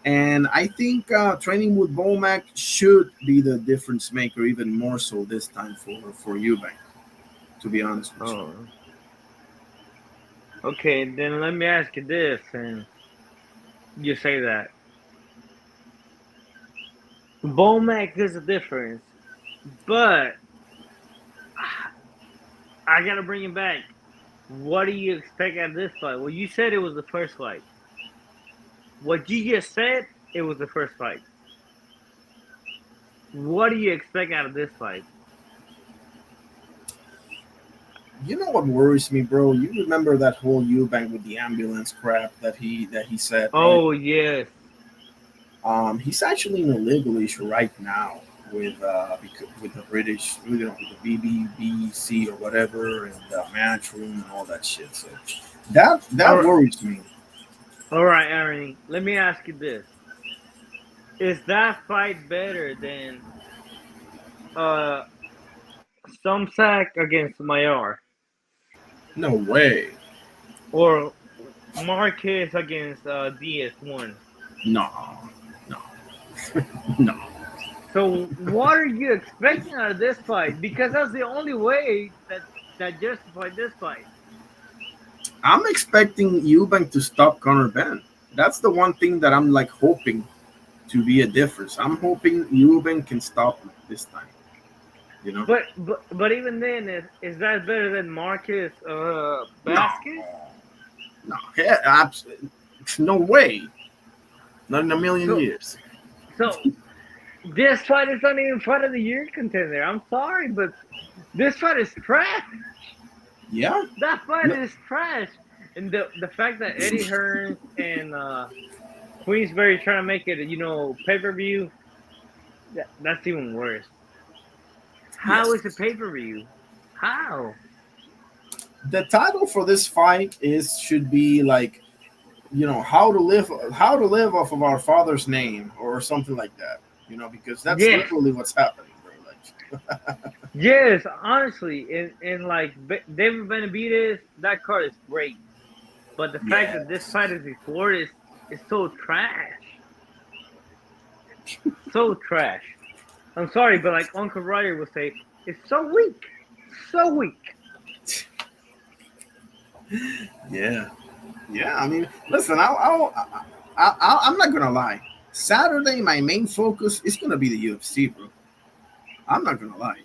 And I think training with Bomac should be the difference maker, even more so this time for EUBANK, to be honest with you. Okay, then let me ask you this, and you say that Bomac is a difference, but I gotta bring it back. What do you expect out of this fight? Well, you said it was the first fight. What you just said, it was the first fight. What do you expect out of this fight? You know what worries me, bro? You remember that whole EUBANK with the ambulance crap that he said? Oh, right? yes. He's actually in a legal issue right now with the British, with the BBC or whatever, and the Matchroom and all that shit. So that worries me. All right, Aaron. Let me ask you this: is that fight better than Somsak against Mayor, No way. or Marquez against DS1. No, no, no. So what are you expecting out of this fight? Because that's the only way that justified this fight. I'm expecting EUBANK to stop Conor Benn. That's the one thing that I'm like hoping to be a difference. I'm hoping EUBANK can stop him this time. You know. But even then, is that better than Marcus Vasquez? No, yeah, absolutely. No way. Not in a million years. So this fight is not even fight of the year contender. I'm sorry, but this fight is trash. Yeah. That fight is trash. And the fact that Eddie Hearn and Queensberry trying to make it a pay-per-view, that's even worse. How is it pay-per-view? How? The title for this fight should be like, how to live off of our father's name or something like that. Because that's literally what's happening, bro. Like, yes, honestly, and like David Benavidez, that card is great, but the fact that this fight is before is so trash, so trash. I'm sorry, but like Uncle Ryder would say, it's so weak, so weak. Yeah. I mean, listen, I'm not gonna lie. Saturday, my main focus is gonna be the UFC, bro. I'm not gonna lie.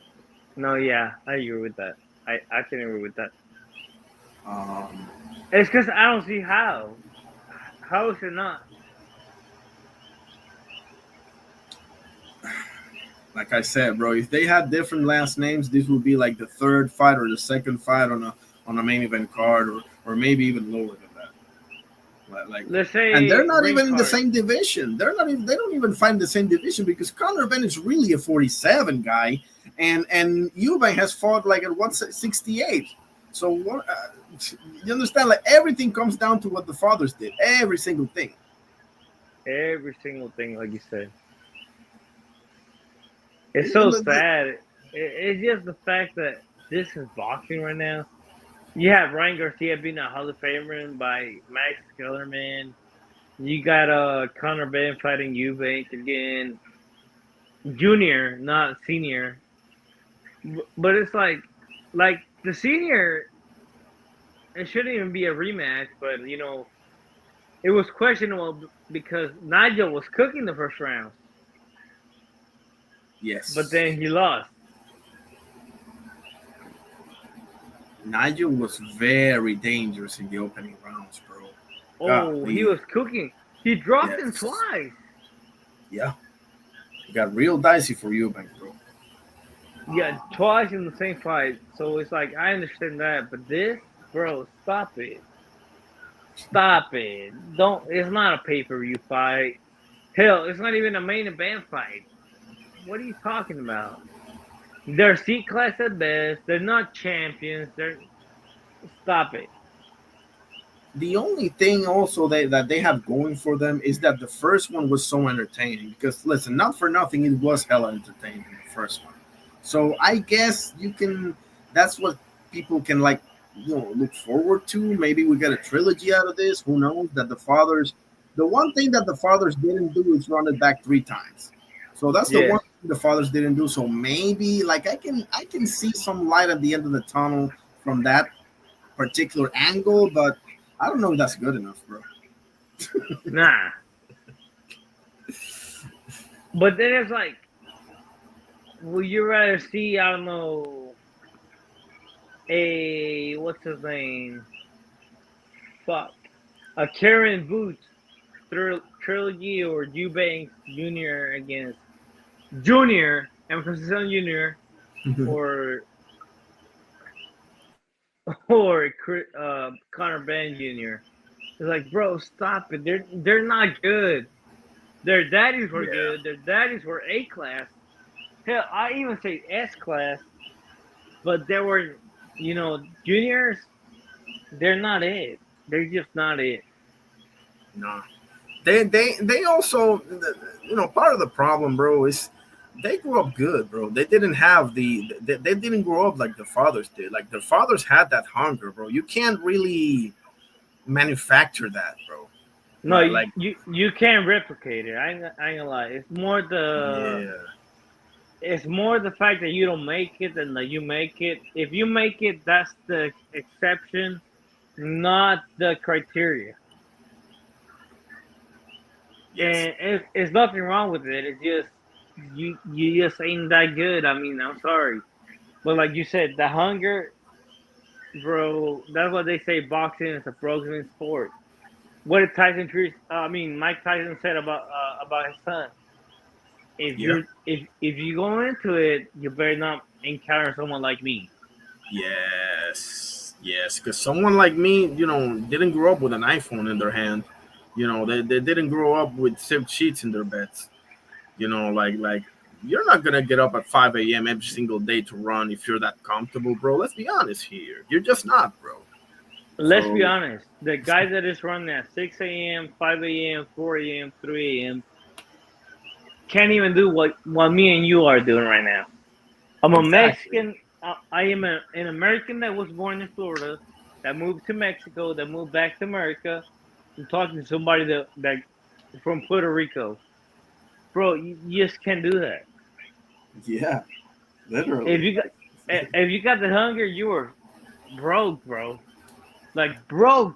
No, yeah, I agree with that. I can agree with that. It's because I don't see how. How is it not? Like I said, bro, if they had different last names, this would be like the third fight or the second fight on a main event card, or maybe even lower than that. Like, let's say, and they're not even in the card. same division. They don't even fight in the same division because Conor Benn is really a 47 guy, and EUBANK has fought like at 168. So what? You understand? Like everything comes down to what the fathers did. Every single thing. Every single thing, like you said. It's so sad. It's just the fact that this is boxing right now. You have Ryan Garcia being a Hall of Famer by Max Kellerman. You got Conor Benn fighting EUBANK again. Junior, not senior. But it's like the senior, it shouldn't even be a rematch, but it was questionable because Nigel was cooking the first round. Yes. But then he lost. Nigel was very dangerous in the opening rounds, bro. Oh, Golly. he was cooking. He dropped him twice. Yeah. It got real dicey for EUBANK, bro. Yeah, twice in the same fight. So it's like, I understand that. But this, bro, stop it. Stop it. It's not a pay-per-view fight. Hell, it's not even a main event fight. What are you talking about? They're C class at best. They're not champions. Stop it. The only thing also that they have going for them is that the first one was so entertaining. Because listen, not for nothing, it was hella entertaining, the first one. So I guess that's what people can look forward to. Maybe we get a trilogy out of this. Who knows? The one thing that the fathers didn't do is run it back 3 times. So that's the one thing the fathers didn't do. So maybe I can see some light at the end of the tunnel from that particular angle, but I don't know if that's good enough, bro. Nah. But then it's like, would you rather see, I don't know, what's his name? A Karen Boots trilogy or EUBANK Jr. against Junior, emphasis on Junior, or Conor Benn Jr. It's like, bro, stop it. They're not good. Their daddies were good. Their daddies were A class. Hell, I even say S class. But they were, juniors. They're not it. They're just not it. No. They also, part of the problem, bro, is they grew up good, bro. They didn't have they didn't grow up like their fathers did. Like their fathers had that hunger, bro. You can't really manufacture that, bro. No, Like you can't replicate it. I ain't gonna lie. yeah, It's more the fact that you don't make it than that you make it. If you make it, that's the exception, not the criteria. yes, And it's nothing wrong with it. It's just you just ain't that good. I mean, I'm sorry, but like you said, the hunger, bro. That's what they say. Boxing is a broken sport. What did Mike Tyson said about his son. yeah, If you go into it, you better not encounter someone like me. yes. Because someone like me, didn't grow up with an iPhone in their hand. They didn't grow up with silk sheets in their beds. Like you're not gonna get up at 5 a.m. every single day to run if you're that comfortable, bro. Let's be honest here. You're just not, bro. Let's be So honest. The guys that is running at 6 a.m., 5 a.m., 4 a.m., 3 a.m. can't even do what me and you are doing right now. I'm a exactly. Mexican. I am an American that was born in Florida, that moved to Mexico, that moved back to America. I'm talking to somebody that from Puerto Rico. Bro, you just can't do that. Yeah, If literally. you got Like if you got the hunger, you are broke, bro. Like broke.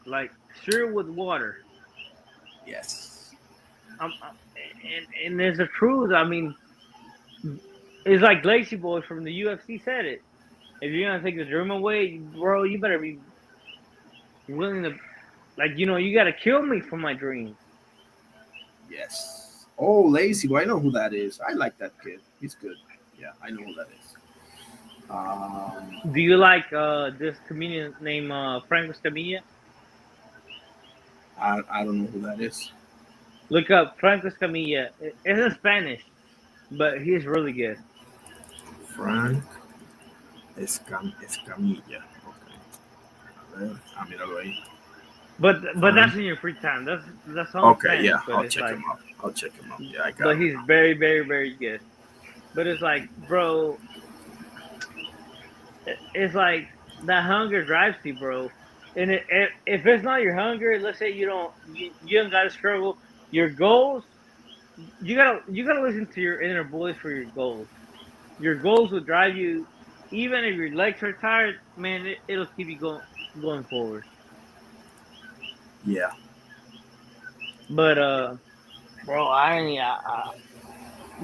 Like sure with water. yes. And there's a truth. I mean, it's like Lazy Boy from the UFC said it. If you're gonna take the dream away, bro, you better be willing to, like, you gotta kill me for my dream. Yes. Oh, Lazy Boy. I know who that is. I like that kid. He's good. Yeah, I know who that is. Do you like this comedian named Franco Escamilla? I don't know who that is. Look up Franco Escamilla. It's in Spanish, but he's really good. Frank Escamilla. Okay. A ver. Míralo ahí. But Frank. that's in your free time. That's only Okay, Spanish, yeah. but I'll it's check like, him out. I'll check him out. Yeah, I got but him he's now. very, very, very good. But it's like, bro, it's like that hunger drives you, bro. And if it's not your hunger, let's say you don't gotta struggle. Your goals, you gotta listen to your inner voice for your goals. Your goals will drive you, even if your legs are tired. Man, it'll keep you going forward. Yeah. But bro,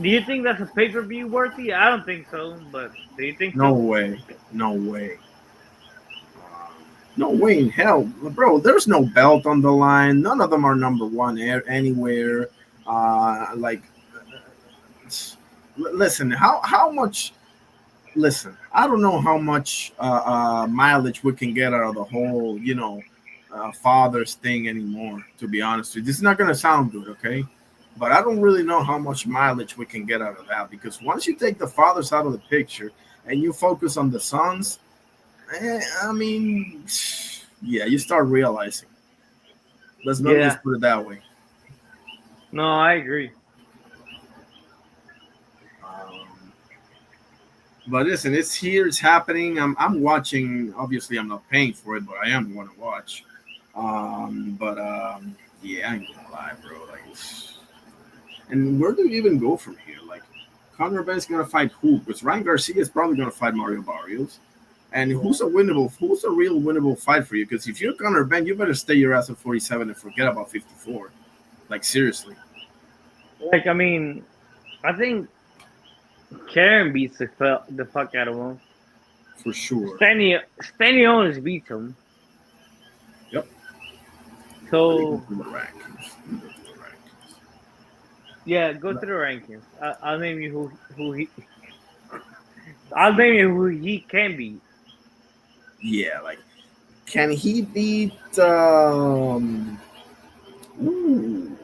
do you think that's a pay-per-view worthy? I don't think so. But do you think No so? way. No way. No way in hell, bro. There's no belt on the line. None of them are number one anywhere. Like, listen, how much? Listen, I don't know how much mileage we can get out of the whole, fathers thing anymore. To be honest with you, this is not gonna sound good, okay? But I don't really know how much mileage we can get out of that because once you take the fathers out of the picture and you focus on the sons, I mean, yeah, you start realizing. Let me Yeah. just put it that way. No, I agree. Um, but listen, it's here, it's happening. I'm watching. Obviously, I'm not paying for it, but I am going to watch. But yeah, I ain't gonna lie, bro. Like, and where do you even go from here? Like, Conor Benn's gonna fight who? Because Ryan Garcia is probably gonna fight Mario Barrios. And who's a real winnable fight for you? Because if you're Conor Ben, you better stay your ass at 47 and forget about 54. Like, seriously. Like, I mean, I think Karen beats the fuck out of him. For sure. Stanionis beats him. Yep. So The rankings. yeah, go through the rankings. I'll name you who he. I'll name you who he can beat. Yeah, like, can he beat? Ooh,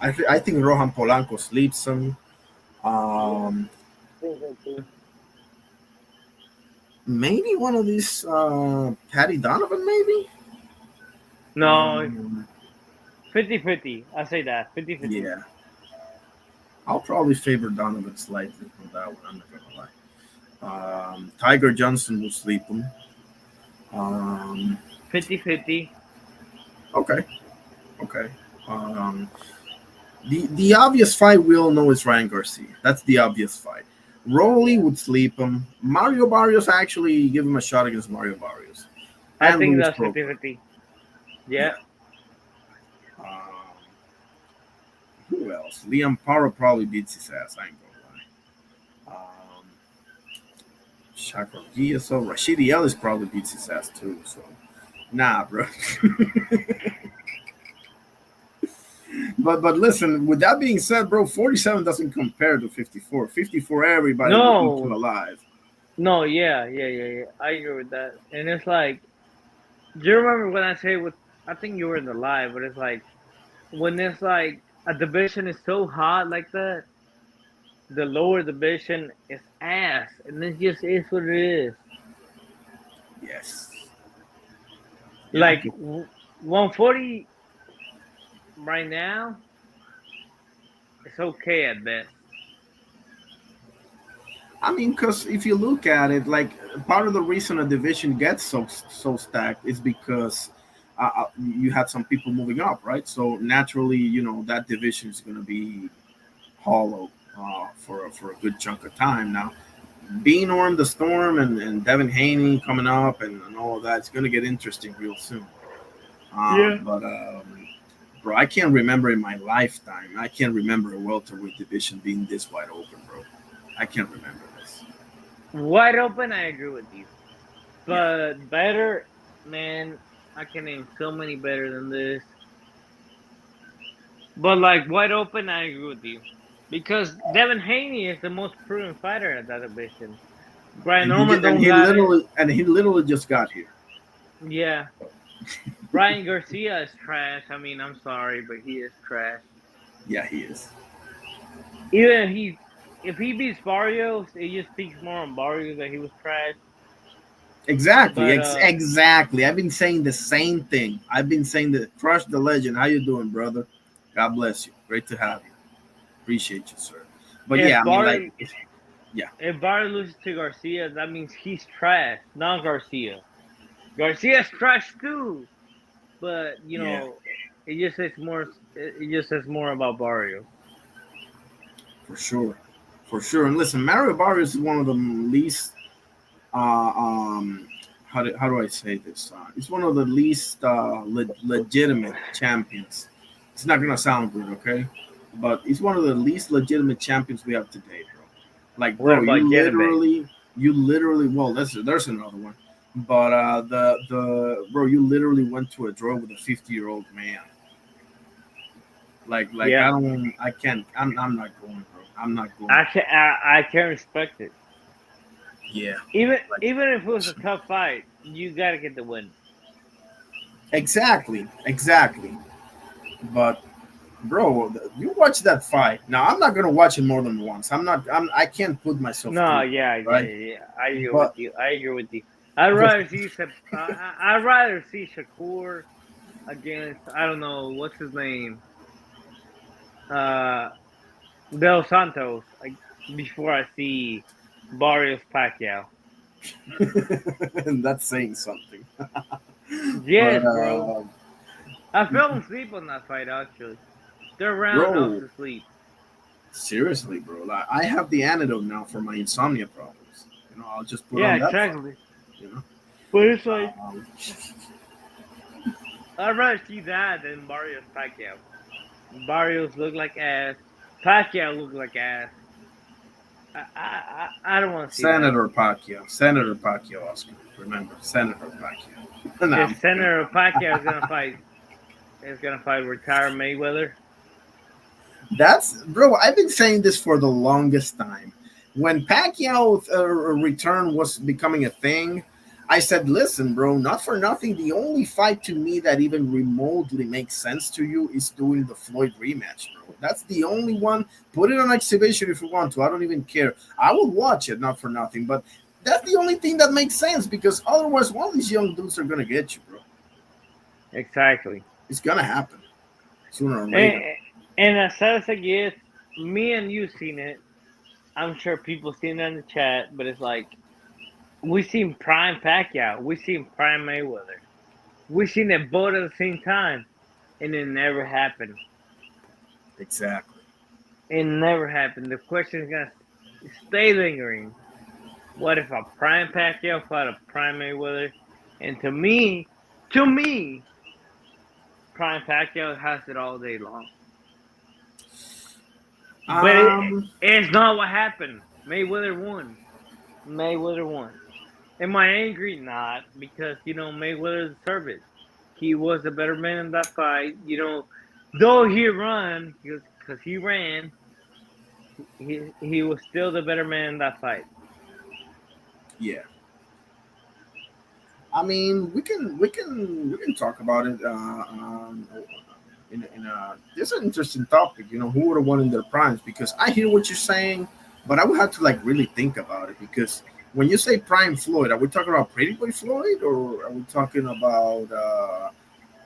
I think Rohan Polanco sleeps him. Maybe one of these. Patty Donovan, maybe. No, Um, 50-50. I say that 50-50. yeah. I'll probably favor Donovan slightly on that one. I'm not gonna lie. Tiger Johnson will sleep him. Um, 50-50. okay, okay. Um, the obvious fight we all know is Ryan Garcia. That's the obvious fight. Rolly would sleep him. Mario Barrios actually give him a shot against Mario Barrios. I And think Luis that's Pro. 50-50. Yeah. Um, who else? Liam Paro probably beats his ass. I ain't gonna lie. Chakra Gia, so Rashidi Ellis probably beats his ass too. So, nah, bro. but listen. With that being said, bro, 47 doesn't compare to 54. 54, everybody will eat him No. alive. No, yeah. I agree with that. And it's like, do you remember when I say with? I think you were in the live, but it's like when it's like a division is so hot like that, the lower division is ass, and it just is what it is. Yes. Yeah. Like 140 right now, it's okay at best. I mean, because if you look at it, like part of the reason a division gets so stacked is because you had some people moving up, right? So naturally, that division is going to be hollow for a good chunk of time now. Being on the Storm and Devin Haney coming up and all of that, it's going to get interesting real soon. But bro, I can't remember in my lifetime. I can't remember a welterweight division being this wide open, bro. I can't remember this. Wide open, I agree with you. But better, man, I can name so many better than this. But like wide open, I agree with you. Because Devin Haney is the most proven fighter at that division. Brian And Norman don't got it. he literally just got here. Yeah. Ryan Garcia is trash. I mean, I'm sorry, but he is trash. Yeah, he is. Even if he beats Barrios, it just speaks more on Barrios that he was trash. Exactly, But, exactly. I've been saying the same thing. I've been saying that. Crush the legend. How you doing, brother? God bless you. Great to have you. Appreciate you, sir. But if yeah, I mean, Barrios, like, yeah. if Barrios loses to Garcia, that means he's trash, not Garcia. Garcia's trash too, but it just says more. It just says more about Barrios. For sure, for sure. And listen, Mario Barrios is one of the least. How do I say this? It's one of the least legitimate champions. It's not gonna sound good, okay? But it's one of the least legitimate champions we have today, bro. Like, What bro, about you literally. Well, there's another one. But the bro, you literally went to a draw with a 50-year-old man. Like Yeah. I can't. I'm not going, bro. I'm not going. I can't respect it. Yeah. Even if it was a tough fight, you gotta get the win. Exactly. But bro, you watch that fight. Now I'm not gonna watch it more than once. I can't put myself. No, through, yeah. I agree But- with you. I'd rather see I'd rather see Shakur against, I don't know what's his name, Del Santos, before I see Barrios Pacquiao. and that's saying something. Yes, But, bro. I fell asleep on that fight actually. They're round Bro. off to sleep. Seriously, bro. Like, I have the antidote now for my insomnia problems. I'll just put Yeah, on that. exactly. Fight, But it's like Um, I'd rather see that than Barrios Pacquiao. Barrios look like ass. Pacquiao look like ass. I don't want to see Senator Pacquiao, Oscar. Remember, Senator Pacquiao. that. If Senator Pacquiao is gonna fight retired Mayweather. That's, bro. I've been saying this for the longest time. When Pacquiao's return was becoming a thing, I said, "Listen, bro. Not for nothing. The only fight to me that even remotely makes sense to you is doing the Floyd rematch, bro. That's the only one. Put it on exhibition if you want to. I don't even care. I will watch it, not for nothing. But that's the only thing that makes sense because otherwise, one of these young dudes are gonna get you, bro. Exactly. It's gonna happen sooner or later." And as sad as it gets, me and you seen it. I'm sure people seen it in the chat, but it's like we seen Prime Pacquiao, we seen Prime Mayweather, we seen it both at the same time, and it never happened. Exactly. It never happened. The question is gonna stay lingering. What if a Prime Pacquiao fought a Prime Mayweather? And to me, Prime Pacquiao has it all day long. But it's not what happened. Mayweather won. Am I angry? Not, because Mayweather deserved it. He was the better man in that fight. Though he ran, because he ran, he was still the better man in that fight. Yeah. I mean, we can talk about it. This is an interesting topic. Who would have won in their primes? Because I hear what you're saying, but I would have to really think about it. Because when you say prime Floyd, are we talking about Pretty Boy Floyd, or are we talking about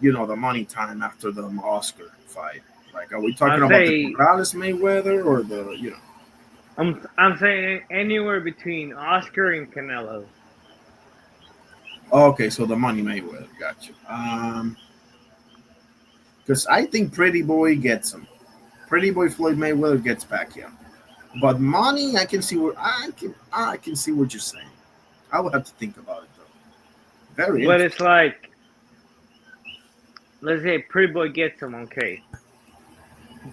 the money time after the Oscar fight? Like, are we talking about the Morales Mayweather or the I'm saying anywhere between Oscar and Canelo. Okay, so the money Mayweather, got you. Because I think Pretty Boy gets him. Pretty Boy Floyd Mayweather gets Pacquiao. But money, I can see what you're saying. I would have to think about it though. Very. But it's like, let's say Pretty Boy gets him, okay.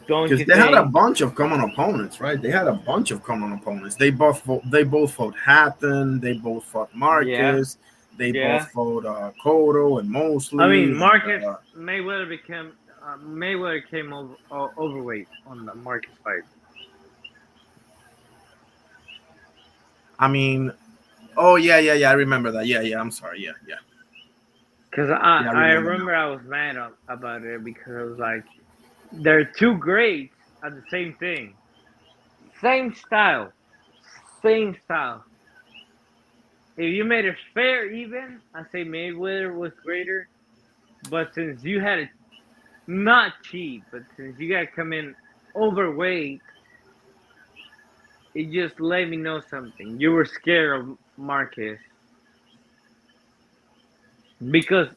Because they had a bunch of common opponents, right? They had a bunch of common opponents. They both fought Hatton. They both fought Marcus. Yeah. They both fought Cotto and Mosley. I mean, Marcus Mayweather came overweight on the Marcus fight. I mean, oh yeah. I remember that. Yeah. I'm sorry. Yeah. Because I remember I was mad about it because I was like, they're two greats at the same thing, same style. If you made it fair, even, I say Mayweather was greater. But since you had it not cheap, but since you got to come in overweight, it just let me know something. You were scared of Marcus. Because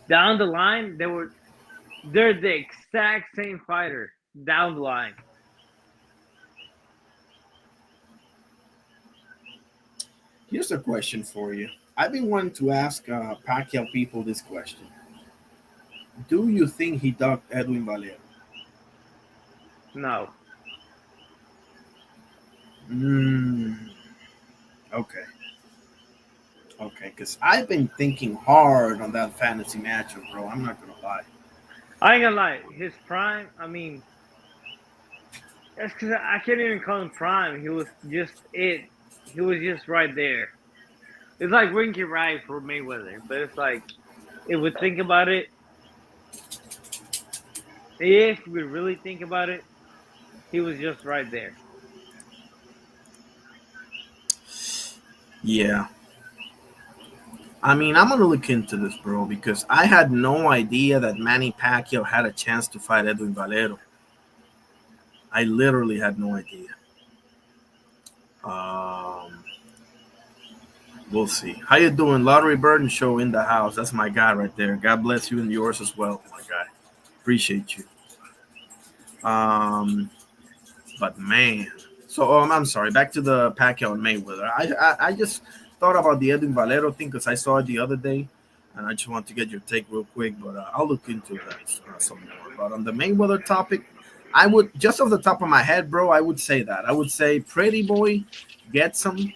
down the line, they're the exact same fighter down the line. Here's a question for you. I've been wanting to ask Pacquiao people this question. Do you think he ducked Edwin Valero? No. Okay, because I've been thinking hard on that fantasy matchup, bro. I'm not going to lie. I ain't gonna lie. His prime, I mean, that's because I can't even call him prime. He was just right there. It's like Winky Wright for Mayweather, but it's like, if we think about it, if we really think about it, he was just right there. Yeah. I mean, I'm going to look into this, bro, because I had no idea that Manny Pacquiao had a chance to fight Edwin Valero. I literally had no idea. We'll see. How you doing? Lottery Burden Show in the house. That's my guy right there. God bless you and yours as well, my guy. Appreciate you. But man, so I'm sorry. Back to the Pacquiao and Mayweather. I just thought about the Edwin Valero thing because I saw it the other day, and I just want to get your take real quick. But I'll look into that some more. But on the Mayweather topic, I would just off the top of my head, bro. I would say that I would say Pretty Boy gets him,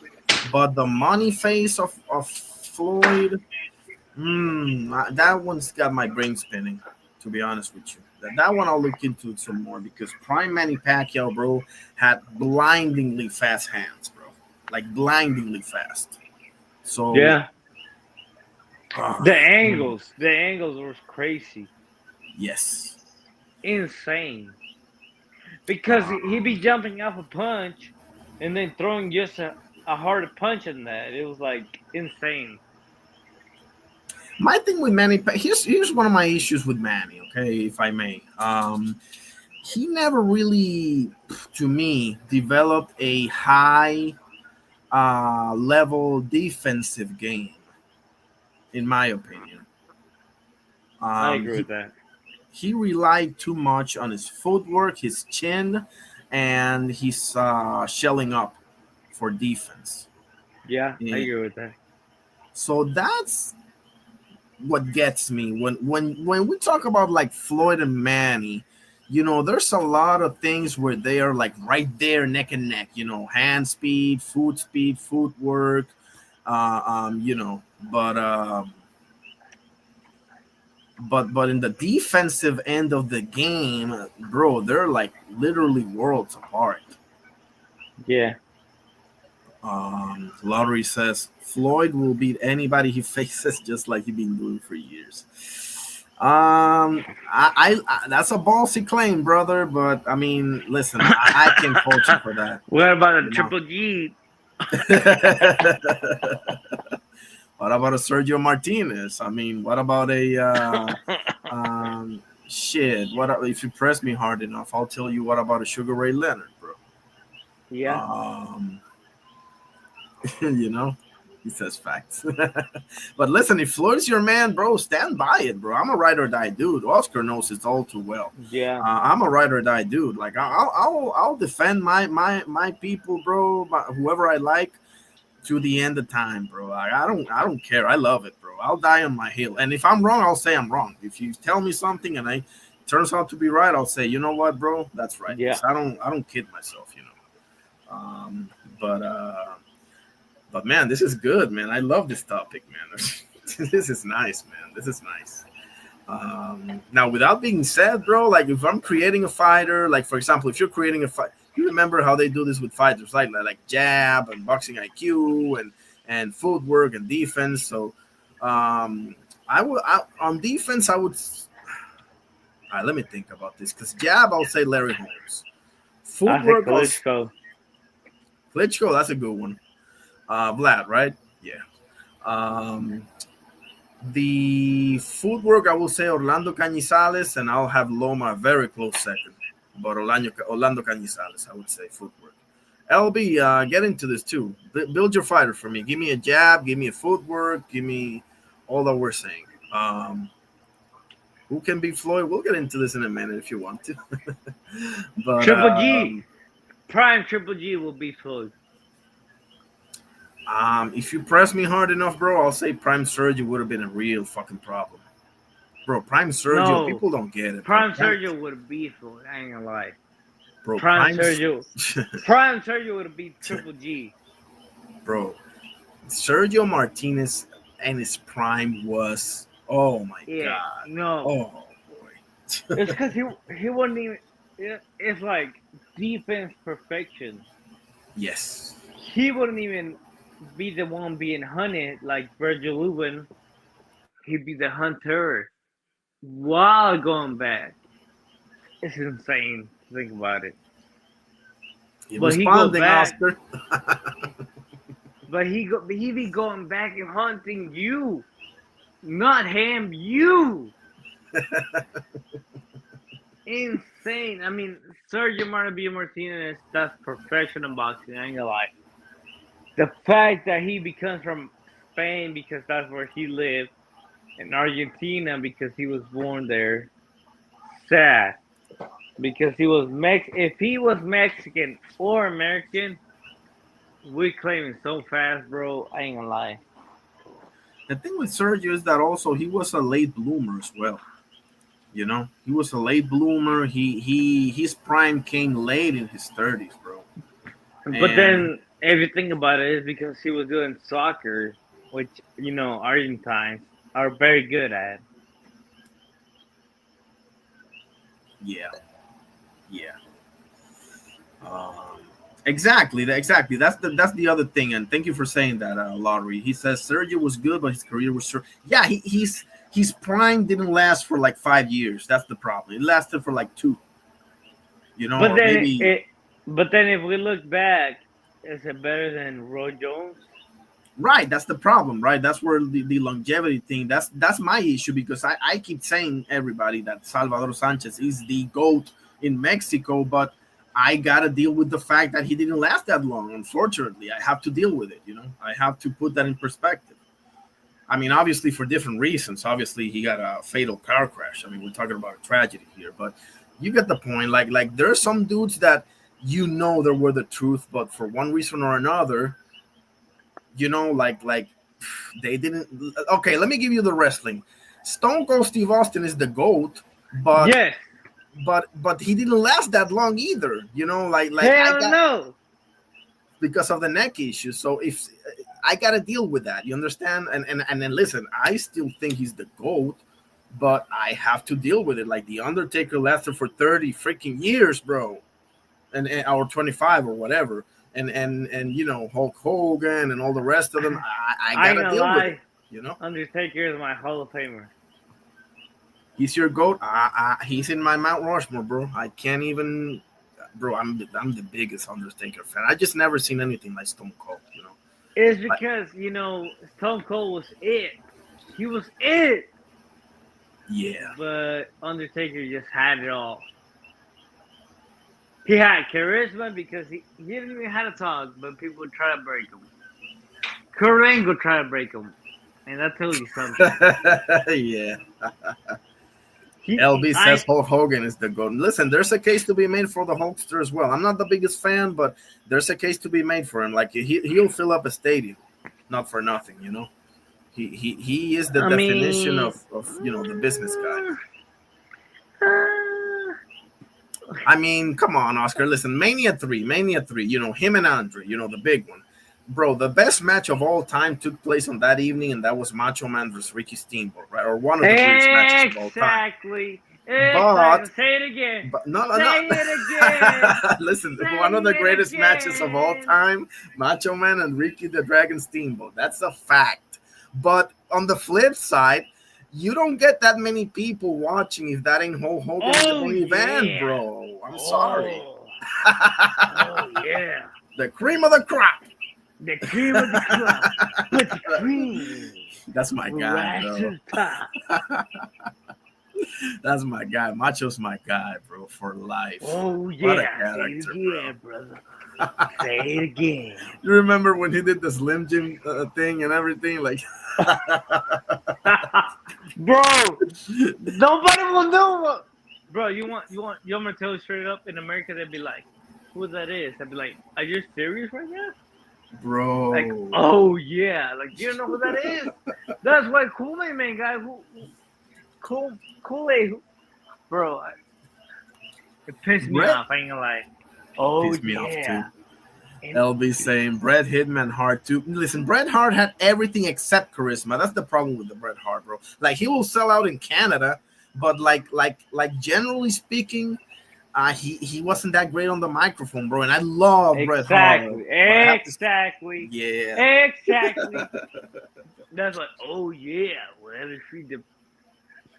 but the money face of Floyd, that one's got my brain spinning. To be honest with you. That one I'll look into some more because Prime Manny Pacquiao, bro, had blindingly fast hands, bro. Like blindingly fast. So yeah. The angles were crazy. Yes. Insane. Because he'd be jumping off a punch and then throwing just a harder punch in that. It was like insane. My thing with Manny, here's one of my issues with Manny, okay, if I may. he never really, to me, developed a high level defensive game, in my opinion. I agree He, with that. he relied too much on his footwork, his chin, and his shelling up for defense. Yeah, I And agree with that. so that's what gets me when we talk about like Floyd and Manny. There's a lot of things where they are like right there, neck and neck. Hand speed, footwork. But but in the defensive end of the game, bro, they're like literally worlds apart. Yeah. Lottery says Floyd will beat anybody he faces, just like he's been doing for years. I that's a ballsy claim, brother. But I mean, listen, I can coach you for that. What about a Triple G? What about a Sergio Martinez? I mean, what about a shit? If you press me hard enough, I'll tell you what about a Sugar Ray Leonard, bro. Yeah. He says facts. But listen, if Floyd's your man, bro, stand by it, bro. I'm a ride or die dude. Oscar knows it all too well. Yeah. I'm a ride or die dude. Like I'll defend my people, bro. Whoever I like to the end of time, bro. Like, I don't care. I love it, bro. I'll die on my hill. And if I'm wrong, I'll say I'm wrong. If you tell me something and it turns out to be right, I'll say, you know what, bro, that's right. Yeah. I don't kid myself, But man, this is good, man. I love this topic, man. This is nice, man. This is nice. Now, without being said, bro, like if I'm creating a fighter, like for example, if you're creating a fight, you remember how they do this with fighters, like jab and boxing IQ and footwork and defense. So, on defense, I would. All right, let me think about this. Because jab, I'll say Larry Holmes. Footwork, Klitschko. Klitschko, that's a good one. Vlad, right? Yeah. The footwork, I will say Orlando Cañizales, and I'll have Loma a very close second. But Orlando Cañizales, I would say footwork. LB, get into this too. Build your fighter for me. Give me a jab. Give me a footwork. Give me all that we're saying. Who can beat Floyd? We'll get into this in a minute if you want to. But, Triple G. Prime Triple G will beat Floyd. If you press me hard enough, bro, I'll say Prime Sergio would have been a real fucking problem. Bro, Prime Sergio, No. People don't get it. Prime Sergio would have beat Floyd. I ain't gonna lie. Bro, Prime Sergio would have beat Triple G. Bro, Sergio Martinez and his prime was, oh my god. No. Oh boy. It's because he wouldn't even. It's like defense perfection. Yes. He wouldn't even be the one being hunted like Virgil Lubin. He'd be the hunter while going back. It's insane to think about it. But he go back, Oscar. But he be going back and hunting you, not him. You. Insane. I mean, Sergio Martinez, that's professional boxing. I ain't gonna lie. The fact that he becomes from Spain because that's where he lived, and Argentina because he was born there, sad. Because he was if he was Mexican or American, we claim it so fast, bro. I ain't gonna lie. The thing with Sergio is that also he was a late bloomer as well. He was a late bloomer. His prime came late in his 30s, bro. But then everything about it is because he was doing soccer, which Argentines are very good at. Yeah. Exactly. That's the other thing. And thank you for saying that, Lottery. He says Sergio was good, but his career was short. Yeah, his prime didn't last for like 5 years. That's the problem. It lasted for like 2. But then if we look back, is it better than Roy Jones? Right, that's the problem, right? That's where the longevity thing. That's my issue because I keep saying everybody that Salvador Sanchez is the GOAT in Mexico, but I gotta deal with the fact that he didn't last that long. Unfortunately, I have to deal with it. I have to put that in perspective. I mean, obviously for different reasons. Obviously, he got a fatal car crash. I mean, we're talking about a tragedy here, but you get the point. Like there are some dudes that there were the truth, but for one reason or another, like they didn't. Okay, let me give you the wrestling. Stone Cold Steve Austin is the GOAT, but Yes. but he didn't last that long either. Hell no. Because of the neck issue. So if I gotta deal with that, you understand? And then listen, I still think he's the GOAT, but I have to deal with it. Like the Undertaker lasted for 30 freaking years, bro, and or 25 or whatever. And Hulk Hogan and all the rest of them. I gotta deal with it. Undertaker is my Hall of Famer. He's your GOAT. He's in my Mount Rushmore, bro. I can't even, bro. I'm the biggest Undertaker fan. I just never seen anything like Stone Cold. It's because Stone Cold was it. He was it. Yeah. But Undertaker just had it all. He had charisma because he didn't even have to talk, but people would try to break him. Kurt Angle tried to break him, and that tells you something. Yeah. LB says Hulk Hogan is the GOAT. Listen, there's a case to be made for the Hulkster as well. I'm not the biggest fan, but there's a case to be made for him. Like he'll fill up a stadium, not for nothing. He is the definition of the business guy. I mean, come on, Oscar. Listen, Mania 3, him and Andre, the big one. Bro, the best match of all time took place on that evening, and that was Macho Man versus Ricky Steamboat, right? Or one of the greatest matches of all time. Exactly. Say it again. But no. Say it again. Listen, one of the greatest matches of all time, Macho Man and Ricky the Dragon Steamboat. That's a fact. But on the flip side, you don't get that many people watching if that ain't Hulk Hogan in the main event, bro. I'm sorry. Oh, yeah. The cream of the crop. The cream of the crop. Put the cream. That's my guy, bro. That's my guy. Macho's my guy, bro, for life. Oh, yeah. What a character, Say it again, brother. Say it again. You remember when he did the Slim Jim thing and everything? Like, bro, nobody will know. Bro, you want me to tell you straight up? In America, they'd be like, "Who that is?" I'd be like, "Are you serious right now?" Bro. Like, oh yeah, like you don't know who that is? That's why Kool-Aid Man guy Kool-Aid, bro. It pissed me off. I ain't gonna lie. Oh pissed me yeah. Off too. LB saying Bret Hitman Hart too. Listen, Bret Hart had everything except charisma. That's the problem with the Bret Hart, bro. Like he will sell out in Canada, but like generally speaking, he wasn't that great on the microphone, bro. And I love Bret Hart. Exactly. Yeah. Exactly. That's like, oh yeah, whatever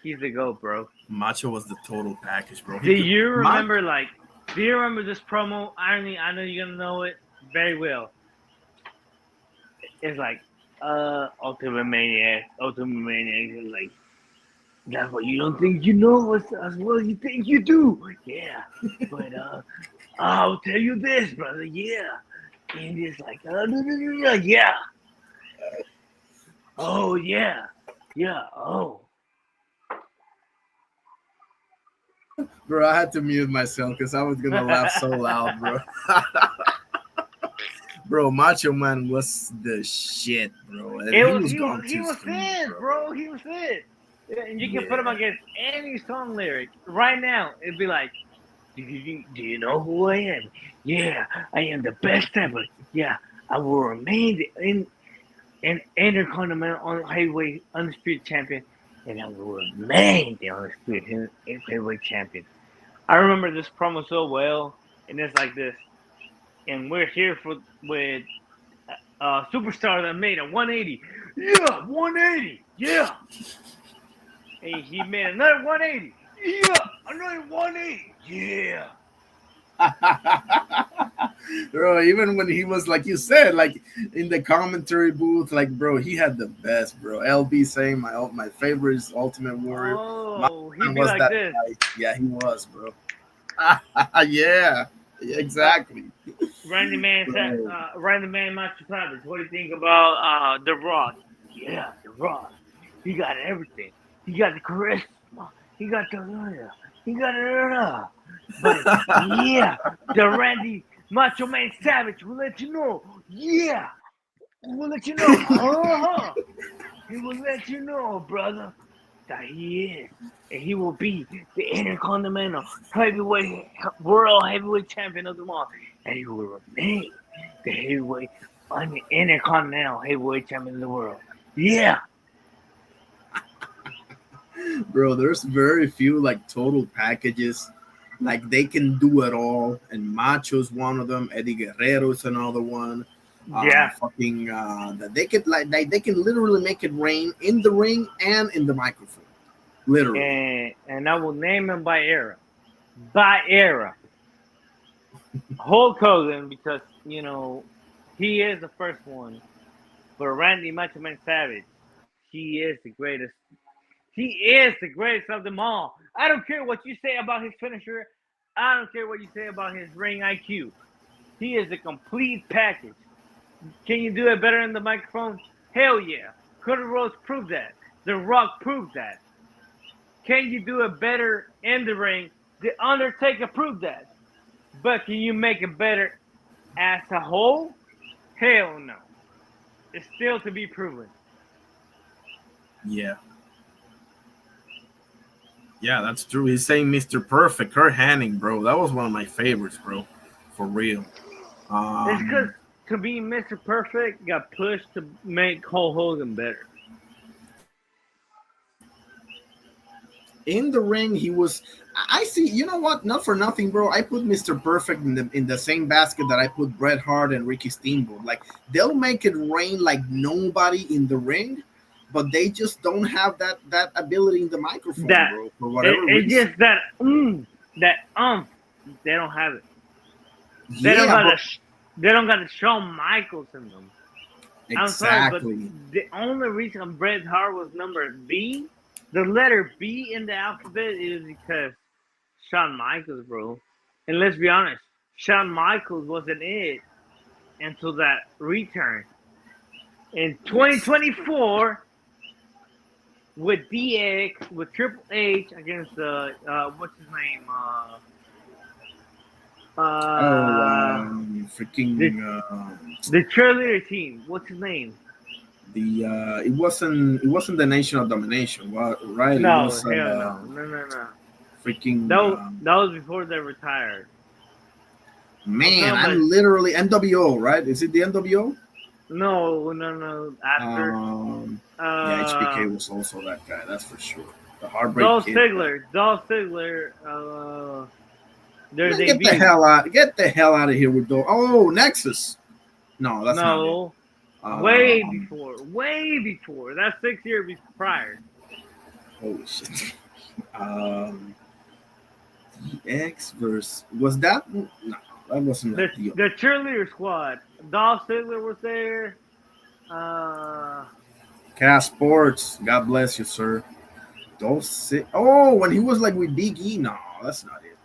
he's the GOAT, bro. Macho was the total package, bro. Do you remember this promo? I know you're gonna know it very well. It's like Ultimate Maniac is like, that's what you don't think you know as well as you think you do. Yeah. But I'll tell you this, brother, yeah. And it's like, yeah. Oh yeah. Yeah. Oh. Bro, I had to mute myself because I was gonna laugh so loud, bro. Bro, Macho Man was the shit, bro. And He was it, bro. He was it. And you can put him against any song lyric right now. It'd be like, do you know who I am? Yeah, I am the best ever. Yeah, I will remain an Intercontinental Heavyweight Undisputed Champion, and I will remain the Undisputed Heavyweight Champion. I remember this promo so well, and it's like this. And we're here with a superstar that made a 180. Yeah, 180. Yeah. And he made another 180. Yeah, another 180. Yeah. Bro, even when he was, like you said, like in the commentary booth, like, bro, he had the best, bro. LB saying my favorite is Ultimate Warrior. Oh, he was like this. Guy. Yeah, he was, bro. Yeah, exactly. Randy Man, Bro. Randy Man, Macho Savage. What do you think about The Rock? Yeah, The Rock. He got everything. He got the charisma. He got the. He got it. But yeah, the Randy Macho Man Savage will let you know. Yeah, we'll let you know. He will let you know, brother, that he is. And he will be the Intercontinental Heavyweight World Heavyweight Champion of the world. And he will remain the heavyweight Intercontinental Heavyweight Champion of the world. Yeah. Bro, there's very few like total packages. Like they can do it all, and Macho's one of them. Eddie Guerrero's another one. Yeah. That they could they can literally make it rain in the ring and in the microphone, literally. And I will name him by era. By era. Hulk Hogan, because he is the first one. But Randy Macho Man Savage, he is the greatest. He is the greatest of them all. I don't care what you say about his finisher. I don't care what you say about his ring IQ. He is a complete package. Can you do it better in the microphone? Hell yeah. Cody Rhodes proved that. The Rock proved that. Can you do it better in the ring? The Undertaker proved that. But can you make it better as a whole? Hell no. It's still to be proven. Yeah. Yeah, that's true. He's saying Mr. Perfect, Kurt Hennig, bro. That was one of my favorites, bro. For real. It's because to be Mr. Perfect got pushed to make Hulk Hogan better. In the ring, he was. I see. You know what? Not for nothing, bro. I put Mr. Perfect in the same basket that I put Bret Hart and Ricky Steamboat. Like they'll make it rain like nobody in the ring, but they just don't have that ability in the microphone, bro. For whatever reason. It's just that they don't have it. They don't got the Shawn Michaels in them. Exactly. I'm sorry, but the only reason Bret Hart was number B, the letter B in the alphabet, is because Shawn Michaels, bro. And let's be honest, Shawn Michaels wasn't it until that return. In 2024, with DX, with Triple H against what's his name? The cheerleader team. What's his name? It wasn't the Nation of Domination, right? No, it was, hell no. Freaking. That was before they retired. Man, I'm literally NWO, right? Is it the NWO? No. After. Yeah, HBK was also that guy. That's for sure. The Heartbreak Dolph Kid. Ziggler. Get the hell out of here with Dolph. Oh, Nexus. No, that's not it. Way before. That's 6 years prior. Holy shit. DX versus was that? No, that wasn't the cheerleader squad. Dolph Ziggler was there. Cass Sports. God bless you, sir. Oh, when he was like with Big E. No, that's not it.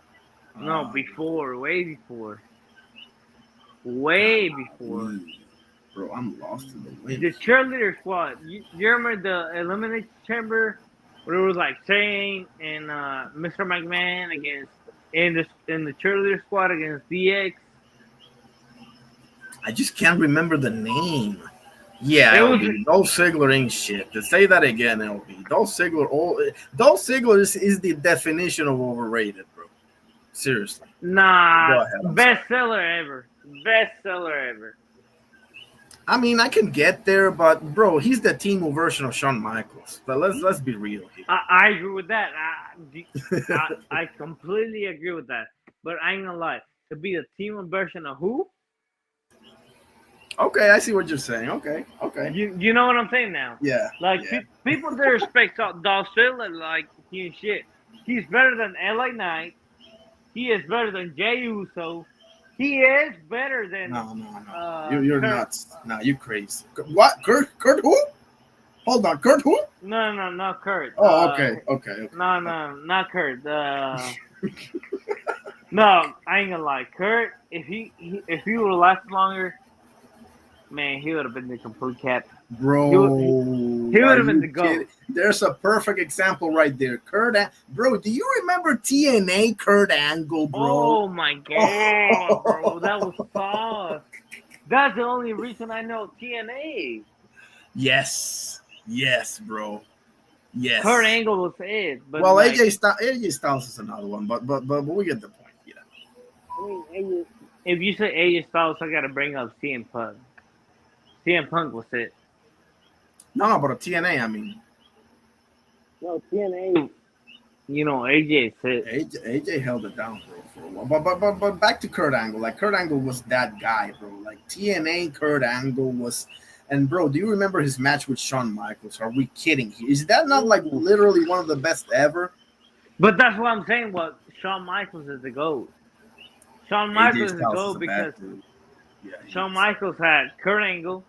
No, before, way before. Way before. Bro, I'm lost in the wind. The cheerleader squad. You remember the Elimination Chamber where it was like Shane and Mr. McMahon against in the cheerleader squad against DX? I just can't remember the name. Yeah, LB. Dolph Ziggler ain't shit. To say that again, LB. Dolph Ziggler is the definition of overrated, bro. Seriously. Nah, bestseller ever. I mean, I can get there, but bro, he's the Timo version of Shawn Michaels. But let's be real here. I agree with that. I completely agree with that. But I ain't gonna lie. To be the Timo version of who? Okay, I see what you're saying. Okay. You know what I'm saying now? Yeah. Like people that respect Dolph Ziggler, like he and shit. He's better than LA Knight. He is better than Jey Uso. He is better than. No. You're nuts. No, you crazy. What? Kurt who? Hold on, Kurt who? No, not Kurt. Oh, okay. No, not Kurt. No, I ain't gonna lie. Kurt, if he would have lasted longer, man, he would have been the complete cat. Bro, he would have been the GOAT. There's a perfect example right there. Bro, do you remember TNA Kurt Angle, bro? Oh my god, bro, that was sauce. That's the only reason I know TNA. Yes, bro. Yes. Kurt Angle was it. But well, like, AJ Styles is another one, but we get the point. Yeah. If you say AJ Styles, I gotta bring up CM Punk. CM Punk was it. No, but a TNA, I mean. No, TNA. You know, AJ said AJ held it down, bro, for a while. But back to Kurt Angle. Like, Kurt Angle was that guy, bro. Like, TNA Kurt Angle was. And, bro, do you remember his match with Shawn Michaels? Are we kidding? Is that not, like, literally one of the best ever? But that's what I'm saying. What Shawn Michaels is the GOAT. Shawn Michaels is the GOAT because Shawn Michaels had Kurt Angle.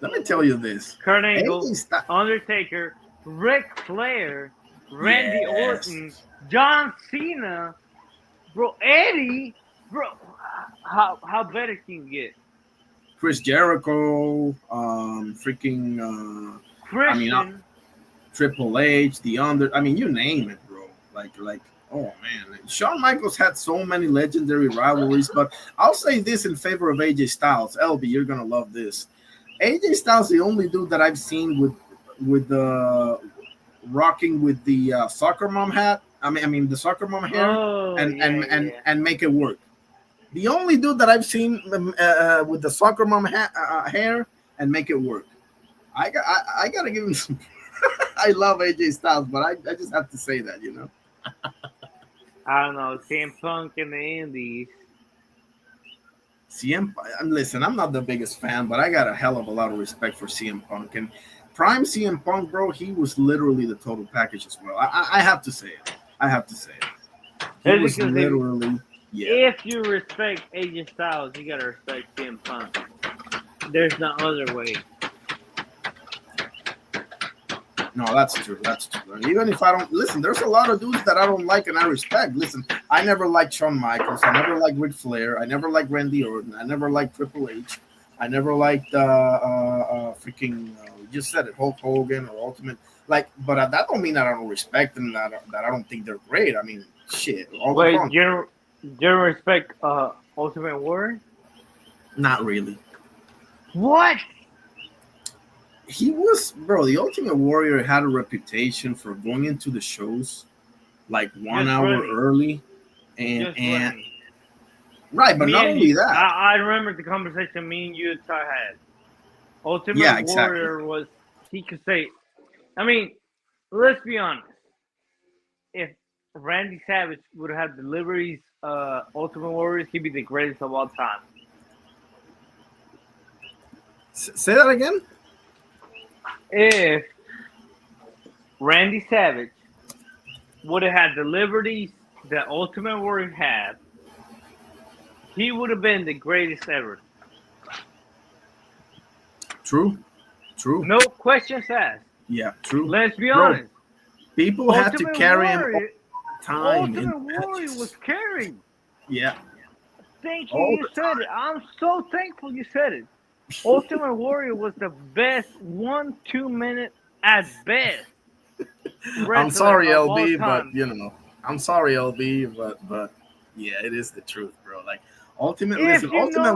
Let me tell you this. Kurt Angle, Undertaker, Ric Flair, Randy Orton, John Cena, bro, Eddie, bro. How better can you get? Chris Jericho, Christian, Triple H, you name it, bro. Like, oh man, Shawn Michaels had so many legendary rivalries. But I'll say this in favor of AJ Styles. LB, you're gonna love this. AJ Styles, the only dude that I've seen with the rocking with the soccer mom hat. I mean the soccer mom hair, and make it work. The only dude that I've seen with the soccer mom hair and make it work. I gotta give him some. I love AJ Styles, but I just have to say that, you know. I don't know, CM Punk in the Indies. Listen, I'm not the biggest fan, but I got a hell of a lot of respect for CM Punk. And prime CM Punk, bro, he was literally the total package as well. I have to say it. He was literally. Yeah. If you respect AJ Styles, you gotta respect CM Punk. There's no other way. No, that's true. Even if I don't listen, there's a lot of dudes that I don't like and I respect. Listen, I never liked Shawn Michaels. I never liked Ric Flair. I never liked Randy Orton. I never liked Triple H. I never liked just said it, Hulk Hogan or Ultimate. Like, but that don't mean that I don't respect them. That I don't think they're great. I mean, shit. Wait, you don't respect Ultimate Warrior? Not really. What? He was, bro, the Ultimate Warrior had a reputation for going into the shows like 1 hour early. And right, but not only that. I remember the conversation me and you had. Ultimate Warrior was, he could say, I mean, let's be honest. If Randy Savage would have deliveries, Ultimate Warriors, he'd be the greatest of all time. Say that again? If Randy Savage would have had the liberties that Ultimate Warrior had, he would have been the greatest ever. True. No questions asked. Yeah, true. Let's be honest. People had to carry him all the time. Ultimate Warrior was carried. Yeah. Thank you. You said it. I'm so thankful you said it. Ultimate Warrior was the best 1-2 minute at best. I'm sorry, LB, but you know, I'm sorry, LB, but yeah, it is the truth, bro. Like Ultimate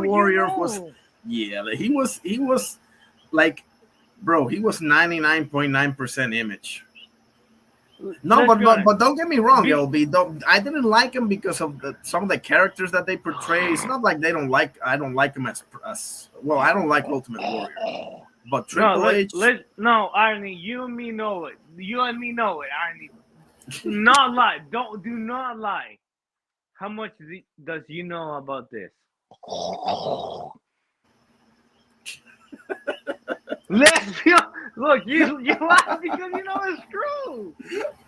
Warrior was, he was like, bro, he was 99.9% image. No, but don't get me wrong, LB. I didn't like him because of some of the characters that they portray. It's not like I don't like him as well. I don't like Ultimate Warrior, but Triple H. No, Irony, you and me know it. Irony. Not lie. Do not lie. How much does you know about this? Let's be honest. Look, you laugh because you know it's true.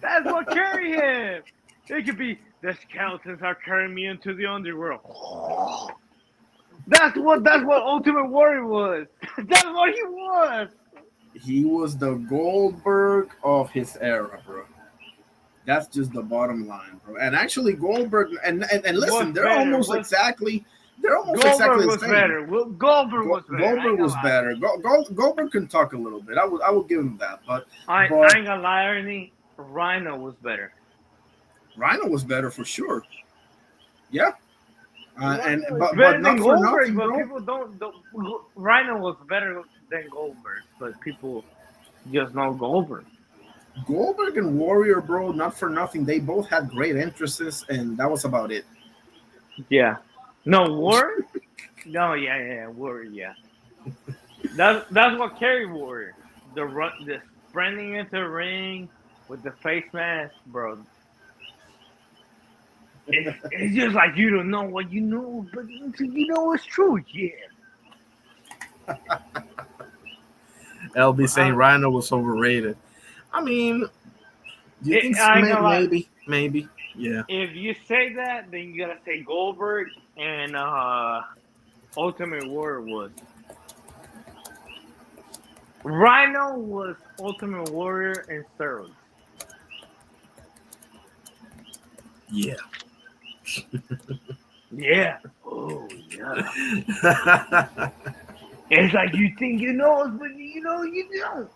That's what carry him. It could be the skeletons are carrying me into the underworld. That's what Ultimate Warrior was. That's what he was. He was the Goldberg of his era, bro. That's just the bottom line, bro. And actually, Goldberg and listen, Was they're better. almost Was exactly. They're almost Goldberg exactly the was same. better. Goldberg was better. I ain't Goldberg gonna was lie. better. Goldberg can talk a little bit. I would give him that. But I ain't gonna lie, Ernie. Rhino was better. Rhino was better for sure. Yeah. And but Better not than for Goldberg, nothing, but bro. people don't. Rhino was better than Goldberg, but people just know Goldberg. Goldberg and Warrior, bro, not for nothing. They both had great entrances, and that was about it. Yeah. No Warrior. No, yeah, Warrior. Yeah. That's what carried Warrior. The sprinting into the ring with the face mask, bro. It's just like you don't know what you know, but you know it's true. Yeah. LB saying Rhino was overrated. I mean, do you think maybe? Yeah. If you say that, then you gotta say Goldberg and Ultimate Warrior was. Rhino was Ultimate Warrior and steroids. Yeah. Yeah. Oh yeah. It's like you think you know, but you know you don't.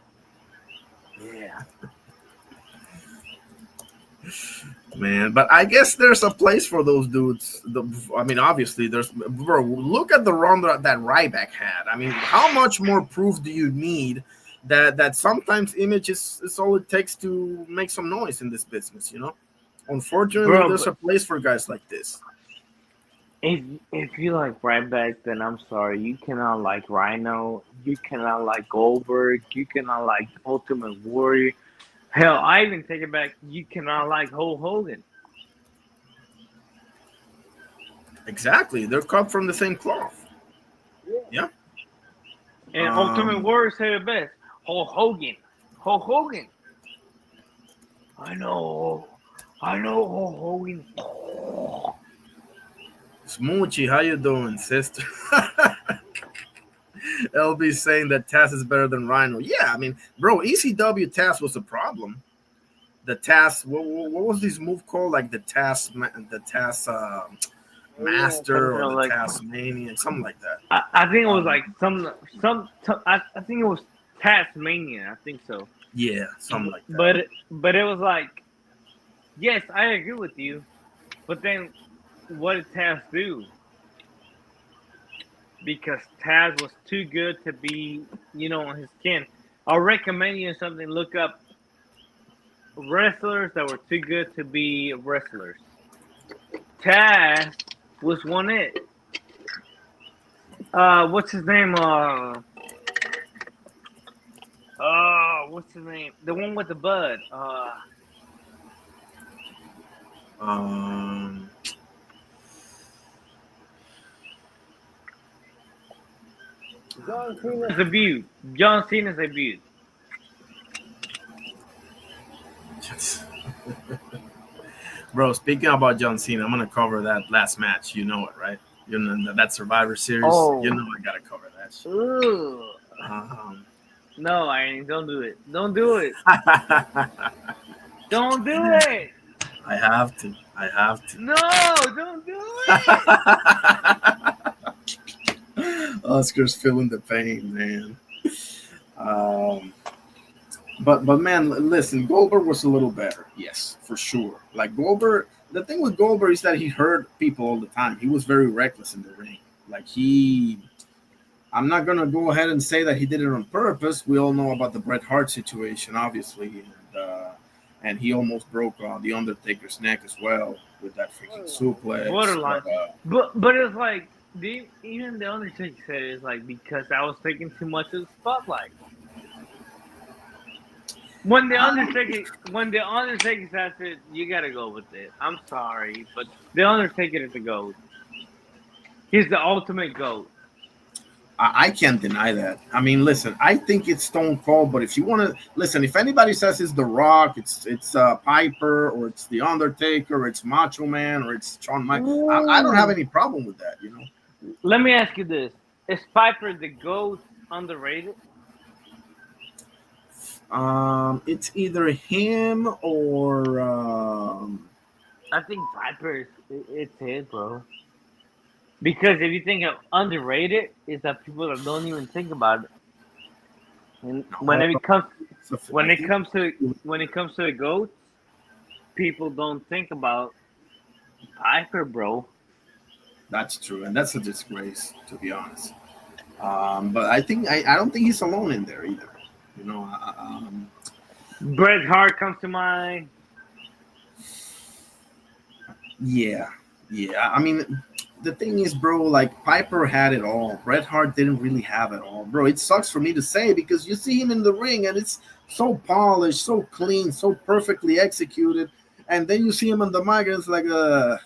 Yeah. Man, but I guess there's a place for those dudes. I mean, obviously, bro. Look at the run that Ryback had. I mean, how much more proof do you need that sometimes image is all it takes to make some noise in this business? You know, unfortunately, there's a place for guys like this. If you like Ryback, then I'm sorry, you cannot like Rhino. You cannot like Goldberg. You cannot like Ultimate Warrior. Hell, I even take it back. You cannot like Hulk Hogan. Exactly. They're cut from the same cloth. Yeah. And Ultimate Warrior said it best. Hulk Hogan. Hulk Hogan. I know Hulk Hogan. Smoochie, how you doing, sister? LB saying that Taz is better than Rhino. Yeah, I mean, bro, ECW Taz was a problem. The Taz, what was this move called? Like the Taz Master or the like, Tasmania, something like that. I think it was like I think it was Tasmania. I think so. Yeah, something like that. But it was like, yes, I agree with you, but then what did Taz do? Because Taz was too good to be, on his skin. I'll recommend you something. Look up wrestlers that were too good to be wrestlers. Taz was one it. What's his name? What's his name? The one with the bud. John Cena's debut. John Cena's debut. Bro, speaking about John Cena, I'm gonna cover that last match. You know it, right? You know that Survivor Series. Oh. You know I gotta cover that shit. No, don't do it. Don't do it. Don't do it. I have to. No, don't do it. Oscar's feeling the pain, man. But man, listen, Goldberg was a little better. Yes, for sure. Like Goldberg, the thing with Goldberg is that he hurt people all the time. He was very reckless in the ring. Like I'm not gonna go ahead and say that he did it on purpose. We all know about the Bret Hart situation, obviously, and he almost broke the Undertaker's neck as well with that freaking suplex. Borderline. But it's like even the Undertaker said it's like because I was taking too much of the spotlight. When the Undertaker says it, you gotta go with it. I'm sorry, but the Undertaker is the GOAT. He's the ultimate GOAT. I can't deny that. I mean, listen, I think it's Stone Cold, but if you want to listen, if anybody says it's The Rock, it's Piper, or it's The Undertaker, or it's Macho Man, or it's Shawn Michaels, I don't have any problem with that, Let me ask you this. Is Piper the GOAT underrated? It's either him or I think Piper it's it, bro. Because if you think of underrated, is that people that don't even think about it. And when it comes when it comes to the goats, people don't think about Piper, bro. That's true, and that's a disgrace, to be honest. But I don't think he's alone in there either. You know, Bret Hart comes to mind. yeah, yeah. I mean, the thing is, bro, like Piper had it all. Bret Hart didn't really have it all, bro. It sucks for me to say because you see him in the ring and it's so polished, so clean, so perfectly executed, and then you see him on the mic and it's like like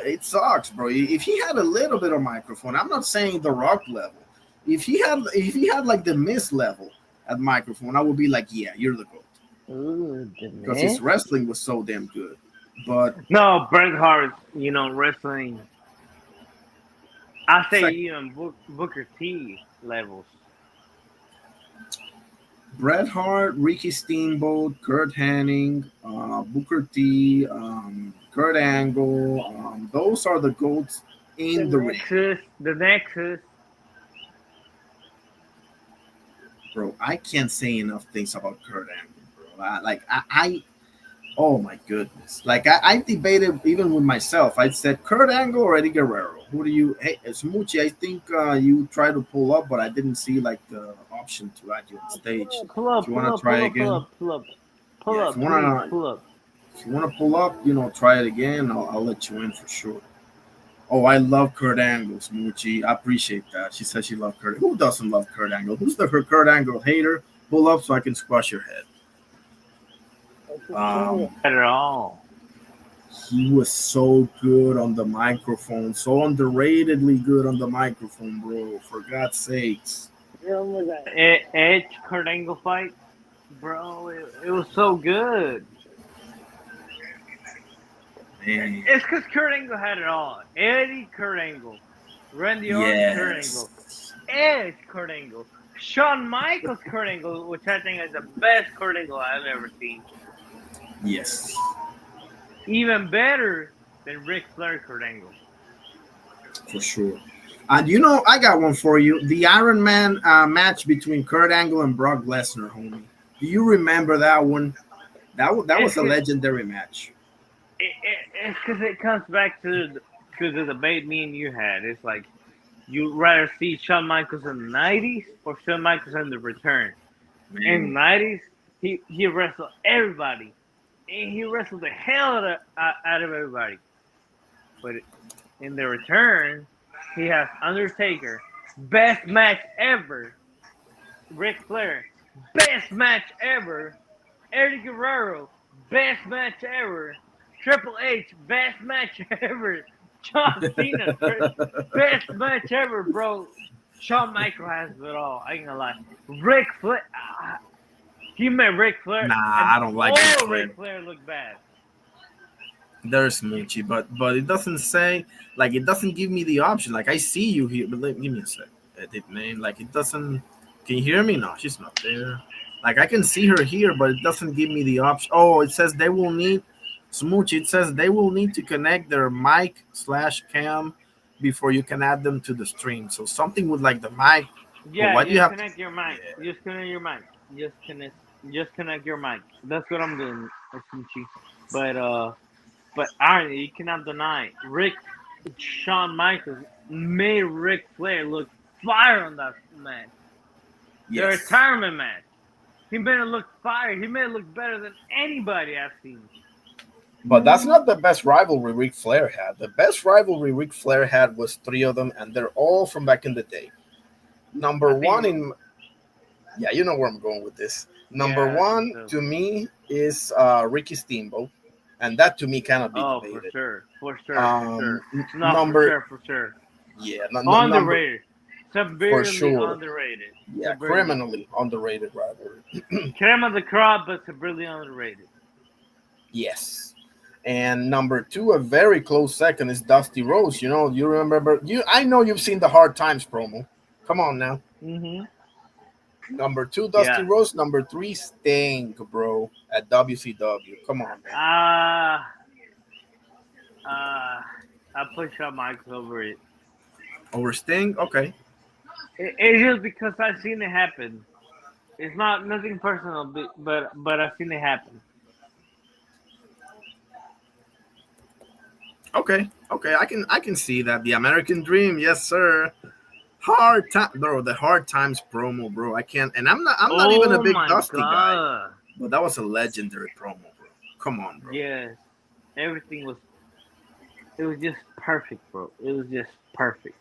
it sucks, bro. If he had a little bit of microphone, I'm not saying the Rock level. If he had like the Miz level at microphone, I would be like, yeah, you're the GOAT. Because his wrestling was so damn good. But no, Bret Hart, wrestling. I say even Booker T levels. Bret Hart, Ricky Steamboat, Kurt Hennig, Booker T, Kurt Angle, those are the GOATs in the ring. The Nexus. Bro, I can't say enough things about Kurt Angle, bro. I oh my goodness. Like I debated even with myself. I said Kurt Angle or Eddie Guerrero. Who do you? Hey, Smoochie. I think you tried to pull up, but I didn't see like the option to add you on stage. Pull up. If you want to try again, Pull up. If you want to pull up, try it again. I'll let you in for sure. Oh, I love Kurt Angle, Smoochie. I appreciate that. She said she loved Kurt. Who doesn't love Kurt Angle? Who's the Kurt Angle hater? Pull up so I can squash your head. At all. He was so good on the microphone, so underratedly good on the microphone, bro. For God's sakes. Edge Kurt Angle fight, bro. It was so good. Man. It's because Kurt Angle had it all. Eddie Kurt Angle, Randy Orton Kurt Angle, Edge Kurt Angle, Shawn Michaels Kurt Angle, which I think is the best Kurt Angle I've ever seen. Yes. Even better than Ric Flair Kurt Angle. For sure. And I got one for you. The Iron Man match between Kurt Angle and Brock Lesnar, homie. Do you remember that one? That was a legendary match. It's because it comes back to the debate me and you had. It's like, you'd rather see Shawn Michaels in the 90s or Shawn Michaels in the return. Man. In the 90s, he wrestled everybody. And he wrestled the hell out of everybody. But in the return, he has Undertaker, best match ever. Ric Flair, best match ever. Eddie Guerrero, best match ever. Triple H, best match ever. John Cena, best match ever, bro. Shawn Michaels has it all. I ain't gonna lie. Ric Flair. You met Ric Flair. Nah, I don't like Ric Flair. Ric Flair looked bad. There's Moochie, but it doesn't say, like, it doesn't give me the option. Like, I see you here, but give me a sec. Edit name. Like, it doesn't. Can you hear me? No, she's not there. Like, I can see her here, but it doesn't give me the option. Oh, it says they will need Smoochie. It says they will need to connect their mic/cam before you can add them to the stream. So something with like the mic. Yeah, why do you have connect your mic. Yeah. Just connect your mic. Just connect your mic. That's what I'm doing, Smoochie. But Iron, you cannot deny Shawn Michaels made Ric Flair look fire on that match. Yes. The retirement match. He made it look fire. He made it look better than anybody I've seen. But that's not the best rivalry Ric Flair had. The best rivalry Ric Flair had was 3 of them, and they're all from back in the day. Number one in... Yeah, you know where I'm going with this. Number one, to me, is Ricky Steamboat. And that, to me, cannot be debated. For sure. No, for sure. Yeah. Underrated. Severely underrated. Yeah, criminally underrated rivalry. Creme of the crop, but severely underrated. Yes. And number 2, a very close second, is Dusty Rhodes. You know, you remember... I know you've seen the Hard Times promo. Come on now. Mm-hmm. Number 2, Dusty Yeah. Rhodes. Number 3, Sting, bro, at WCW. Come on, man. I push Shawn Michaels over it. Over Sting? Okay. It's just because I've seen it happen. It's not nothing personal, but I've seen it happen. Okay. I can see that. The American Dream, yes, sir. Hard time, bro. The Hard Times promo, bro. I can't, and I'm not even a Oh big my Dusty guy, god! but that was a legendary promo, bro. Come on, bro. Yes, everything was. It was just perfect, bro. It was just perfect.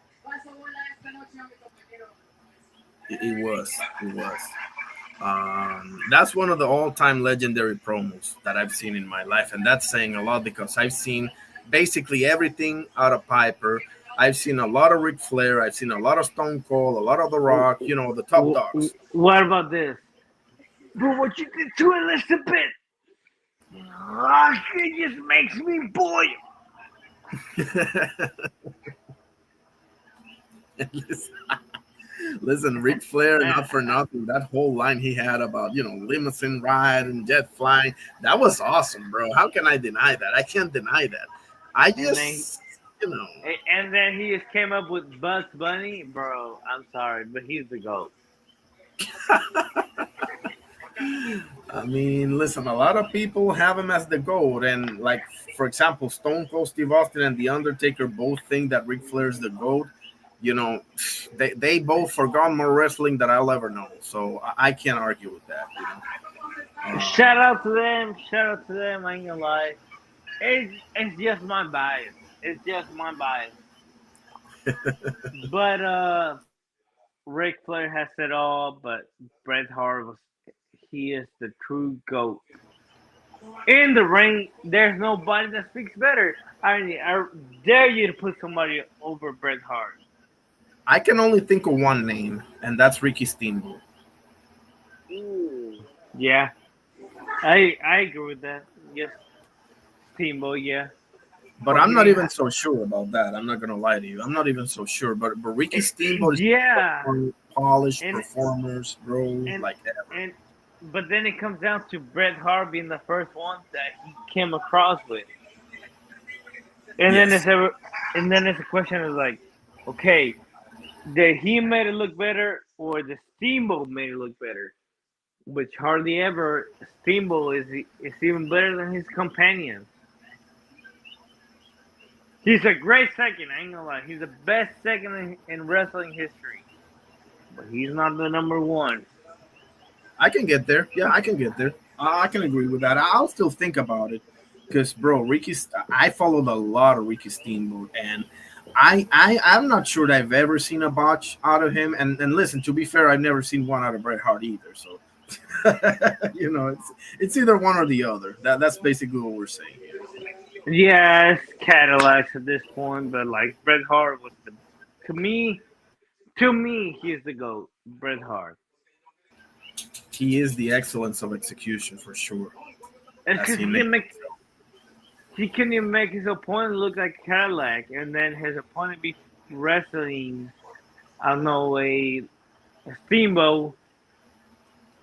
It was. That's one of the all-time legendary promos that I've seen in my life, and that's saying a lot because I've seen basically everything out of Piper. I've seen a lot of Ric Flair. I've seen a lot of Stone Cold, a lot of The Rock. You know, the top dogs. What about this? But what you did to Elizabeth, it just makes me boil. Listen, Ric Flair, not for nothing. That whole line he had about, limousine ride and jet flying, that was awesome, bro. How can I deny that? I can't deny that. I just, And then he just came up with Bugs Bunny, bro. I'm sorry, but he's the GOAT. I mean, listen, a lot of people have him as the GOAT. And, like, for example, Stone Cold Steve Austin and The Undertaker both think that Ric Flair is the GOAT. They both forgot more wrestling than I'll ever know. So I can't argue with that. Shout out to them. I ain't gonna lie. It's just my bias. But Ric Flair has it all, but Bret Hart he is the true GOAT. In the ring, there's nobody that speaks better. I dare you to put somebody over Bret Hart. I can only think of one name, and that's Ricky Steamboat. Yeah, I agree with that. Yes, Steamboat, yeah. But I'm not even so sure about that. I'm not gonna lie to you. I'm not even so sure. But Ricky Steamboat is polished performers, bro, like ever. But then it comes down to Bret Hart being the first one that he came across with. And then it's a question of like, okay, did he made it look better or the Steamboat made it look better? Which hardly ever Steamboat is even better than his companions. He's a great second, I ain't gonna lie. He's the best second in wrestling history. But he's not the number one. I can get there. Yeah, I can get there. I can agree with that. I'll still think about it. Because, bro, I followed a lot of Ricky Steamboat, and I'm not sure that I've ever seen a botch out of him. And listen, to be fair, I've never seen one out of Bret Hart either. So, it's either one or the other. That's basically what we're saying. Yeah, it's Cadillacs at this point, but like Bret Hart was to me, he's the GOAT. Bret Hart. He is the excellence of execution for sure. And because he couldn't even make his opponent look like Cadillac, and then his opponent be wrestling, I don't know, a Steamboat,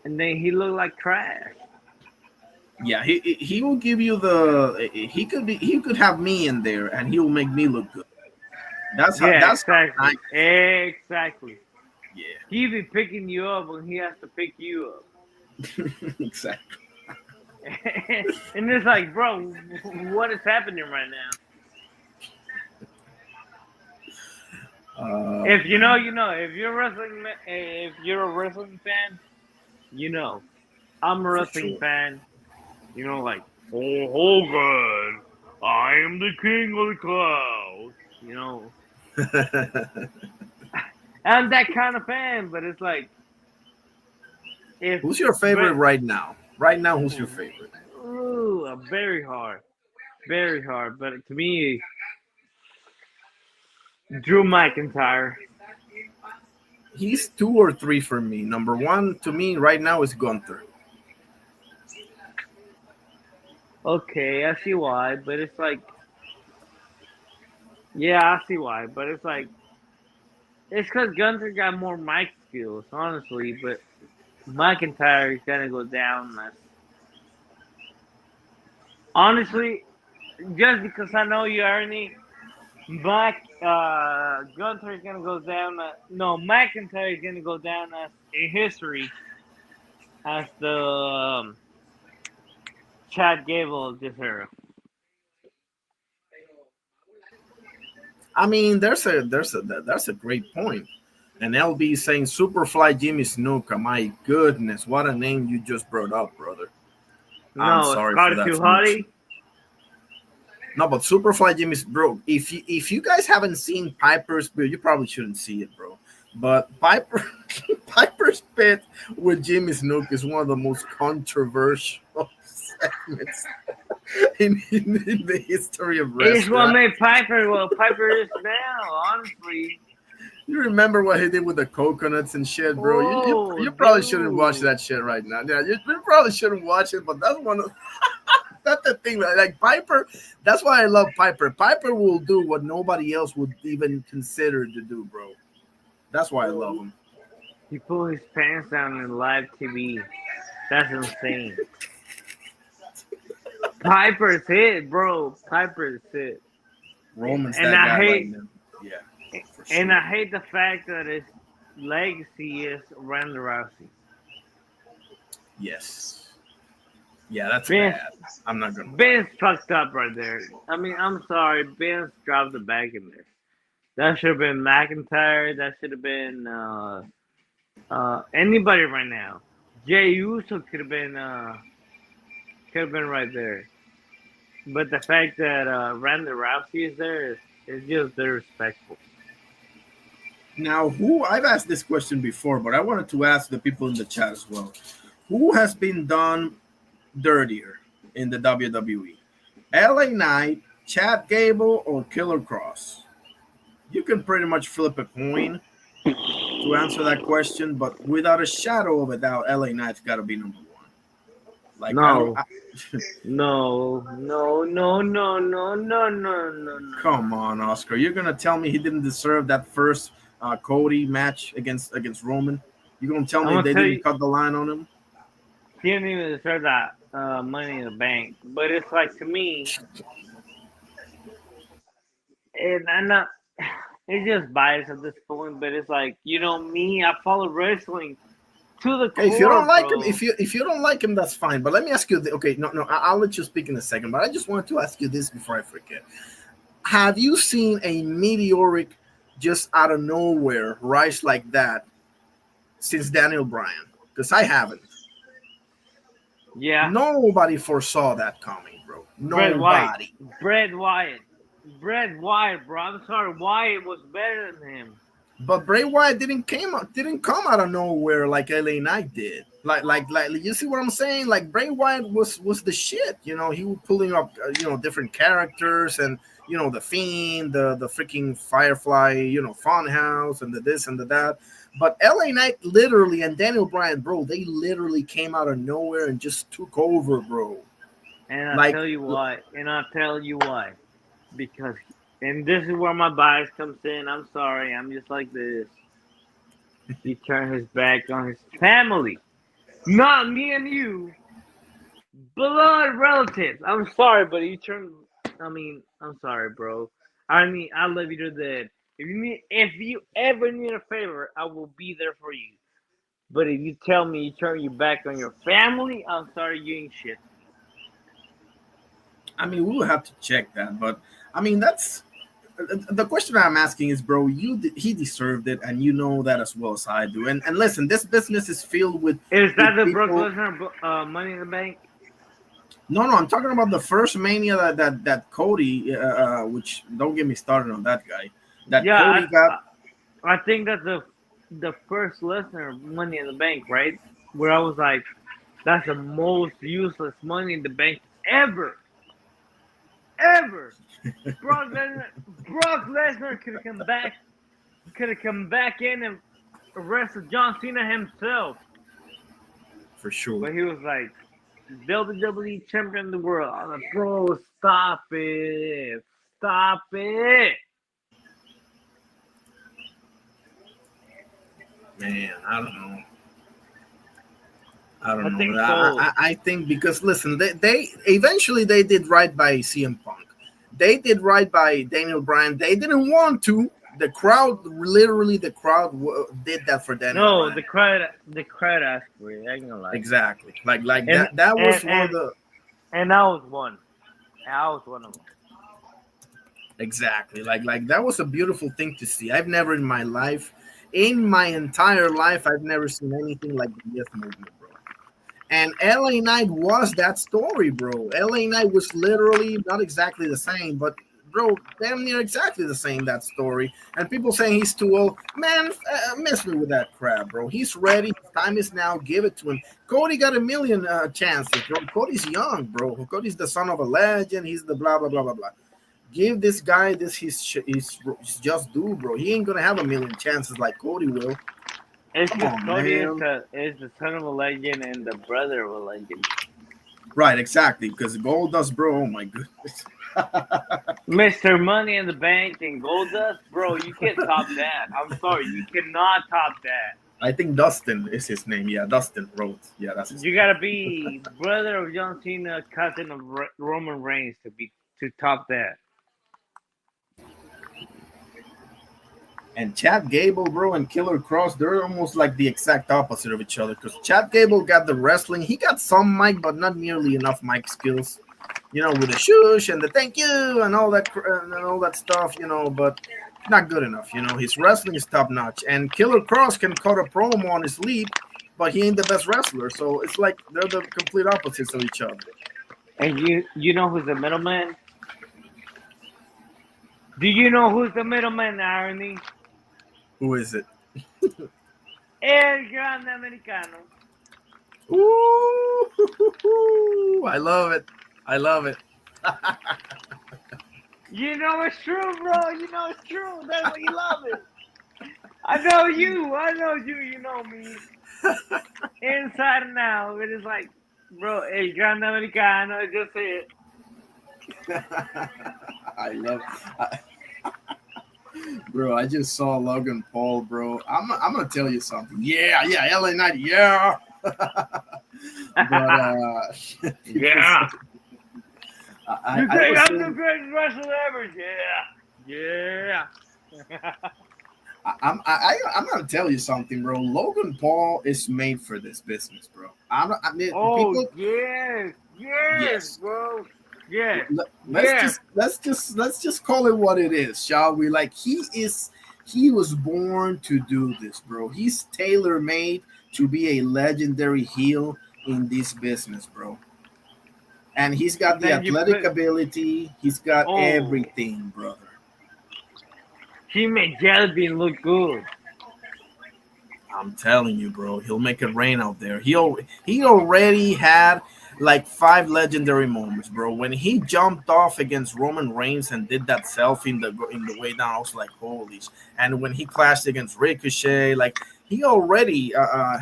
and then he looked like trash. Yeah, he will give you he could have me in there, and he will make me look good. Exactly. Yeah. He be picking you up when he has to pick you up. Exactly. And it's like, bro, what is happening right now? If you know, you know. If you're a wrestling fan, you know. I'm a wrestling fan. You know, like, oh Hogan, I am the king of the clouds. You know. I'm that kind of fan, but it's like, who's your favorite right now? Right now, who's your favorite? Ooh, very hard. But to me, Drew McIntyre. He's 2 or 3 for me. Number 1 to me right now is Gunther. Okay, I see why, but it's like, yeah, I see why, but it's like, It's because Gunther got more mic skills, honestly, but McIntyre is gonna go down. Honestly, just because I know you, Ernie, Gunther is gonna go down. No, McIntyre is gonna go down as in history as the Chad Gable of this era. I mean, that's a great point. And LB saying Superfly Jimmy Snuka. My goodness, what a name you just brought up, brother. I'm No, sorry for Scotty that. Too Hottie. No, but Superfly Jimmy's bro. If you guys haven't seen Piper's Pit, you probably shouldn't see it, bro. But Piper's Pit with Jimmy Snook is one of the most controversial segments in the history of wrestling. It's what made Piper what Piper is now, honestly. You remember what he did with the coconuts and shit, bro? You probably shouldn't watch that shit right now. Yeah, you probably shouldn't watch it, but that's one of that's the thing. Like Piper, that's why I love Piper. Piper will do what nobody else would even consider to do, bro. That's why I love him. He pulled his pants down in live TV. That's insane. Piper's hit, bro. Piper's hit. Roman's and that I guy hate, right now. Yeah. And I hate the fact that his legacy is Ronda Rousey. Yes. Yeah, that's Vince, bad. I'm not gonna. Vince fucked up right there. I mean, I'm sorry. Vince dropped the bag in there. That should have been McIntyre. That should have been anybody right now. Jey Uso could have been right there. But the fact that Ronda Rousey is there is just disrespectful. Now, I've asked this question before, but I wanted to ask the people in the chat as well. Who has been done dirtier in the WWE? LA Knight, Chad Gable, or Killer Cross? You can pretty much flip a coin to answer that question, but without a shadow of a doubt, LA Knight's got to be number one. Like no. No. Come on, Oscar. You're gonna tell me he didn't deserve that first Cody match against Roman? You're gonna tell me they didn't cut the line on him? He didn't even deserve that Money in the Bank. But it's like, to me, and I'm not. It's just biased at this point. But it's like, me. I follow wrestling to the core. If you don't like bro. him, if you don't like him, that's fine. But let me ask you. I'll let you speak in a second. But I just wanted to ask you this before I forget. Have you seen a meteoric, just out of nowhere, rise like that since Daniel Bryan? Because I haven't. Yeah. Nobody foresaw that coming, bro. Nobody. Bret Wyatt, bro. I'm sorry, Wyatt was better than him. But Bray Wyatt didn't come out of nowhere like LA Knight did. Like you see what I'm saying? Like Bray Wyatt was the shit. He was pulling up different characters and the Fiend, the freaking Firefly, Funhouse, and the this and the that. But LA Knight literally and Daniel Bryan, bro, they literally came out of nowhere and just took over, bro. And I'll tell you why. Because, and this is where my bias comes in. I'm sorry. I'm just like this. He turned his back on his family. Not me and you. Blood relatives. I'm sorry, but I'm sorry, bro. I love you to death. If you ever need a favor, I will be there for you. But if you tell me you turn your back on your family, I'm sorry, you ain't shit. We will have to check that, but that's the question I'm asking is, bro. He deserved it, and you know that as well as I do. And listen, this business is filled with. Is that the Brock Lesnar Money in the Bank? No, I'm talking about the first Mania that Cody, which don't get me started on that guy. Cody got. I think that's the first Lesnar Money in the Bank, right? Where I was like, that's the most useless Money in the Bank ever. Brock Lesnar could have come back in and arrested John Cena himself. For sure. But he was like, WWE champion of the world. I was like, bro, stop it. Man, I don't know. I I don't think know. so. I think because listen, they eventually they did right by CM Punk. They did right by Daniel Bryan. They didn't want to. The crowd, literally, the crowd did that for Daniel No, Bryan. the crowd asked for it. I ain't gonna lie. Exactly. Like And that was and one of and the and I was one. I was one of them. exactly like that was a beautiful thing to see. I've never in my entire life, I've never seen anything like the Yes movement, bro. And LA Knight was that story, bro. LA Knight was literally not exactly the same, but bro, damn near exactly the same that story. And people saying he's too old, man, miss me with that crap, bro. He's ready. His time is now. Give it to him. Cody got a million chances, bro. Cody's young, bro. Cody's the son of a legend. He's the blah blah blah blah blah. Give this guy this his just due, bro. He ain't gonna have a million chances like Cody will. It's Come just on, Cody man. is the son of a legend and the brother of a legend. Right, exactly. Because Goldust, bro. Oh my goodness. Mr. Money in the Bank and Goldust, bro, you can't top that. I'm sorry, you cannot top that. I think Dustin is his name. Yeah, Dustin Rhodes. Yeah, that's his You name. gotta be brother of John Cena, cousin of Roman Reigns to top that. And Chad Gable, bro, and Killer Cross, they're almost like the exact opposite of each other. Because Chad Gable got the wrestling. He got some mic, but not nearly enough mic skills. You know, with the shush and the thank you and all that stuff. You know, but not good enough. You know, his wrestling is top notch. And Killer Cross can cut a promo on his leap, but he ain't the best wrestler. So it's like they're the complete opposites of each other. And you know who's the middleman? Do you know who's the middleman, Irony? Who is it? El Grande Americano. Ooh, I love it. I love it. You know it's true, bro. You know it's true. That's why you love it. I know you. I know you. You know me. Inside and out. It is like, bro, El Grande Americano. Just it. I love it. Bro, I just saw Logan Paul, bro. I'm gonna tell you something. Yeah, LA Knight, yeah. But yeah. I'm the saying, greatest wrestler ever. Yeah. I'm gonna tell you something, bro. Logan Paul is made for this business, bro. Oh, yes, bro. Yeah. Let's just call it what it is, shall we? Like he was born to do this, bro. He's tailor made to be a legendary heel in this business, bro. And he's got the athletic ability. He's got everything, brother. He made Jelly look good. I'm telling you, bro. He'll make it rain out there. He already had like 5 legendary moments, bro. When he jumped off against Roman Reigns and did that selfie in the way down, I was like, holy! And when he clashed against Ricochet, like he already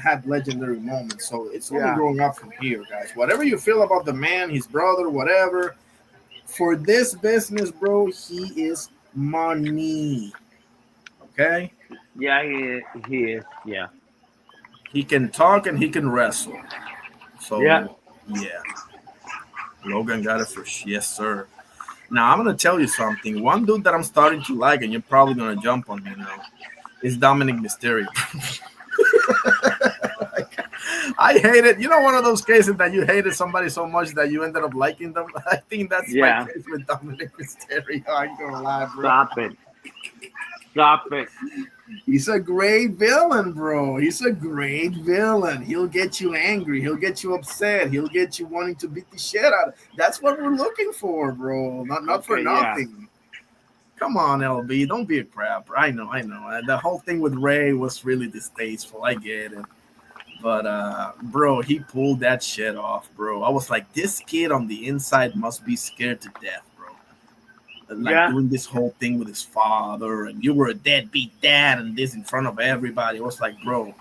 had legendary moments. So it's only growing up from here, guys. Whatever you feel about the man, his brother, whatever. For this business, bro, he is money. Okay. Yeah, he is. Yeah. He can talk and he can wrestle. So yeah. Logan got it for yes, sir. Now I'm gonna tell you something. One dude that I'm starting to like, and you're probably gonna jump on me now, is Dominic Mysterio. I hate it. You know, one of those cases that you hated somebody so much that you ended up liking them. I think that's my case with Dominic Mysterio. I ain't gonna lie, bro. Stop it. He's a great villain, bro. He's a great villain. He'll get you angry. He'll get you upset. He'll get you wanting to beat the shit out of. That's what we're looking for, bro. Not for nothing. Yeah. Come on, LB. Don't be a crap. I know. The whole thing with Ray was really distasteful. I get it. But, bro, he pulled that shit off, bro. I was like, this kid on the inside must be scared to death. Doing this whole thing with his father, and you were a deadbeat dad, and this in front of everybody. I was like, bro,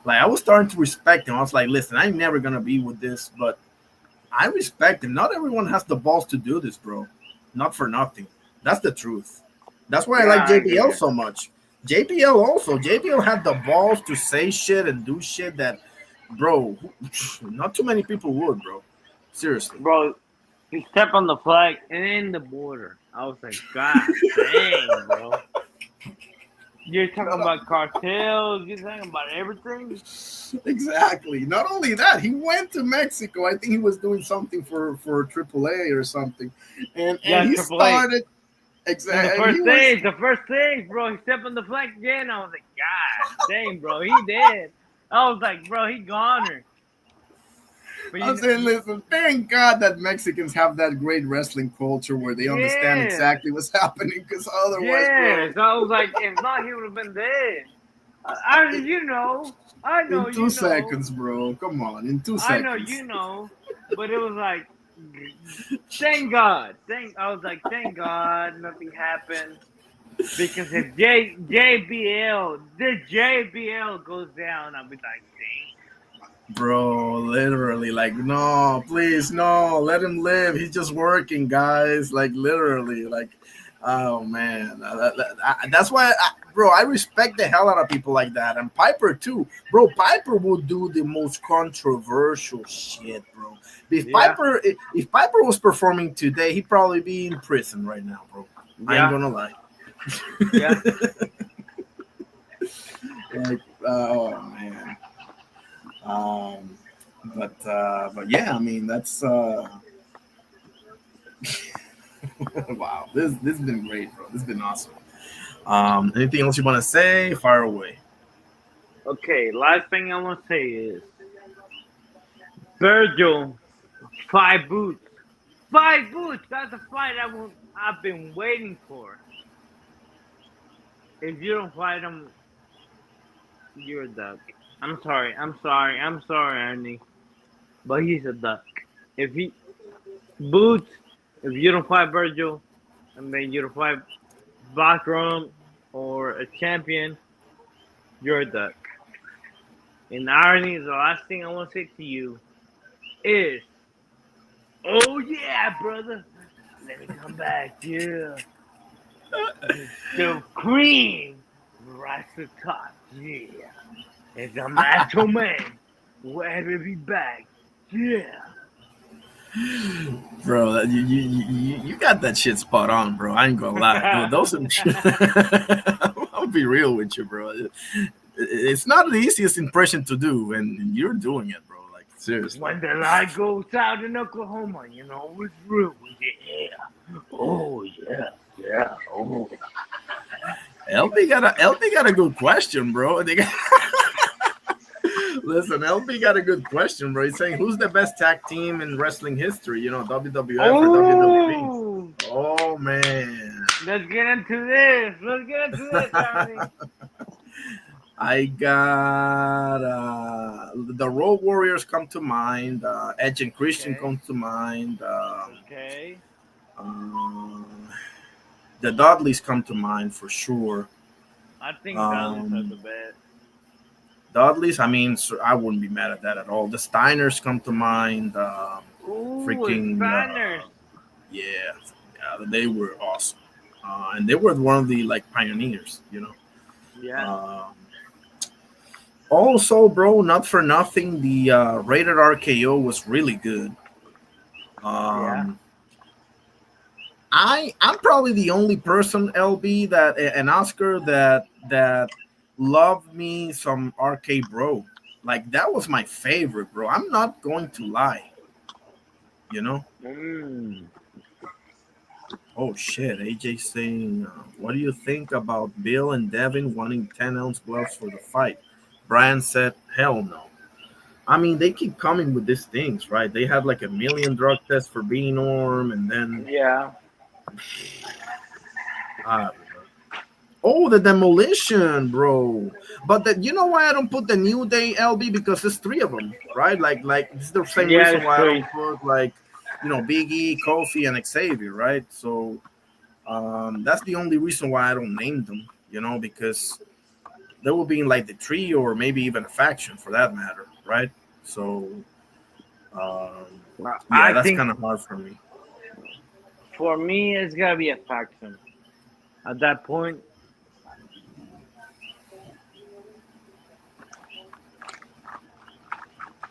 I was starting to respect him. I was like, listen, I'm never gonna be with this, but I respect him. Not everyone has the balls to do this, bro. Not for nothing. That's the truth. That's why I like JBL so much. JBL also. JBL had the balls to say shit and do shit that, bro, not too many people would, bro. Seriously. Bro, he stepped on the flag and the border. I was like, God dang, bro. You're talking about cartels. You're talking about everything. Exactly. Not only that, he went to Mexico. I think he was doing something for AAA or something, and Yeah, he Triple A. started And exactly. And he the first stage, bro, he stepped on the flag again. I was like, God dang, bro, he did. I was like, bro, he goner. But I'm saying, listen, thank God that Mexicans have that great wrestling culture where they understand exactly what's happening, because otherwise, yeah. bro. So I was like, if not, he would have been dead. I know, In you know, 2 seconds, bro. Come on, in 2 seconds. I know, you know. But it was like, thank God. I was like, thank God nothing happened. Because if this JBL goes down, I'll be like, dang. Bro, literally, like, no, please, no, let him live. He's just working, guys. Like, literally, like, oh man, that's why, bro, I respect the hell out of people like that, and Piper too, bro. Piper would do the most controversial shit, bro. If Piper was performing today, he'd probably be in prison right now, bro. I ain't gonna lie. Yeah. Like, oh man. But yeah, I mean that's wow. This has been great, bro. This has been awesome. Anything else you want to say? Fire away. Okay, last thing I want to say is Virgil, 5 boots. 5 boots! That's a fight I've been waiting for. If you don't fight him, you're a duck. I'm sorry, Ernie. But he's a duck. If you don't fight Virgil, and then you don't fight Bakram or a champion, you're a duck. And irony, the last thing I want to say to you is, oh yeah, brother, let me come back, yeah. The cream rise to the top, yeah. And the macho man will ever be back, yeah. Bro, you got that shit spot on, bro. I ain't gonna lie. Those I'll be real with you, bro. It's not the easiest impression to do, and you're doing it, bro. Like, seriously. When the light goes out in Oklahoma, you know it's real, yeah. Oh yeah, oh. LB got a good question, bro. Listen, LB got a good question, bro. He's saying, who's the best tag team in wrestling history? You know, WWF or WWE? Oh man. Let's get into this. Tony. I got the Road Warriors come to mind. Edge and Christian comes to mind. Okay. The Dudleys come to mind for sure. I think Dudleys are the best. Dudleys, I mean, I wouldn't be mad at that at all. The Steiners come to mind. Steiners. Yeah, they were awesome, and they were one of the like pioneers, you know. Yeah. Also, bro, not for nothing, the Rated RKO was really good. I'm probably the only person, LB, that and Oscar that loved me some RK Bro. Like, that was my favorite, bro. I'm not going to lie. You know? Oh shit, AJ saying, what do you think about Bill and Devin wanting 10-ounce gloves for the fight? Brian said, hell no. I mean, they keep coming with these things, right? They had like 1 million drug tests for being Norm, and then oh, the Demolition, bro. But you know why I don't put the New Day, LB? Because there's 3 of them, right? Like it's the same reason why I don't put, like, you know, Big E, Kofi, and Xavier, right? So that's the only reason why I don't name them, you know, because they will be in like the trio or maybe even a faction for that matter, right? So that's kind of hard for me. For me, it's gotta be a faction. At that point,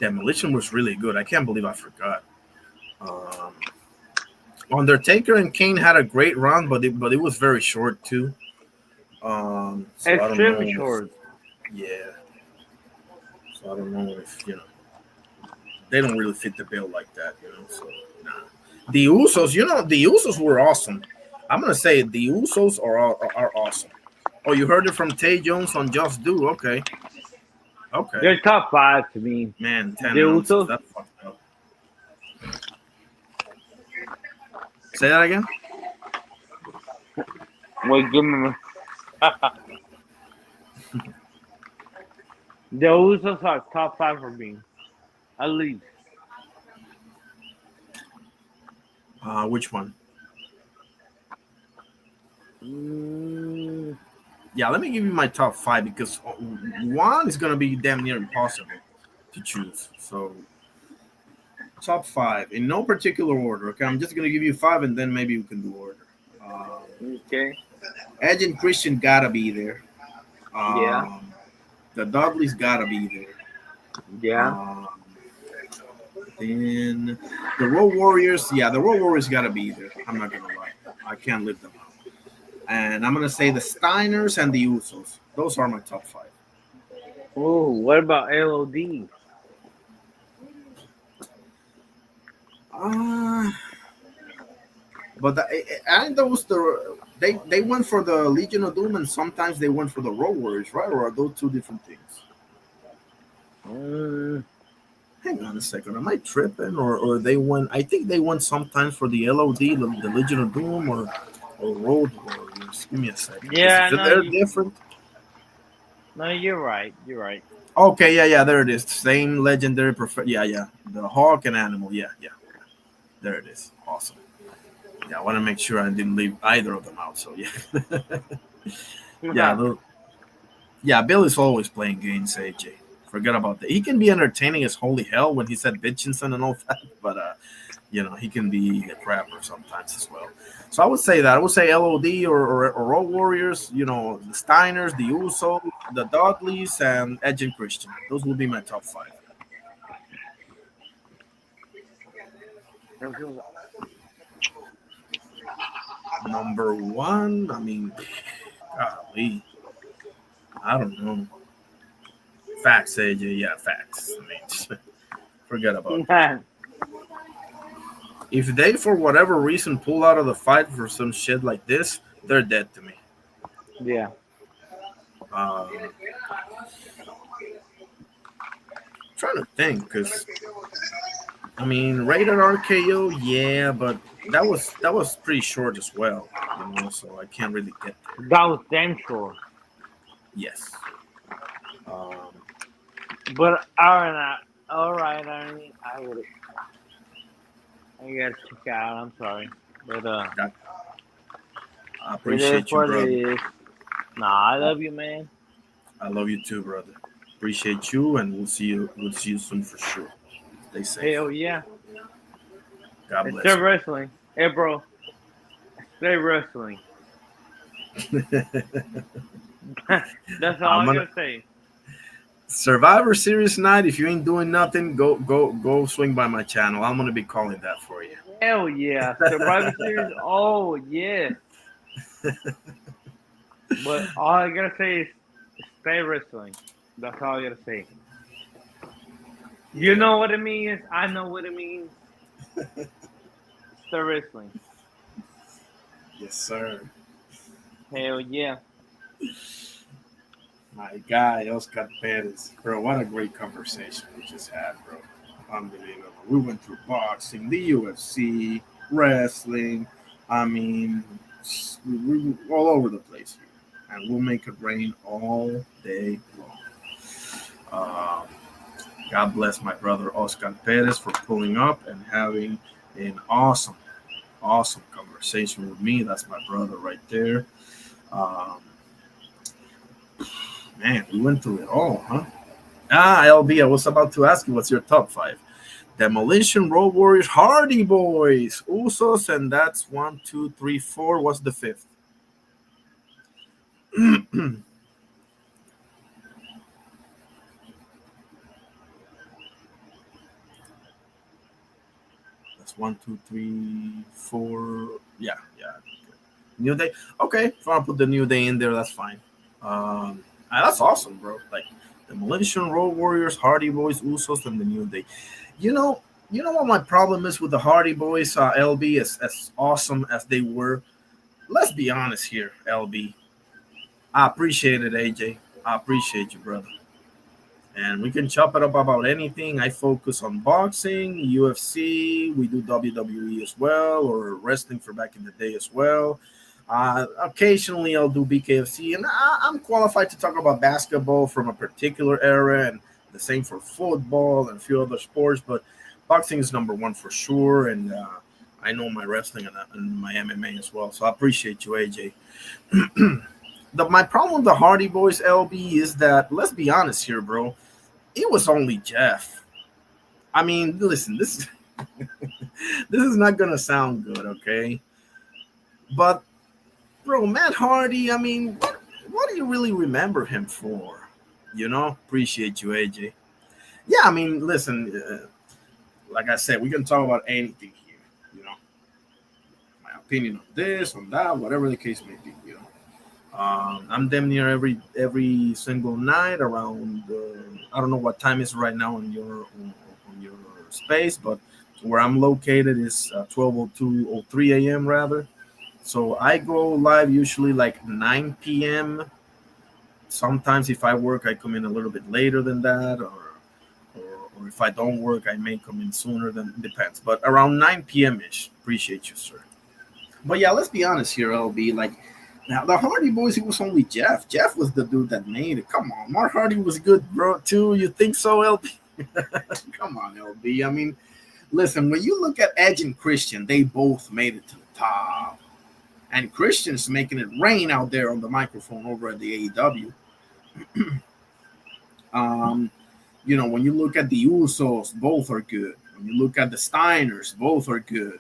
Demolition was really good. I can't believe I forgot. Um, Undertaker and Kane had a great run, but it was very short too. So I don't know. Extremely short. Yeah. So I don't know if they don't really fit the bill like that. So nah. The Usos, the Usos were awesome. I'm gonna say the Usos are awesome. Oh, you heard it from Tay Jones on Just Do. Okay. They're top 5 to me. Man, 10 The ounces. Usos. That's fucked up. Say that again? Wait, give me. The Usos are top 5 for me, at least. Which one? Mm, Yeah, let me give you my top 5 because one is gonna be damn near impossible to choose. So top 5 in no particular order. Okay, I'm just gonna give you 5 and then maybe we can do order. okay. Edge and Christian gotta be there. Yeah. The Dudleys gotta be there. Yeah. Then the Road Warriors, the Road Warriors gotta be there. I'm not gonna lie, I can't live them out. And I'm gonna say the Steiners and the Usos. Those are my top 5. Oh, what about LOD? But and those they went for the Legion of Doom and sometimes they went for the Road Warriors, right? Or are those two different things? Hang on a second, am I tripping? Or they went? I think they went sometimes for the LOD, the Legion of Doom, or Road Warriors. Give me a second. Yeah, They're different. No, you're right. You're right. Okay, yeah, there it is. Same legendary yeah. The Hawk and Animal, yeah. There it is. Awesome. Yeah, I want to make sure I didn't leave either of them out. So yeah, Bill is always playing games, AJ. Forget about that. He can be entertaining as holy hell when he said Bitchinson and all that, but he can be a crapper sometimes as well. So I would say that. I would say LOD or Road Warriors, the Steiners, the Usos, the Dudleys, and Edge and Christian. Those would be my top 5. Number 1, I mean, golly, I don't know. Facts, AJ. Yeah, facts. I mean, forget about it. If they, for whatever reason, pull out of the fight for some shit like this, they're dead to me. Yeah. Trying to think, because I mean, rated RKO, yeah, but that was pretty short as well, so I can't really get there. That was damn short. Yes. But all right, I gotta check out. I'm sorry, but I appreciate you, brother. Nah, I love you, man. I love you too, brother. Appreciate you, and we'll see you soon for sure. Stay safe. Hell yeah. God bless. Stay wrestling, hey bro. Stay wrestling. That's all I'm gonna say. Survivor Series night. If you ain't doing nothing, go swing by my channel. I'm gonna be calling that for you. Hell yeah, Survivor Series. Oh yeah. But all I gotta say is stay wrestling. That's all I gotta say. You know what it means. I know what it means. Stay wrestling. Yes, sir. Hell yeah. My guy, Oscar Perez. Bro, what a great conversation we just had, bro. Unbelievable. We went through boxing, the UFC, wrestling. I mean, we all over the place here. And we'll make it rain all day long. God bless my brother Oscar Perez for pulling up and having an awesome conversation with me. That's my brother right there. Man, we went through it all, huh? LB, I was about to ask you, what's your top 5? Demolition, Road Warriors, Hardy Boys, Usos, and that's 1, 2, 3, 4. What's the 5th? It's 1, 2, 3, 4. Yeah. New Day. Okay, if I want to put the New Day in there, that's fine. That's awesome, bro. Like Demolition, Road Warriors, Hardy Boys, Usos, and the New Day. You know, what my problem is with the Hardy Boys, LB, as awesome as they were. Let's be honest here, LB. I appreciate it, AJ. I appreciate you, brother. And we can chop it up about anything. I focus on boxing, UFC. We do WWE as well, or wrestling for back in the day as well. Occasionally, I'll do BKFC, and I'm qualified to talk about basketball from a particular era, and the same for football and a few other sports. But boxing is number one for sure, and I know my wrestling and my MMA as well. So I appreciate you, AJ. My problem with the Hardy Boys, LB, is that, let's be honest here, bro. It was only Jeff. I mean, listen, this is not gonna sound good, okay? But, bro, Matt Hardy, I mean, what do you really remember him for? Appreciate you, AJ. Yeah, I mean, listen, like I said, we can talk about anything here, my opinion on this, on that, whatever the case may be, I'm damn near every single night around. I don't know what time is right now on your space, but where I'm located is 12:03 a.m. rather. So I go live usually like 9 p.m. Sometimes if I work, I come in a little bit later than that, or if I don't work, I may come in sooner. Than depends, but around 9 p.m. ish. Appreciate you, sir. But yeah, let's be honest here, LB. Like. Now, the Hardy Boys, it was only Jeff. Jeff was the dude that made it. Come on, Mark Hardy was good, bro, too. You think so, LB? Come on, LB. I mean, listen, when you look at Edge and Christian, they both made it to the top. And Christian's making it rain out there on the microphone over at the AEW. When you look at the Usos, both are good. When you look at the Steiners, both are good.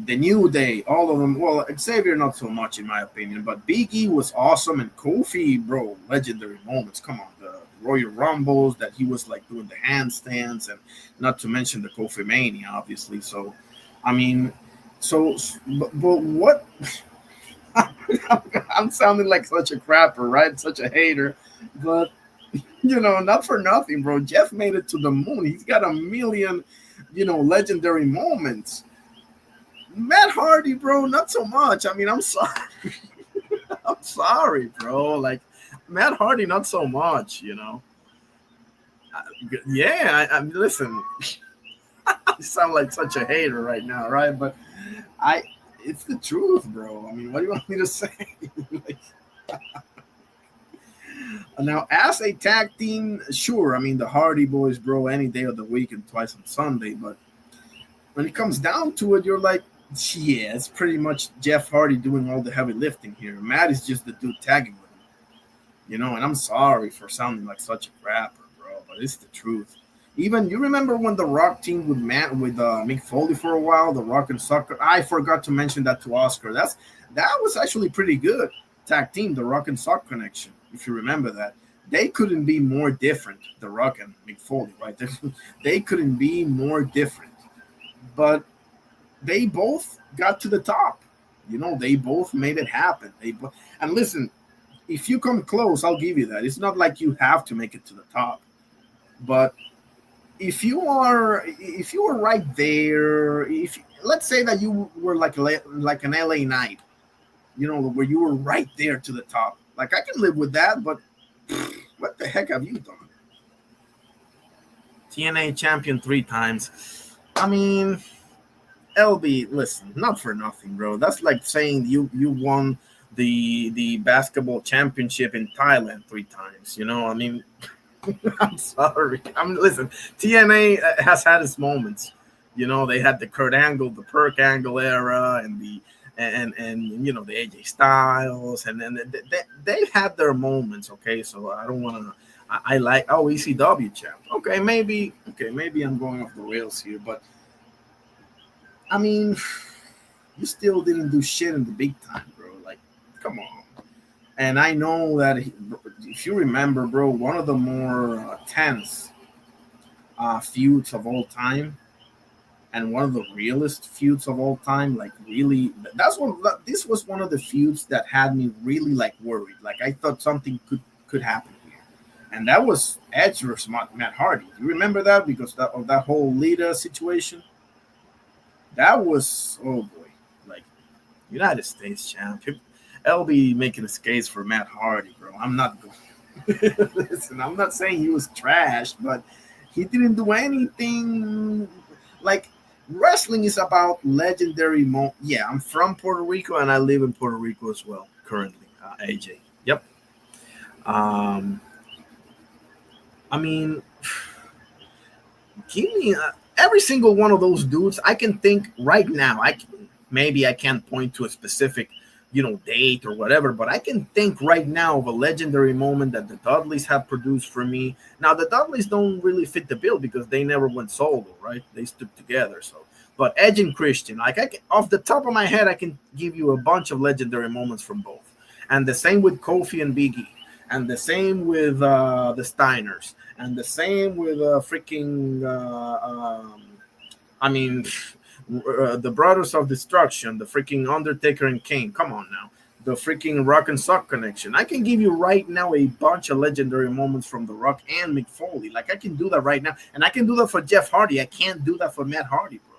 The New Day, all of them. Well, Xavier not so much in my opinion, but Big E was awesome, and Kofi, bro, legendary moments. Come on, the Royal Rumbles that he was like doing the handstands, and not to mention the Kofi Mania, obviously. So, I mean, but what? I'm sounding like such a crapper, right? Such a hater, but not for nothing, bro. Jeff made it to the moon. He's got a million, legendary moments. Matt Hardy, bro, not so much. I mean, I'm sorry. I'm sorry, bro. Like, Matt Hardy, not so much, I listen, I sound like such a hater right now, right? But it's the truth, bro. I mean, what do you want me to say? Now, as a tag team, sure. I mean, the Hardy Boys, bro, any day of the week and twice on Sunday. But when it comes down to it, you're like, yeah, it's pretty much Jeff Hardy doing all the heavy lifting here. Matt is just the dude tagging with him, and I'm sorry for sounding like such a crapper, bro, but it's the truth. Even you remember when the Rock team with Mick Foley for a while, the Rock and Sucker. I forgot to mention that to Oscar. That was actually pretty good tag team, the Rock and Sock connection. If you remember that, they couldn't be more different. The Rock and Mick Foley, right? They couldn't be more different, but they both got to the top. They both made it happen. And listen, if you come close, I'll give you that. It's not like you have to make it to the top, but if you were right there, let's say that you were like an LA Knight, where you were right there to the top. Like, I can live with that, but what the heck have you done? TNA champion 3 times. I mean, LB, listen, not for nothing, bro. That's like saying you won the basketball championship in Thailand 3 times. I mean, I'm sorry. Listen, TNA has had its moments. They had the Kurt Angle, the Perk Angle era, and the AJ Styles, and then they had their moments. Okay, so I don't want to. I like ECW champ. Okay, maybe I'm going off the rails here, but. I mean, you still didn't do shit in the big time, bro. Like, come on. And I know that if you remember, bro, one of the more tense feuds of all time and one of the realest feuds of all time. Like really, this was one of the feuds that had me really like worried. Like I thought something could happen here, and that was Edge versus Matt Hardy. You remember that because of that whole Lita situation? That was, oh boy, like United States champion. LB making a case for Matt Hardy, bro. I'm not going. Listen, I'm not saying he was trash, but he didn't do anything. Like wrestling is about legendary moments. Yeah, I'm from Puerto Rico and I live in Puerto Rico as well currently. AJ. Yep. I mean, give me every single one of those dudes. I can think right now. Maybe I can't point to a specific, date or whatever, but I can think right now of a legendary moment that the Dudleys have produced for me. Now the Dudleys don't really fit the bill because they never went solo, right? They stuck together. So, but Edge and Christian, like off the top of my head, I can give you a bunch of legendary moments from both, and the same with Kofi and Big E. And the same with the Steiners, and the same with the Brothers of Destruction, the freaking Undertaker and Kane. Come on now, the freaking Rock and Sock connection. I can give you right now a bunch of legendary moments from The Rock and Mick Foley. Like I can do that right now, and I can do that for Jeff Hardy. I can't do that for Matt Hardy, bro.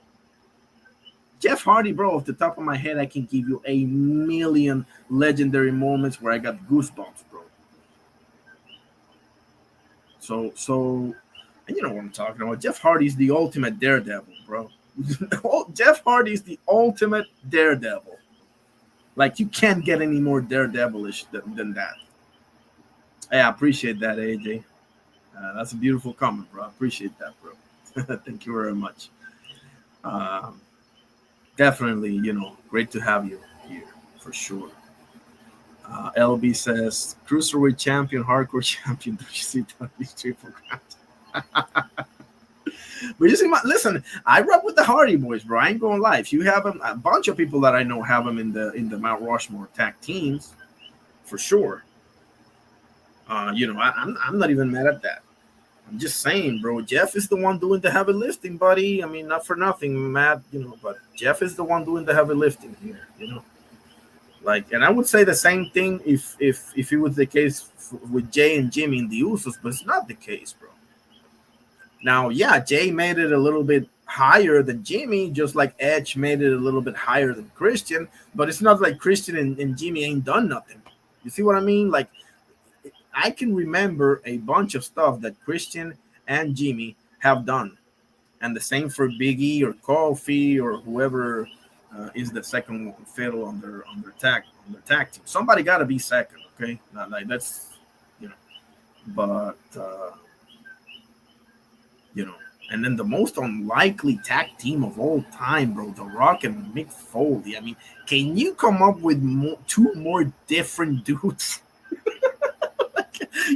Jeff Hardy, bro, off the top of my head, I can give you a million legendary moments where I got goosebumps, bro. So, and you know what I'm talking about. Jeff Hardy's the ultimate daredevil, bro. Jeff Hardy's the ultimate daredevil. Like, you can't get any more daredevilish than that. Hey, I appreciate that, AJ. That's a beautiful comment, bro. I appreciate that, bro. Thank you very much. Definitely, great to have you here, for sure. LB says, Cruiserweight champion, hardcore champion, WCW triple crown. But you see, listen, I rock with the Hardy Boys, bro. I ain't gonna lie. If you have them, a bunch of people that I know have them in the Mount Rushmore tag teams, for sure. I'm not even mad at that. I'm just saying, bro. Jeff is the one doing the heavy lifting, buddy. I mean, not for nothing, Matt. But Jeff is the one doing the heavy lifting here. Like, and I would say the same thing if it was the case with Jay and Jimmy and the Usos, but it's not the case, bro. Now, yeah, Jay made it a little bit higher than Jimmy, just like Edge made it a little bit higher than Christian, but it's not like Christian and Jimmy ain't done nothing. You see what I mean? Like, I can remember a bunch of stuff that Christian and Jimmy have done, and the same for Big E or Kofi or whoever is the second fiddle on their tag team. Somebody got to be second, okay? Not like that's but and then the most unlikely tag team of all time, bro, The Rock and Mick Foley. I mean, can you come up with two more different dudes?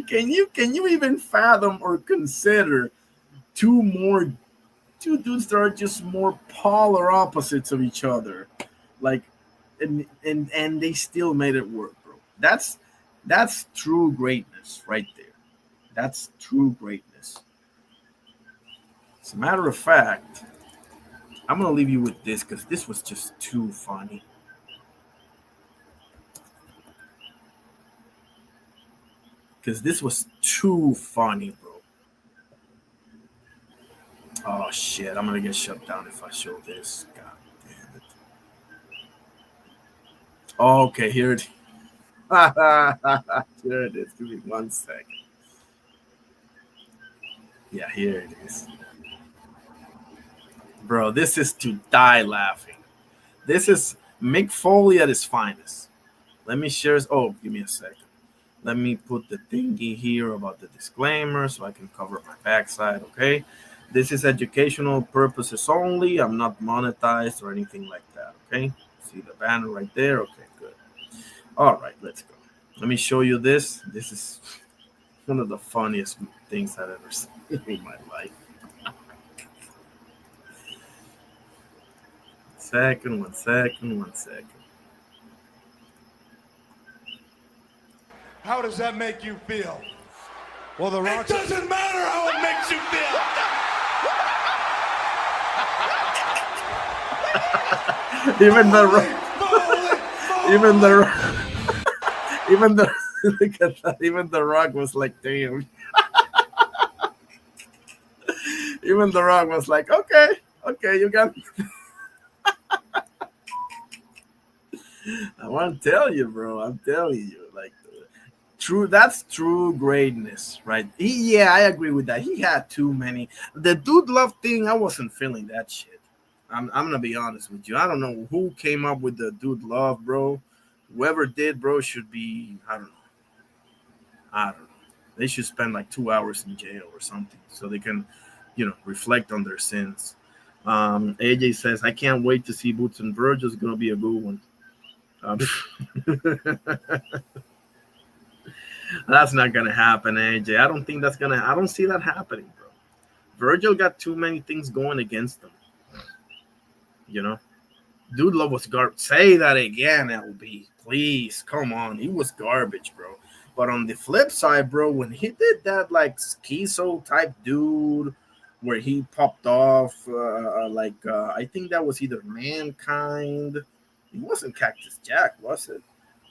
Can you even fathom or consider two dudes that are just more polar opposites of each other, like, and they still made it work, bro. That's true greatness right there. That's true greatness. As a matter of fact, I'm gonna leave you with this because this was just too funny. Because this was too funny, bro. Oh shit, I'm gonna get shut down if I show this. God damn it. Okay, here it is. Here it is. Give me 1 second. Yeah, here it is. Bro, this is to die laughing. This is Mick Foley at his finest. Let me share. Oh, give me a second. Let me put the thingy here about the disclaimer so I can cover my backside, okay? This is educational purposes only. I'm not monetized or anything like that, okay? See the banner right there? Okay, good. All right, let's go. Let me show you this. This is one of the funniest things I've ever seen in my life. One second. How does that make you feel? Well, The Rock. It doesn't matter how it makes you feel. Even the even the even the look at that. Even the Rock was like, damn. Even the Rock was like, okay, you got. I want to tell you, bro. I'm telling you, like, true. That's true greatness, right? Yeah, I agree with that. He had too many. The dude love thing, I wasn't feeling that shit. I'm gonna be honest with you. I don't know who came up with the dude love, bro. Whoever did, bro, should be. I don't know. I don't know. They should spend like 2 hours in jail or something, so they can, reflect on their sins. AJ says, I can't wait to see Boots and Virgil. It's gonna be a good one. That's not gonna happen, AJ. I don't think that's gonna. I don't see that happening, bro. Virgil got too many things going against him. Dude Love was garbage. Say that again, LB. Please, come on. He was garbage, bro. But on the flip side, bro, when he did that like schizo type dude, where he popped off, I think that was either Mankind. It wasn't Cactus Jack, was it?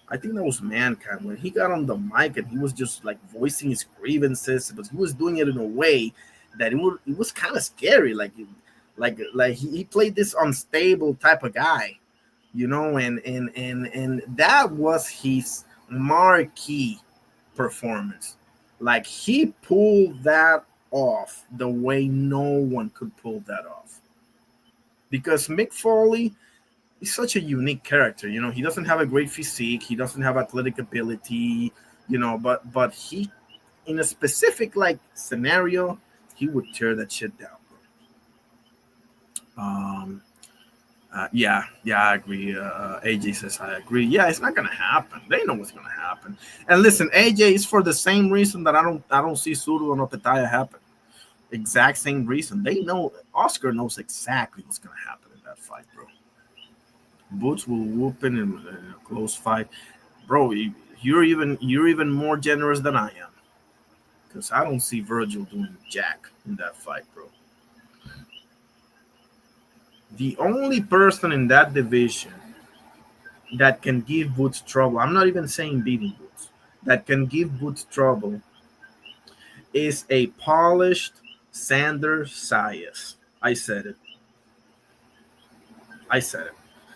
I think that was Mankind when he got on the mic and he was just like voicing his grievances, but he was doing it in a way that it was kind of scary. He played this unstable type of guy, and that was his marquee performance. Like he pulled that off the way no one could pull that off. Because Mick Foley, he's such a unique character. He doesn't have a great physique. He doesn't have athletic ability. But he, in a specific like scenario, he would tear that shit down. Yeah, I agree. AJ says I agree. Yeah, it's not gonna happen. They know what's gonna happen. And listen, AJ is for the same reason that I don't see Suru and Opetaya happen. Exact same reason. They know. Oscar knows exactly what's gonna happen in that fight, bro. Boots will whoop in a close fight, bro. You're even more generous than I am, because I don't see Virgil doing jack in that fight, bro. The only person in that division that can give Boots trouble, I'm not even saying beating Boots, that can give Boots trouble is a polished Sander Sayas. I said it.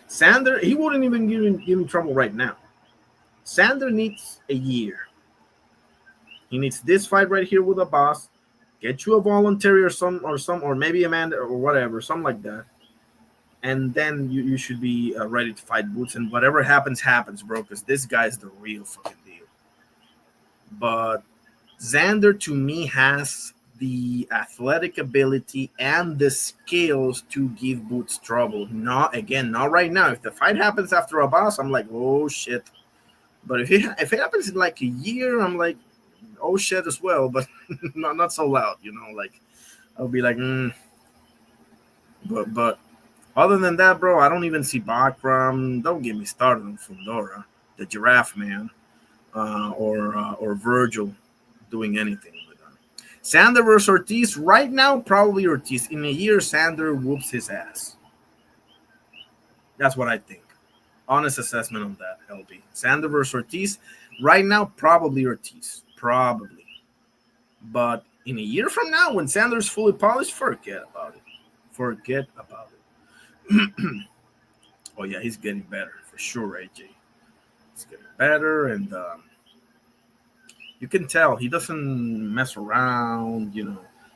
Sander, he wouldn't even give him trouble right now. Sander needs a year. He needs this fight right here with a boss. Get you a voluntary or maybe Amanda or whatever, something like that. And then you should be ready to fight Boots. And whatever happens, bro, because this guy's the real fucking deal. But Xander, to me, has the athletic ability and the skills to give Boots trouble. Not right now. If the fight happens after a boss, I'm like, oh, shit. But if it happens in like a year, I'm like, oh, shit as well. But not so loud, like I'll be like, But other than that, bro, I don't even see Bakram. Don't get me started on Fundora, the Giraffe Man, or Virgil doing anything with them. Sander versus Ortiz. Right now, probably Ortiz. In a year, Sander whoops his ass. That's what I think. Honest assessment on that, LB. Sander versus Ortiz. Right now, probably Ortiz. Probably. But in a year from now, when Sander's fully polished, forget about it. Oh yeah, he's getting better for sure, AJ. He's getting better, and you can tell he doesn't mess around.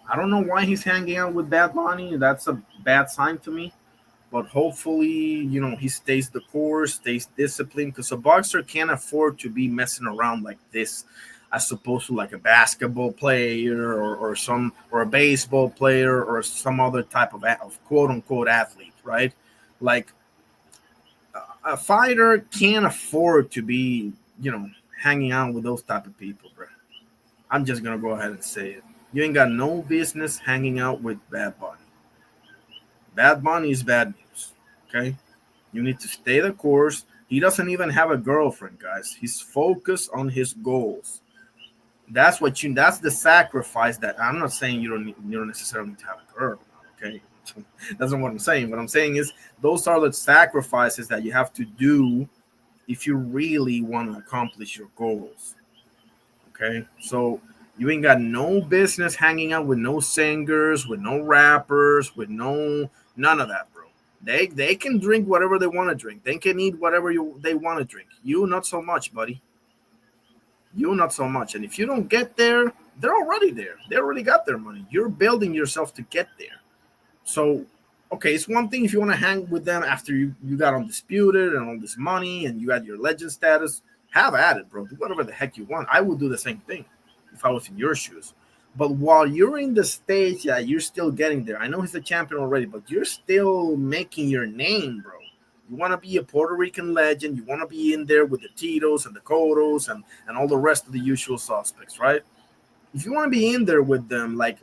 I don't know why he's hanging out with Bad Bunny. That's a bad sign to me. But hopefully, he stays the course, stays disciplined, because a boxer can't afford to be messing around like this, as opposed to like a basketball player or a baseball player or some other type of quote unquote athlete, right? Like a fighter can't afford to be, hanging out with those type of people, bro. I'm just gonna go ahead and say it. You ain't got no business hanging out with Bad Bunny. Bad Bunny is bad news, okay? You need to stay the course. He doesn't even have a girlfriend, guys. He's focused on his goals. That's the sacrifice that I'm not saying you don't necessarily need to have a girl, okay? That's not what I'm saying. What I'm saying is those are the sacrifices that you have to do if you really want to accomplish your goals. Okay, so you ain't got no business hanging out with no singers, with no rappers, with none of that, bro. They can drink whatever they want to drink. They can eat whatever they want to drink. You not so much, buddy. You not so much. And if you don't get there, they're already there. They already got their money. You're building yourself to get there. So, okay, it's one thing if you want to hang with them after you got undisputed and all this money and you had your legend status. Have at it, bro. Do whatever the heck you want. I would do the same thing if I was in your shoes. But while you're in the stage that you're still getting there, I know he's a champion already, but you're still making your name, bro. You want to be a Puerto Rican legend. You want to be in there with the Titos and the Cotos and all the rest of the usual suspects, right? If you want to be in there with them, like,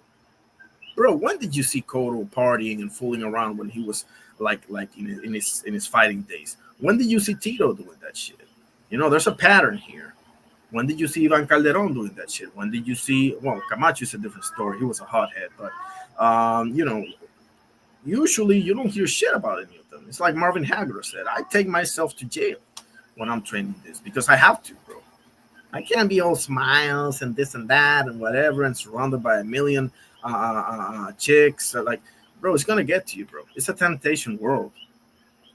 bro, when did you see Cotto partying and fooling around when he was like in his fighting days? When did you see Tito doing that shit? You know, there's a pattern here. When did you see Ivan Calderon doing that shit? When did you see, well, Camacho is a different story. He was a hothead, but, you know, usually you don't hear shit about any of them. It's like Marvin Hagler said, I take myself to jail when I'm training this because I have to, bro. I can't be all smiles and this and that and whatever and surrounded by a million chicks. Like, bro, it's going to get to you, bro. It's a temptation world.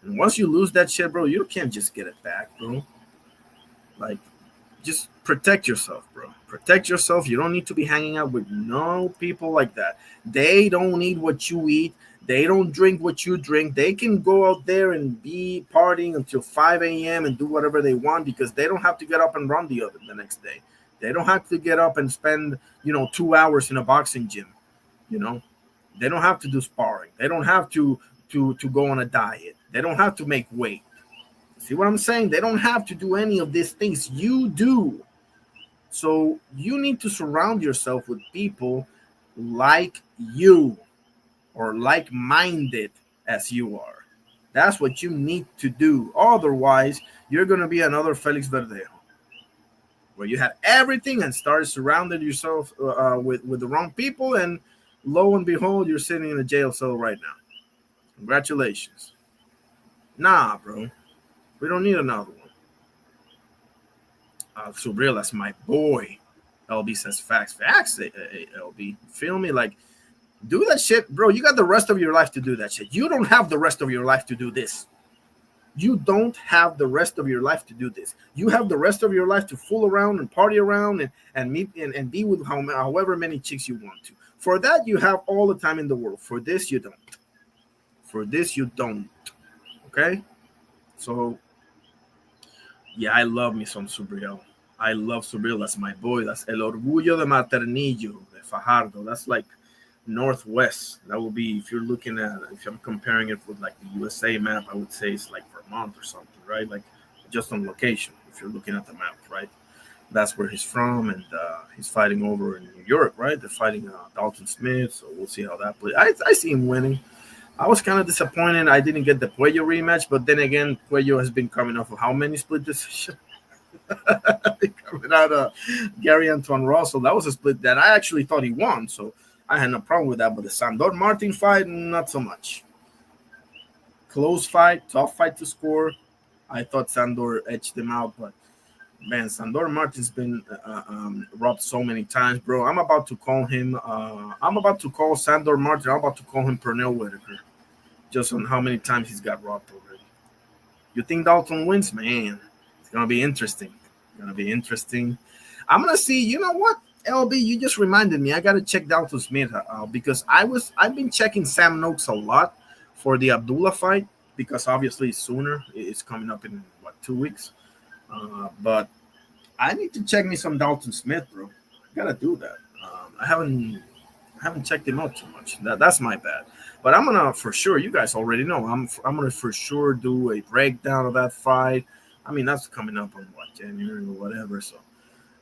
And once you lose that shit, bro, you can't just get it back, bro. Like, just protect yourself, bro. Protect yourself. You don't need to be hanging out with no people like that. They don't eat what you eat. They don't drink what you drink. They can go out there and be partying until 5 a.m. and do whatever they want because they don't have to get up and run the next day. They don't have to get up and spend, 2 hours in a boxing gym. They don't have to do sparring. They don't have to go on a diet. They don't have to make weight. See what I'm saying? They don't have to do any of these things. You do. So you need to surround yourself with people like you or like-minded as you are. That's what you need to do. Otherwise, you're going to be another Felix Verdejo, where you had everything and started surrounding yourself with the wrong people, and lo and behold, you're sitting in a jail cell right now. Congratulations. Nah, bro. We don't need another one. Subriel, that's my boy. LB says facts. Facts, LB. Feel me? Like, do that shit, bro. You got the rest of your life to do that shit. You don't have the rest of your life to do this. You don't have the rest of your life to do this. You have the rest of your life to fool around and party around and meet and be with however many chicks you want to. For that, you have all the time in the world. For this, you don't. For this, you don't. Okay? So, yeah, I love me some Subriel. I love Subriel. That's my boy. That's El Orgullo de Maternillo, de Fajardo. That's like Northwest. That would be, if I'm comparing it with like the USA map, I would say it's like Vermont or something, right? Like just on location, if you're looking at the map, right? That's where he's from, and he's fighting over in New York, right? They're fighting Dalton Smith, so we'll see how that plays. I see him winning. I was kind of disappointed I didn't get the Puello rematch, but then again, Puello has been coming off of how many split decisions? Coming out of Gary Antoine Russell. That was a split that I actually thought he won, so I had no problem with that. But the Sandor Martin fight, not so much. Close fight, tough fight to score. I thought Sandor edged him out, but man, Sandor Martin's been robbed so many times, bro. I'm about to call Sandor Martin. I'm about to call him Pernell Whitaker, just on how many times he's got robbed already. You think Dalton wins, man? It's gonna be interesting. I'm gonna see. You know what, LB? You just reminded me. I gotta check Dalton Smith out because I've been checking Sam Noakes a lot for the Abdullah fight because obviously sooner it's coming up in 2 weeks. But I need to check me some Dalton Smith, bro. I gotta do that. I haven't checked him out too much. That's my bad. But I'm gonna for sure. You guys already know. I'm gonna for sure do a breakdown of that fight. I mean, that's coming up on January or whatever. So,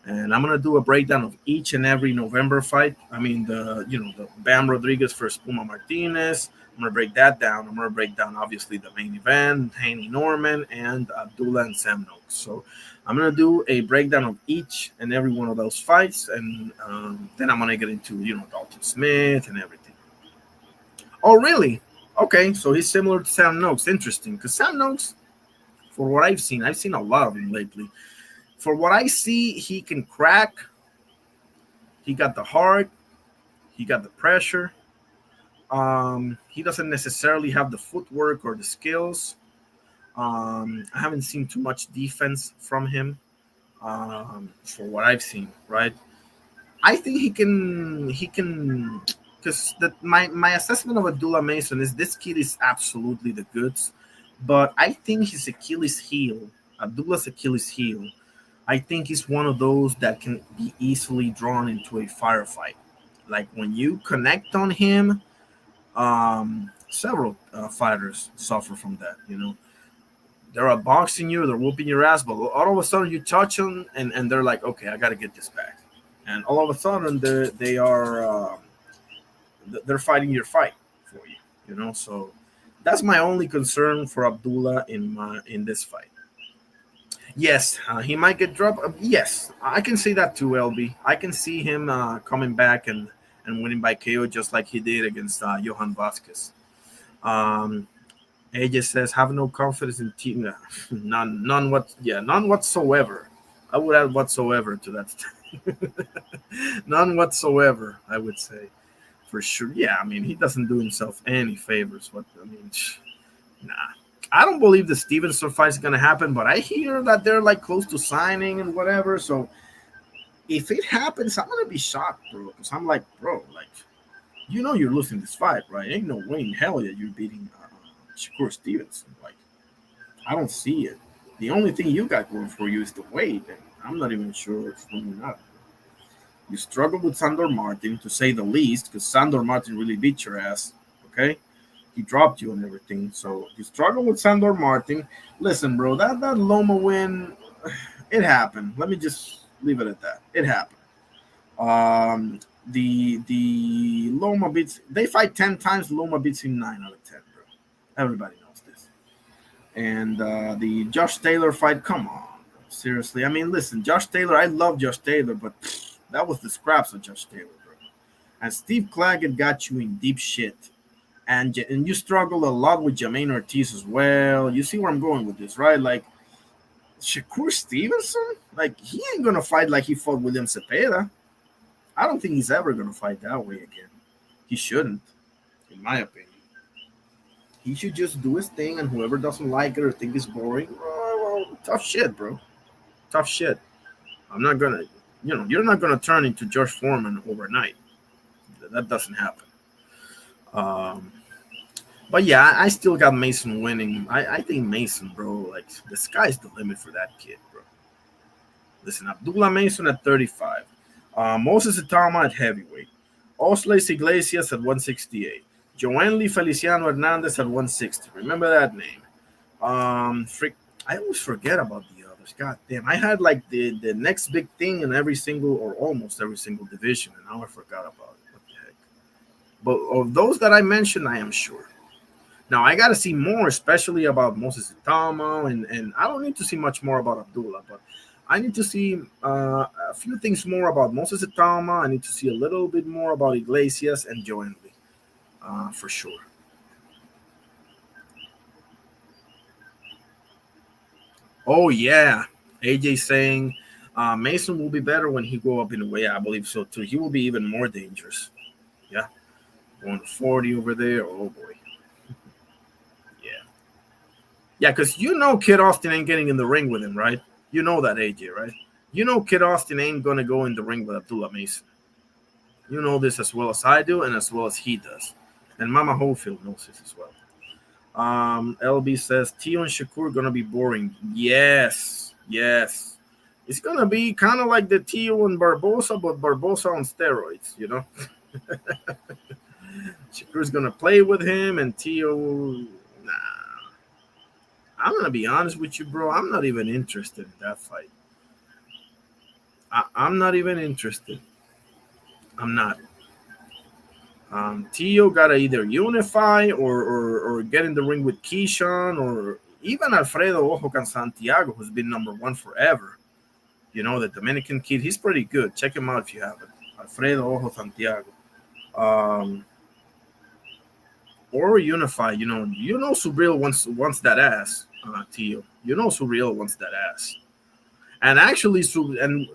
and I'm gonna do a breakdown of each and every November fight. I mean, the Bam Rodriguez versus Puma Martinez. I'm gonna break that down. I'm gonna break down obviously the main event, Haney Norman and Abdullah and Sam Noakes. So I'm gonna do a breakdown of each and every one of those fights, and then I'm gonna get into Dalton Smith and everything. Oh, really? Okay, so he's similar to Sam Noakes. Interesting, because Sam Noakes, for what I've seen a lot of him lately. For what I see, he can crack. He got the heart. He got the pressure. He doesn't necessarily have the footwork or the skills. I haven't seen too much defense from him. For what I've seen, right? I think he can because my assessment of Abdullah Mason is this kid is absolutely the goods, but I think his Achilles heel, Abdullah's Achilles heel, I think he's one of those that can be easily drawn into a firefight. Like when you connect on him, several fighters suffer from that. They're boxing you, they're whooping your ass, but all of a sudden you touch them, and they're like, okay, I got to get this back, and all of a sudden they're fighting your fight for you. So that's my only concern for Abdullah in this fight. Yes, he might get dropped. Yes, I can see that too, LB. I can see him coming back and winning by KO just like he did against Johan Vasquez. AJ says, have no confidence in team. None whatsoever. I would add whatsoever to that. None whatsoever, I would say. For sure. Yeah, I mean, he doesn't do himself any favors. Nah. I don't believe the Stevenson fight is going to happen, but I hear that they're like close to signing and whatever. So if it happens, I'm going to be shocked, bro. Because I'm like, bro, like, you're losing this fight, right? Ain't no way in hell that you're beating Shakur Stevenson. Like, I don't see it. The only thing you got going for you is the weight. And I'm not even sure it's going up. You struggled with Sandor Martin, to say the least, because Sandor Martin really beat your ass, okay? He dropped you and everything. So you struggled with Sandor Martin. Listen, bro, that Loma win, it happened. Let me just leave it at that. It happened. The Loma beats, they fight 10 times, Loma beats him 9 out of 10, bro. Everybody knows this. And the Josh Taylor fight, come on, bro. Seriously. I mean, listen, Josh Taylor, I love Josh Taylor, but that was the scraps of Josh Taylor, bro. And Steve Claggett got you in deep shit. And you struggle a lot with Jermaine Ortiz as well. You see where I'm going with this, right? Like, Shakur Stevenson, like, he ain't going to fight like he fought William Cepeda. I don't think he's ever going to fight that way again. He shouldn't, in my opinion. He should just do his thing, and whoever doesn't like it or think it's boring, well, tough shit, bro. Tough shit. I'm not going to, you're not going to turn into George Foreman overnight. That doesn't happen. But yeah, I still got Mason winning. I think Mason, bro, like, the sky's the limit for that kid, bro. Listen, Abdullah Mason at 35. Moses Itama at heavyweight. Osleis Iglesias at 168. Joanly Feliciano Hernandez at 160. Remember that name. I always forget about the others. God damn. I had like the next big thing in every single or almost every single division, and now I forgot about it. What the heck? But of those that I mentioned, I am sure. Now, I got to see more, especially about Moses Itama, and I don't need to see much more about Abdullah, but I need to see a few things more about Moses Itama. I need to see a little bit more about Iglesias and Joanly, for sure. Oh, yeah. AJ saying Mason will be better when he go up in the weight. I believe so, too. He will be even more dangerous. Yeah. Going to 40 over there. Oh, boy. Yeah, because Kid Austin ain't getting in the ring with him, right? You know that, AJ, right? Kid Austin ain't going to go in the ring with Abdullah Mason. You know this as well as I do and as well as he does. And Mama Holyfield knows this as well. LB says, Tio and Shakur going to be boring. Yes. It's going to be kind of like the Tio and Barbosa, but Barbosa on steroids, Shakur's going to play with him, and Tio, nah. I'm going to be honest with you, bro. I'm not even interested in that fight. I'm not even interested. I'm not. Tio got to either unify or get in the ring with Keyshawn, or even Alfredo Ojo Can Santiago, who's been number one forever. The Dominican kid. He's pretty good. Check him out if you haven't. Alfredo Ojo Santiago. or unified. Subriel wants that ass, Tio. Subriel wants that ass. And actually, and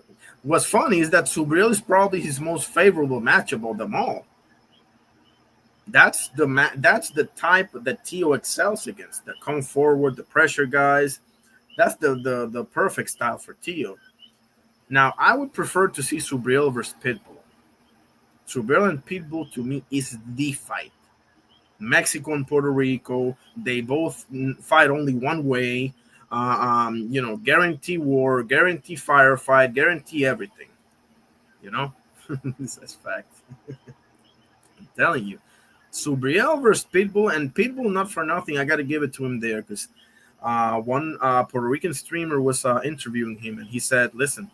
what's funny is that Subriel is probably his most favorable matchup of them all. That's the type that Tio excels against. The come forward, the pressure guys. That's the perfect style for Tio. Now, I would prefer to see Subriel versus Pitbull. Subriel and Pitbull, to me, is the fight. Mexico and Puerto Rico, they both fight only one way. Guarantee war, guarantee firefight, guarantee everything. That's fact. I'm telling you. Subriel versus Pitbull, and Pitbull, not for nothing, I got to give it to him there, because one Puerto Rican streamer was interviewing him, and he said, listen,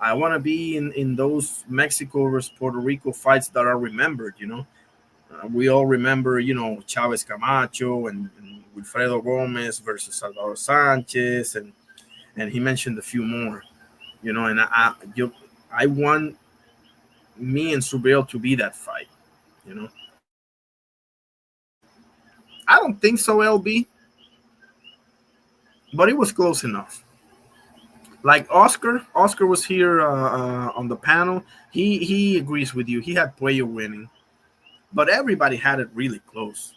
I want to be in those Mexico versus Puerto Rico fights that are remembered. We all remember, Chavez Camacho and Wilfredo Gomez versus Salvador Sanchez, and he mentioned a few more, and I want me and Subriel to be that fight, I don't think so, LB, but it was close enough. Like Oscar was here on the panel. He agrees with you. He had Puello winning, but everybody had it really close,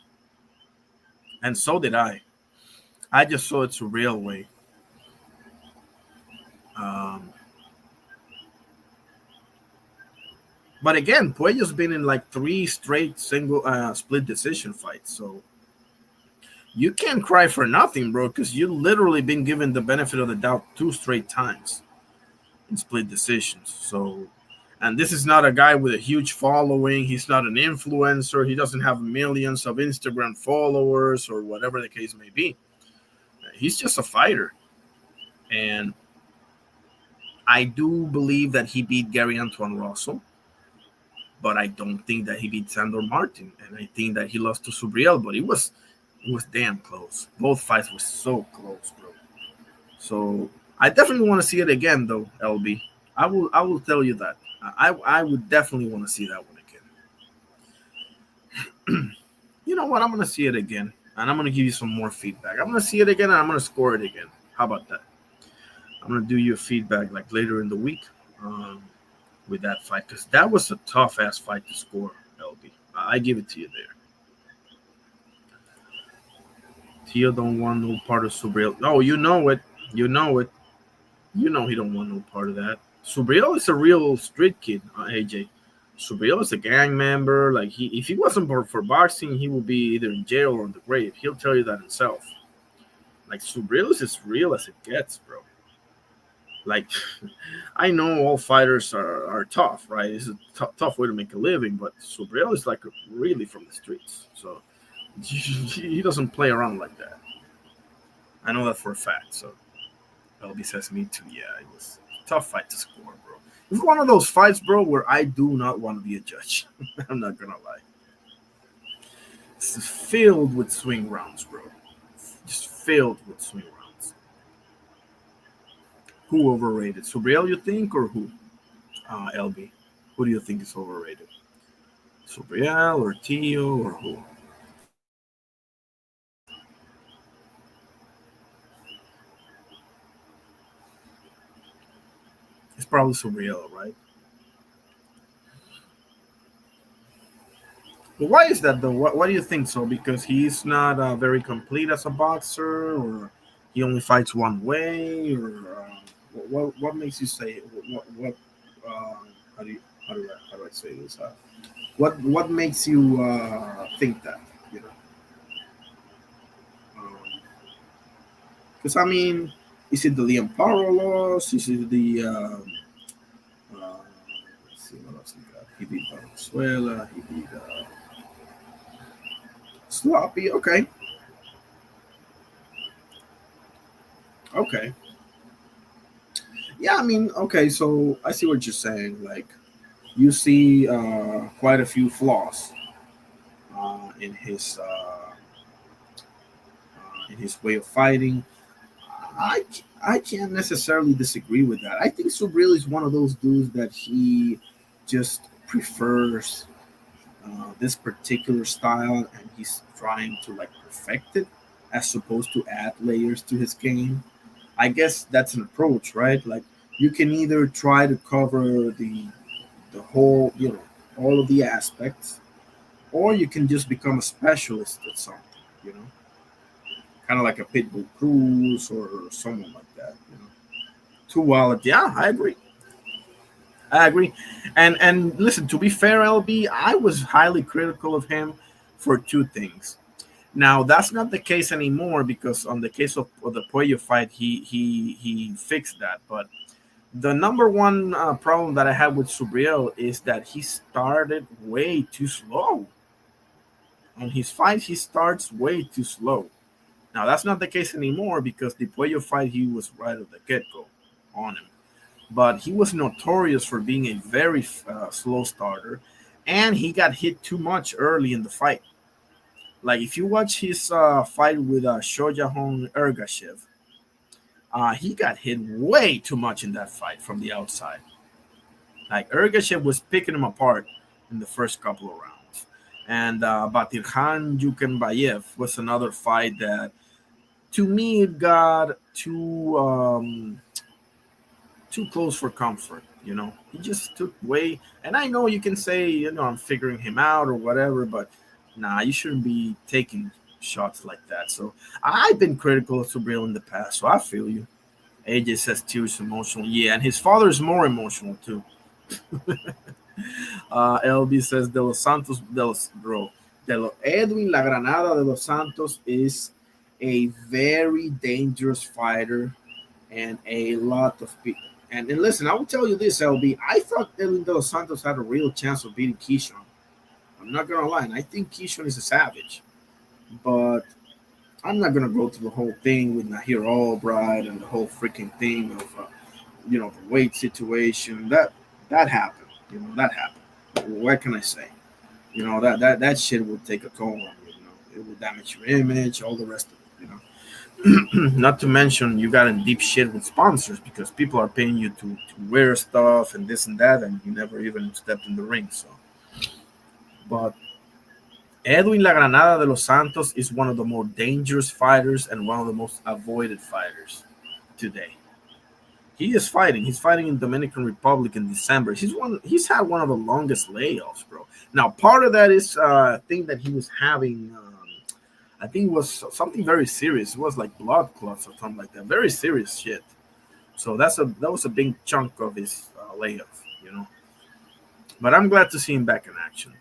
and so did I. I just saw it's a real way. But again, Puello's been in like 3 straight single split decision fights, so you can't cry for nothing, bro, because you literally been given the benefit of the doubt 2 straight times in split decisions. So, and this is not a guy with a huge following. He's not an influencer. He doesn't have millions of Instagram followers or whatever the case may be. He's just a fighter. And I do believe that he beat Gary Antoine Russell, but I don't think that he beat Sandor Martin. And I think that he lost to Subriel, but it was damn close. Both fights were so close, bro. So I definitely want to see it again, though, LB. I will tell you that. I would definitely want to see that one again. You know what? I'm going to see it again, and I'm going to give you some more feedback. I'm going to see it again, and I'm going to score it again. How about that? I'm going to do you a feedback like later in the week with that fight, because that was a tough-ass fight to score, LB. I give it to you there. Tio don't want no part of Subriel. Oh, you know it. You know it. You know he don't want no part of that. Subriel is a real street kid, AJ. Subriel is a gang member. Like, if he wasn't for boxing, he would be either in jail or in the grave. He'll tell you that himself. Like, Subriel is as real as it gets, bro. Like, I know all fighters are tough, right? It's a tough way to make a living, but Subriel is like really from the streets. So he doesn't play around like that. I know that for a fact. So LB says me too. Yeah, it was a tough fight to score, bro. It's one of those fights, bro, where I do not want to be a judge. I'm not gonna lie. It's filled with swing rounds, bro. Just filled with swing rounds. Who overrated? Subriel, you think, or who? LB. Who do you think is overrated? Subriel or Tio or who? It's probably Subriel, right? But why is that, though? Why do you think so? Because he's not very complete as a boxer, or he only fights one way, or what makes you say what how do I say this? What makes you think that? You know, because I mean, is it the Liam Paro loss? Is it the let's see what else he got? He beat Venezuela. He beat sloppy. Okay. Okay. Yeah, I mean, okay. So I see what you're saying. Like, you see quite a few flaws in his way of fighting. I can't necessarily disagree with that. I think Subriel is one of those dudes that he just prefers this particular style, and he's trying to like perfect it as opposed to add layers to his game. I guess that's an approach, right? Like you can either try to cover the whole, all of the aspects, or you can just become a specialist at something, you know, kind of like a Pitbull Cruz or someone like that, you know. Too wild. Yeah, I agree. I agree. And listen, to be fair, LB, I was highly critical of him for two things. Now that's not the case anymore because on the case of the Puello fight, he fixed that. But the number one problem that I have with Subriel is that he started way too slow. On his fight, he starts way too slow. Now that's not the case anymore because the Puello fight, he was right at the get go on him. But he was notorious for being a very slow starter, and he got hit too much early in the fight. Like if you watch his fight with Shojahong Ergashev, he got hit way too much in that fight from the outside. Like Ergashev was picking him apart in the first couple of rounds, and Batirhan Yukembayev was another fight that, to me, it got too close for comfort. You know, he just took way. And I know you can say, I'm figuring him out or whatever, but nah, you shouldn't be taking shots like that. So I've been critical of Subriel in the past, so I feel you. AJ says too is emotional. Yeah, and his father is more emotional too. LB says De Los Santos, Edwin La Granada de Los Santos is a very dangerous fighter, and a lot of people. And listen, I will tell you this, LB. I thought Edwin De Los Santos had a real chance of beating Keyshawn. I'm not gonna lie, and I think Keyshawn is a savage, but I'm not gonna go through the whole thing with Nahir Albright and the whole freaking thing of the weight situation. That happened. That happened. What can I say? That shit will take a toll on you. It will damage your image, all the rest of it. Not to mention you got in deep shit with sponsors because people are paying you to wear stuff and this and that, and you never even stepped in the ring. So, but Edwin La Granada de Los Santos is one of the more dangerous fighters and one of the most avoided fighters today. He is fighting. He's fighting in Dominican Republic in December. He's had one of the longest layoffs, bro. Now, part of that is I think that he was having. I think it was something very serious. It was like blood clots or something like that. Very serious shit. So that was a big chunk of his layoff, But I'm glad to see him back in action,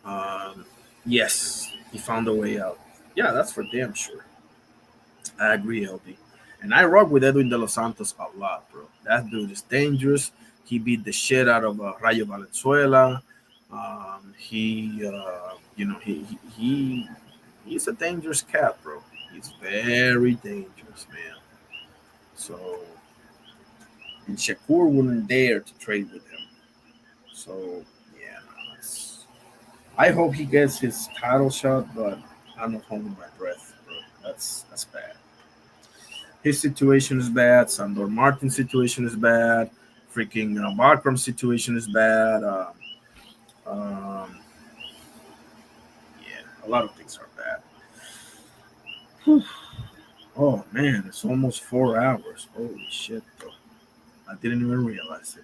though. Yes, he found a way out. Yeah, that's for damn sure. I agree, LB. And I rock with Edwin De Los Santos a lot, bro. That dude is dangerous. He beat the shit out of Rayo Valenzuela. He's a dangerous cat, bro. He's very dangerous, man. So, and Shakur wouldn't dare to trade with him. So, yeah, I hope he gets his title shot, but I'm not holding my breath, bro. That's bad. His situation is bad. Sandor Martin's situation is bad. Freaking Bakram's situation is bad. Yeah, a lot of things are bad. Whew. Oh man, it's almost 4 hours. Holy shit, bro. I didn't even realize it.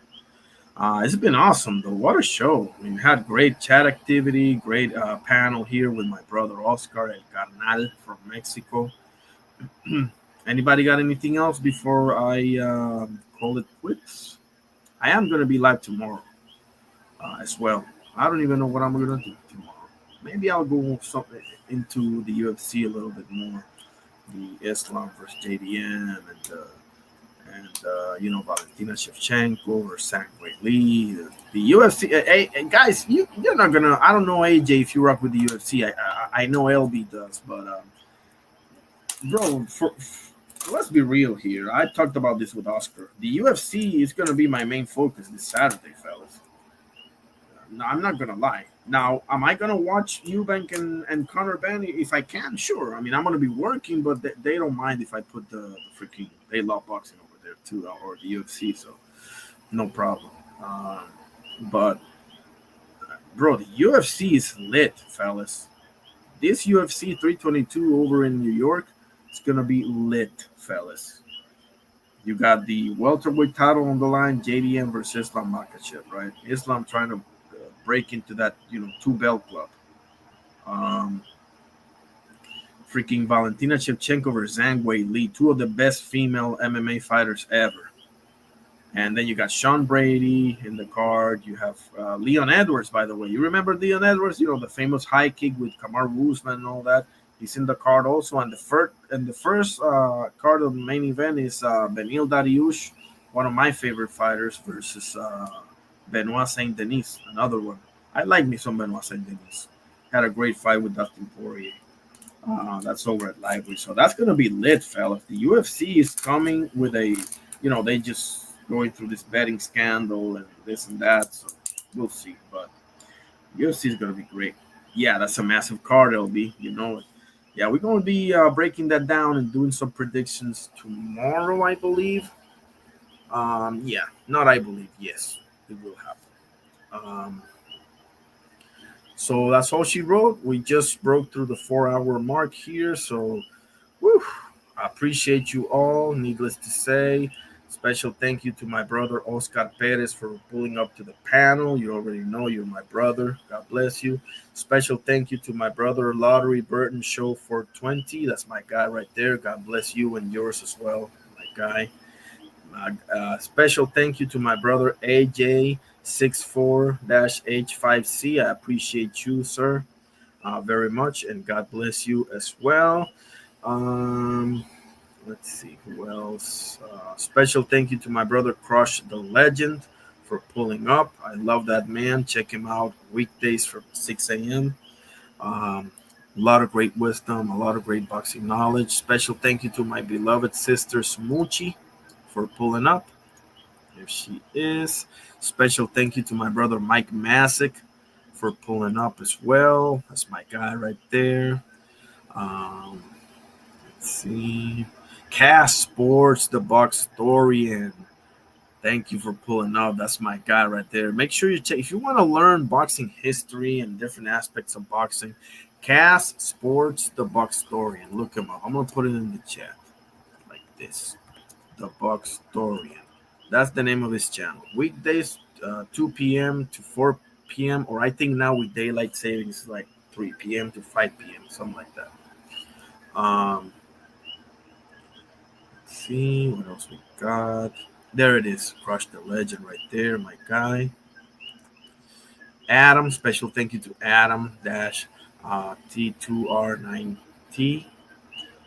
It's been awesome though. What a show. I mean, had great chat activity, great panel here with my brother Oscar El Carnal from Mexico. Anybody got anything else before I call it quits? I am going to be live tomorrow as well. I don't even know what I'm going to do tomorrow. Maybe I'll go something into the UFC a little bit more. The Islam versus JDM and Valentina Shevchenko or Sangwei Lee. The UFC. Hey, guys, you're not going to. I don't know, AJ, if you rock with the UFC. I know LB does, but bro, let's be real here. I talked about this with Oscar. The UFC is going to be my main focus this Saturday, fellas. No, I'm not going to lie. Now, am I going to watch Eubank and Conor Benn if I can? Sure. I mean, I'm going to be working, but they don't mind if I put the freaking, they love boxing over there too, or the UFC, so no problem. But Bro, the UFC is lit, fellas. This UFC 322 over in New York, it's gonna be lit, fellas. You got the welterweight title on the line, JDM versus Islam Makhachev, right? Islam trying to break into that, two belt club. Um, Freaking Valentina Shevchenko versus Zhang Wei Li, two of the best female MMA fighters ever. And then you got Sean Brady in the card. You have Leon Edwards, by the way. You remember Leon Edwards? The famous high kick with Kamaru Usman and all that. He's in the card also. And the first card of the main event is Benil Dariush, one of my favorite fighters, versus Benoit Saint Denis, another one. I like me some Benoit Saint Denis. Had a great fight with Dustin Poirier. That's over at Library. So that's going to be lit, fellas. The UFC is coming with they just going through this betting scandal and this and that. So we'll see. But UFC is going to be great. Yeah, that's a massive card, LB. You know it. Yeah, we're going to be breaking that down and doing some predictions tomorrow, I believe. Yeah, not I believe. Yes, it will happen. So that's all she wrote. We just broke through the 4-hour mark here. So, whew, I appreciate you all. Needless to say, special thank you to my brother Oscar Perez for pulling up to the panel. You already know you're my brother. God bless you. Special thank you to my brother Lottery Burton Show 420. That's my guy right there. God bless you and yours as well, my guy. Special thank you to my brother AJ 64-H5C. I appreciate you, sir, very much, and God bless you as well. Let's see who else. Special thank you to my brother Crush the Legend for pulling up. I love that man. Check him out weekdays from 6 a.m. A lot of great wisdom, a lot of great boxing knowledge. Special thank you to my beloved sister Smoochie for pulling up. There she is. Special thank you to my brother Mike Masick for pulling up as well. That's my guy right there. Let's see. Cass Sports, the Boxtorian. Thank you for pulling up. That's my guy right there. Make sure you check if you want to learn boxing history and different aspects of boxing. Cass Sports, the Boxtorian. Look him up. I'm gonna put it in the chat like this. The Boxtorian. That's the name of his channel. Weekdays, 2 p.m. to 4 p.m. Or I think now with daylight savings, like 3 p.m. to 5 p.m. Something like that. Let's see what else we got. There it is. Crush the Legend right there, my guy. Adam, special thank you to Adam T2R9T.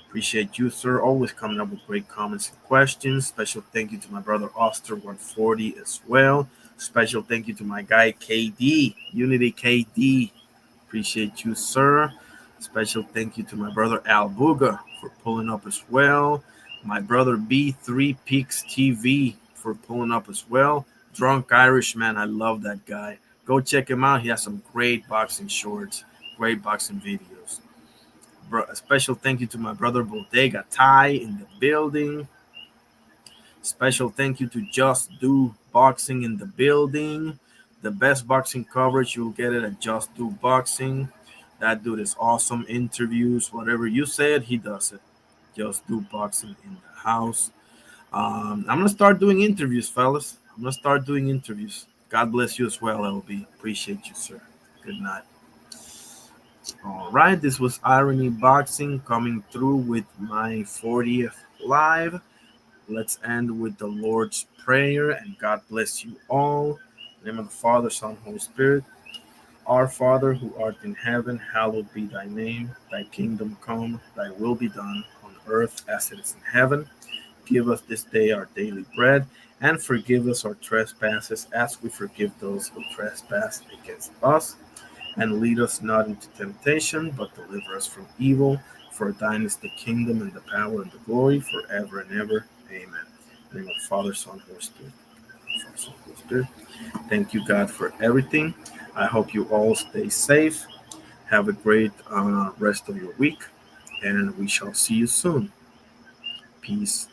Appreciate you, sir. Always coming up with great comments and questions. Special thank you to my brother Oster140 as well. Special thank you to my guy KD, Unity KD. Appreciate you, sir. Special thank you to my brother Al Buga for pulling up as well. My brother B3 Peaks TV for pulling up as well. Drunk Irishman, I love that guy. Go check him out. He has some great boxing shorts, great boxing videos. A special thank you to my brother Bodega Ty in the building. Special thank you to Just Do Boxing in the building. The best boxing coverage, you'll get it at Just Do Boxing. That dude is awesome. Interviews, whatever you said, he does it. Just Do Boxing in the house. I'm going to start doing interviews, fellas. I'm going to start doing interviews. God bless you as well, LB. Appreciate you, sir. Good night. All right, this was Irony Boxing coming through with my 40th live. Let's end with the Lord's Prayer, and God bless you all. In the name of the Father, Son, Holy Spirit. Our Father, who art in heaven, hallowed be thy name. Thy kingdom come, thy will be done on earth as it is in heaven. Give us this day our daily bread, and forgive us our trespasses as we forgive those who trespass against us. And lead us not into temptation, but deliver us from evil. For thine is the kingdom and the power and the glory forever and ever. Amen. In the name of the Father, Son, Holy Spirit. Holy Spirit. Thank you, God, for everything. I hope you all stay safe. Have a great rest of your week, and we shall see you soon. Peace